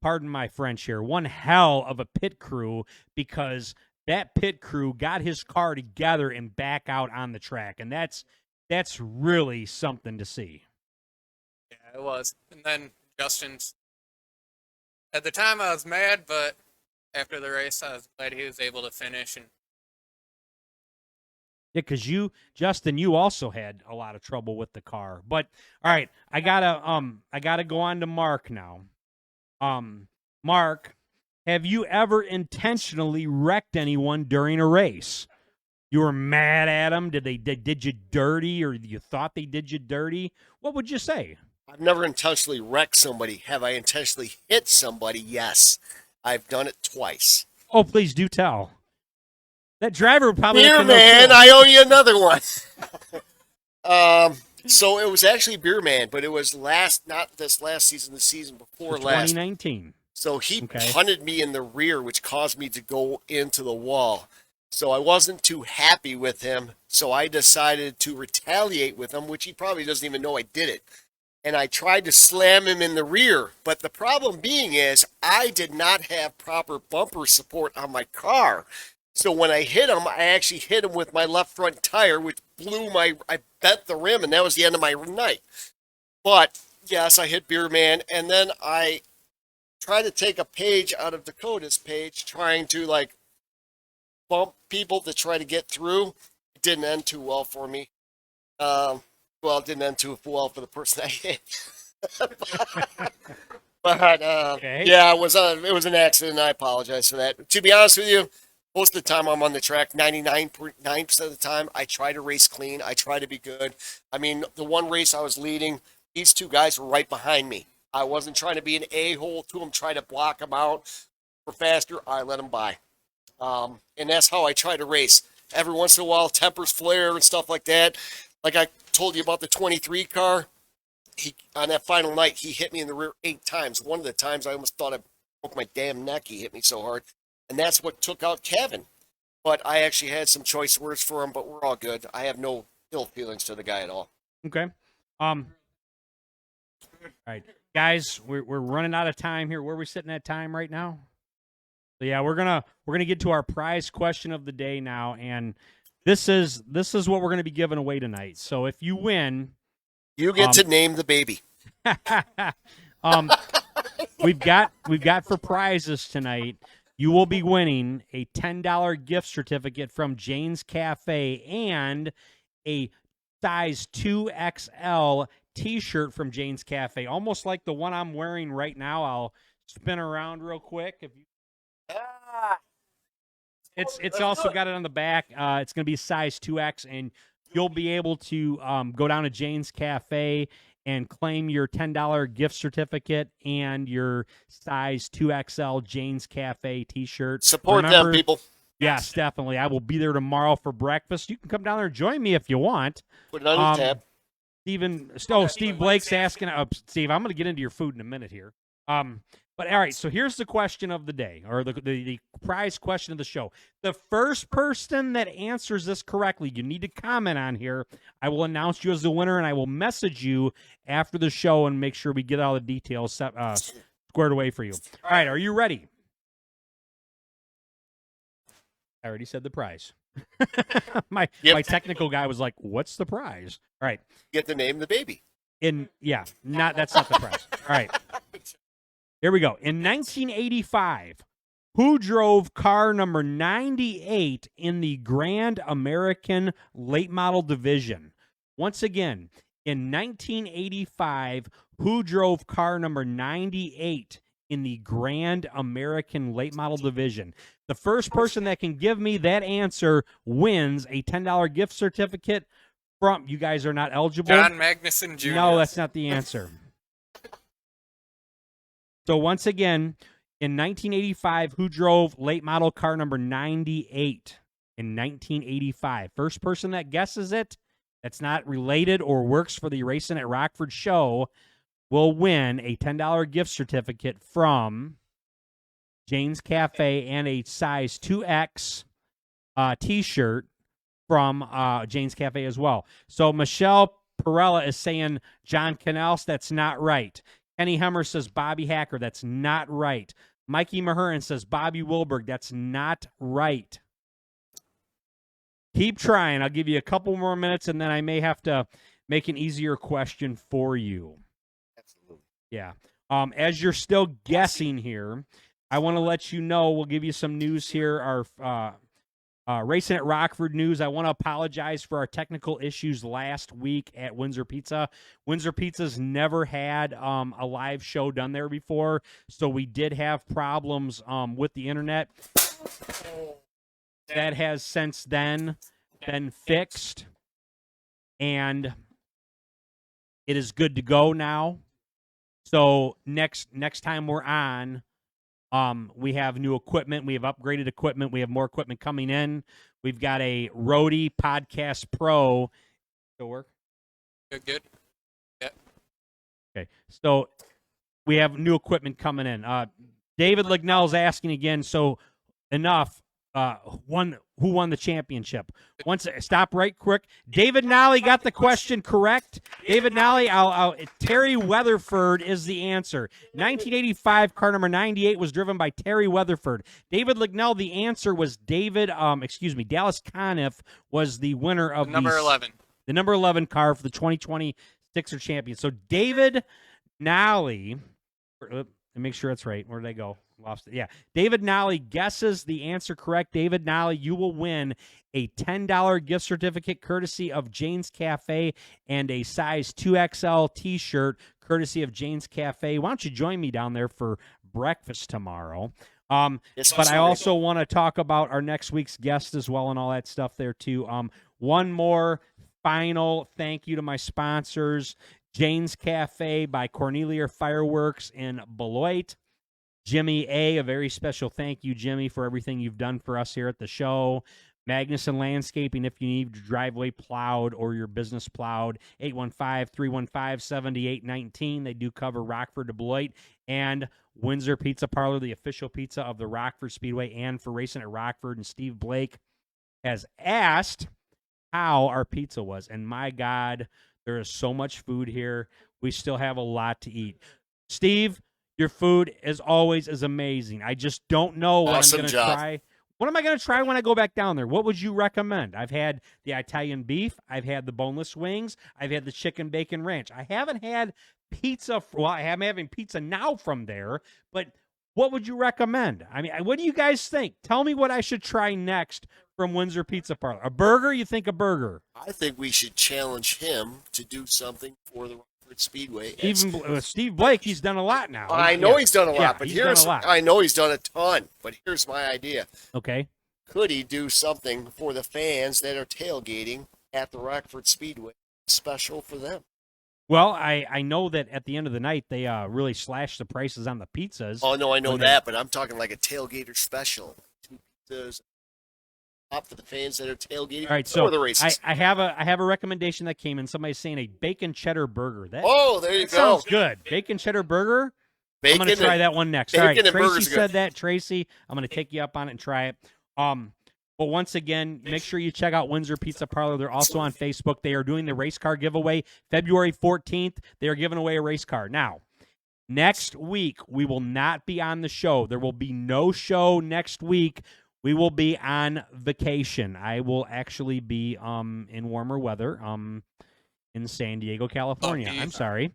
pardon my French here, one hell of a pit crew, because that pit crew got his car together and back out on the track, and that's really something to see. Yeah, it was. And then Justin's. At the time, I was mad, but after the race, I was glad he was able to finish. And Yeah, because Justin, you also had a lot of trouble with the car. But all right, I gotta go on to Mark now. Mark, have you ever intentionally wrecked anyone during a race? You were mad at them? Did you dirty, or you thought they did you dirty? What would you say? I've never intentionally wrecked somebody. Have I intentionally hit somebody? Yes. I've done it twice. Oh, please do tell. That driver would probably Beer Man, I owe you another one. So it was actually Beer Man, but it was not this last season, the season before last. 2019. So he punted me in the rear, which caused me to go into the wall. So I wasn't too happy with him. So I decided to retaliate with him, which he probably doesn't even know I did it. And I tried to slam him in the rear. But the problem being is I did not have proper bumper support on my car. So when I hit him, I actually hit him with my left front tire, which I bent the rim, and that was the end of my night. But yes, I hit Beer Man, and then I tried to take a page out of Dakota's page, trying to like bump people to try to get through. It didn't end too well for me. Well, it didn't end too well for the person I hit. But yeah, it was an accident. And I apologize for that. To be honest with you, most of the time I'm on the track, 99.9% of the time, I try to race clean. I try to be good. I mean, the one race I was leading, these two guys were right behind me. I wasn't trying to be an a-hole to them, try to block them out for faster. I let them by. And that's how I try to race. Every once in a while, tempers flare and stuff like that. Like I told you about the 23 car, on that final night, he hit me in the rear 8 times. One of the times I almost thought I broke my damn neck. He hit me so hard. And that's what took out Kevin. But I actually had some choice words for him, but we're all good. I have no ill feelings to the guy at all. Okay. All right, guys, we're running out of time here. Where are we sitting at time right now? So yeah, we're gonna get to our prize question of the day now, and this is what we're gonna be giving away tonight. So if you win, you get to name the baby. we've got for prizes tonight. You will be winning a $10 gift certificate from Jane's Cafe and a size 2XL T-shirt from Jane's Cafe, almost like the one I'm wearing right now. I'll spin around real quick. If you, it's also got it on the back. It's going to be size 2X, and you'll be able to go down to Jane's Cafe and claim your $10 gift certificate and your size 2XL Jane's Cafe T-shirt. Support them, people. Yes, definitely. I will be there tomorrow for breakfast. You can come down there and join me if you want. Put it on your tab. Steve Blake's asking. Steve, I'm going to get into your food in a minute here. But all right, so here's the question of the day, or the prize question of the show. The first person that answers this correctly, you need to comment on here. I will announce you as the winner, and I will message you after the show and make sure we get all the details squared away for you. All right, are you ready? I already said the prize. my technical guy was like, "What's the prize?" All right, get to name the baby. That's not the prize. All right. Here we go. In 1985, who drove car number 98 in the Grand American Late Model Division? Once again, in 1985, who drove car number 98 in the Grand American Late Model Division? The first person that can give me that answer wins a $10 gift certificate from, you guys are not eligible. John Magnuson Jr. No, that's not the answer. So once again, in 1985, who drove late model car number 98 in 1985? First person that guesses it, that's not related or works for the Racin at Rockford show, will win a $10 gift certificate from Jane's Cafe and a size 2X T-shirt from Jane's Cafe as well. So Michelle Perella is saying John Canals. That's not right. Kenny Hemmer says Bobby Hacker. That's not right. Mikey Mahurin says Bobby Wilberg. That's not right. Keep trying. I'll give you a couple more minutes, and then I may have to make an easier question for you. Absolutely. Yeah. As you're still guessing here, I want to let you know, we'll give you some news here. Our Racin at Rockford news. I want to apologize for our technical issues last week at Windsor Pizza. Windsor Pizza's never had a live show done there before, so we did have problems with the internet. That has since then been fixed, and it is good to go now. So next time we're on, we have new equipment. We have upgraded equipment. We have more equipment coming in. We've got a Rode Podcast Pro. Still work? Good. Yeah. Okay. So we have new equipment coming in. David Lignell's asking again. So enough. Who won the championship? Stop right quick. David Nolly got the question correct. David Nolly, Terry Weatherford is the answer. 1985 car number 98 was driven by Terry Weatherford. David Lignell, the answer was Dallas Conniff was the winner of number 11. The number 11 car for the 2020 Sixer champion. So David Nolly, make sure that's right. Where did I go? Lost it. Yeah. David Nolly guesses the answer correct. David Nolly, you will win a $10 gift certificate courtesy of Jane's Cafe and a size 2XL T-shirt courtesy of Jane's Cafe. Why don't you join me down there for breakfast tomorrow? But I also want to talk about our next week's guest as well and all that stuff there too. One more final thank you to my sponsors, Jane's Cafe by Cornelia Fireworks in Beloit. Jimmy A very special thank you, Jimmy, for everything you've done for us here at the show. Magnuson Landscaping, if you need your driveway plowed or your business plowed, 815-315-7819. They do cover Rockford to Beloit. And Windsor Pizza Parlor, the official pizza of the Rockford Speedway and for Racing at Rockford. And Steve Blake has asked how our pizza was. And my God, there is so much food here. We still have a lot to eat. Steve, your food, as always, is amazing. I just don't know what I'm going to try. What am I going to try when I go back down there? What would you recommend? I've had the Italian beef. I've had the boneless wings. I've had the chicken bacon ranch. I haven't had pizza. Well, I'm having pizza now from there. But what would you recommend? I mean, what do you guys think? Tell me what I should try next from Windsor Pizza Parlor. A burger? You think a burger? I think we should challenge him to do something for the Speedway. Even Steve Blake, he's done a lot now. I know he's done a lot, but I know he's done a ton. But here's my idea. Okay. Could he do something for the fans that are tailgating at the Rockford Speedway special for them? Well, I know that at the end of the night they really slashed the prices on the pizzas. Oh no, I know that, but I'm talking like a tailgater special. 2 pizzas up for the fans that are tailgating. All right, so the races. I have a recommendation that came in. Somebody's saying a bacon cheddar burger. There you go. Sounds good. Bacon cheddar burger. Bacon I'm going to try that one next. All right, Tracy said that. Tracy, I'm going to take you up on it and try it. But once again, make sure you check out Windsor Pizza Parlor. They're also on Facebook. They are doing the race car giveaway February 14th. They are giving away a race car. Now, next week, we will not be on the show. There will be no show next week. We will be on vacation. I will actually be in warmer weather in San Diego, California. I'm sorry.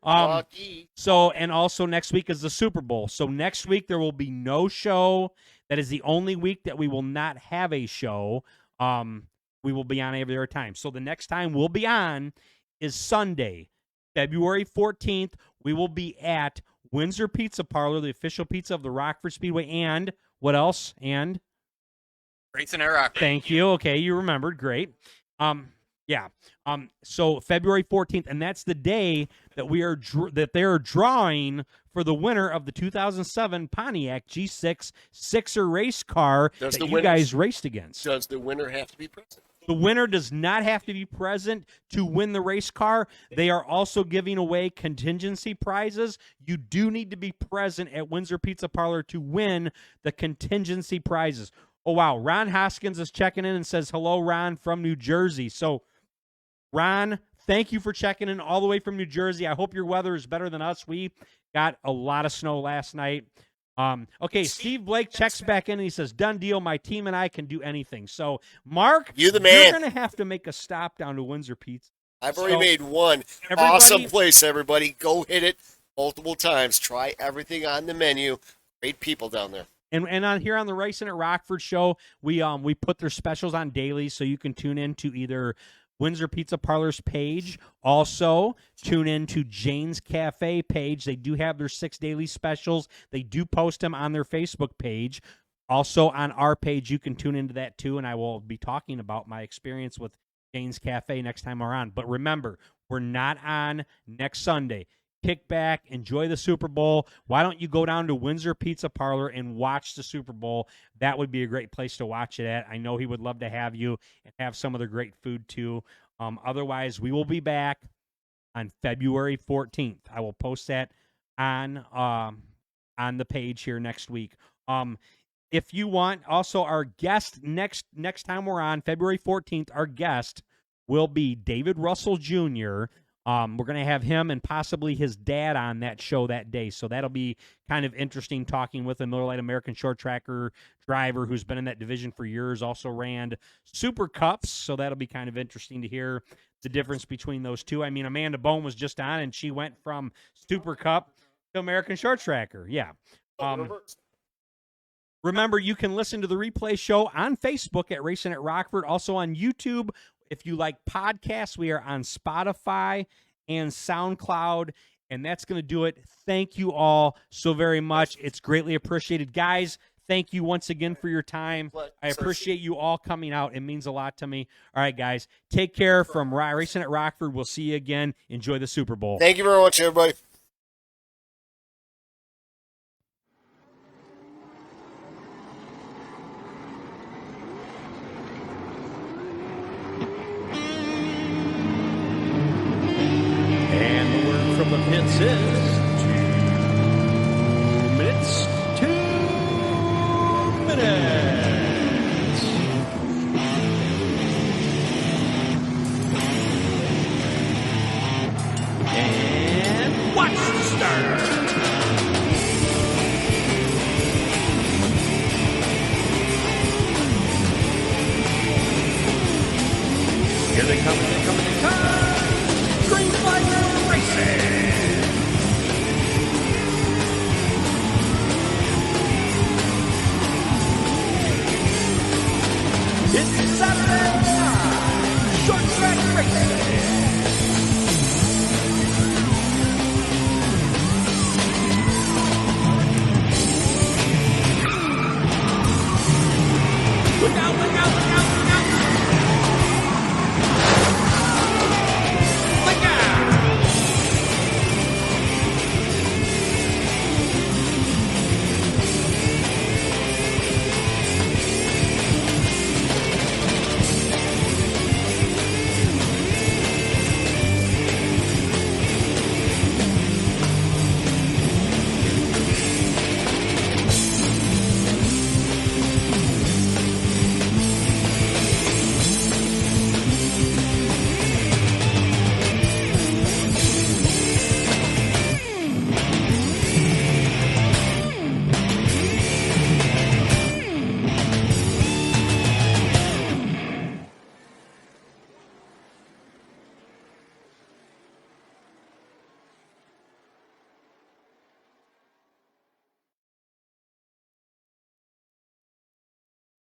Lucky. So, and also next week is the Super Bowl. So next week there will be no show. That is the only week that we will not have a show. We will be on every other time. So the next time we'll be on is Sunday, February 14th. We will be at Windsor Pizza Parlor, the official pizza of the Rockford Speedway, and what else? And Racin at Rockford. Thank you. Okay, you remembered. Great. Yeah. So February 14th, and that's the day that they are drawing for the winner of the 2007 Pontiac G6 Sixer race car that you guys raced against. Does the winner have to be present? The winner does not have to be present to win the race car. They are also giving away contingency prizes. You do need to be present at Windsor Pizza Parlor to win the contingency prizes. Oh, wow. Ron Hoskins is checking in and says, hello, Ron, from New Jersey. So, Ron, thank you for checking in all the way from New Jersey. I hope your weather is better than us. We got a lot of snow last night. Okay, Steve Blake checks back in and he says, done deal. My team and I can do anything. So, Mark, You the man. you're going to have to make a stop down to Windsor Pizza. I've already made one. everybody- Awesome place, everybody. Go hit it multiple times. Try everything on the menu. Great people down there. And on here on the Racin at Rockford show, we put their specials on daily, so you can tune in to either Windsor Pizza Parlor's page. Also, tune in to Jane's Cafe page. They do have their 6 daily specials. They do post them on their Facebook page. Also, on our page, you can tune into that too, and I will be talking about my experience with Jane's Cafe next time we're on. But remember, we're not on next Sunday. Kick back, enjoy the Super Bowl. Why don't you go down to Windsor Pizza Parlor and watch the Super Bowl? That would be a great place to watch it at. I know he would love to have you and have some of the great food too. Otherwise, we will be back on February 14th. I will post that on the page here next week. If you want, also our guest next time we're on February 14th, our guest will be David Russell Jr. We're going to have him and possibly his dad on that show that day. So that'll be kind of interesting talking with a Miller Lite American short tracker driver who's been in that division for years, also ran Super Cups. So that'll be kind of interesting to hear the difference between those two. I mean, Amanda Bone was just on, and she went from Super Cup to American short tracker. Yeah. Remember, you can listen to the replay show on Facebook at Racin at Rockford, also on YouTube. If you like podcasts, we are on Spotify and SoundCloud, and that's going to do it. Thank you all so very much. It's greatly appreciated. Guys, thank you once again for your time. I appreciate you all coming out. It means a lot to me. All right, guys, take care from Racin at Rockford. We'll see you again. Enjoy the Super Bowl. Thank you very much, everybody. And the word from the pits is 2 minutes. 2 minutes. And watch the starter. Here they come, they come, they come. Green flag racing. It's Saturday night. Short track racing.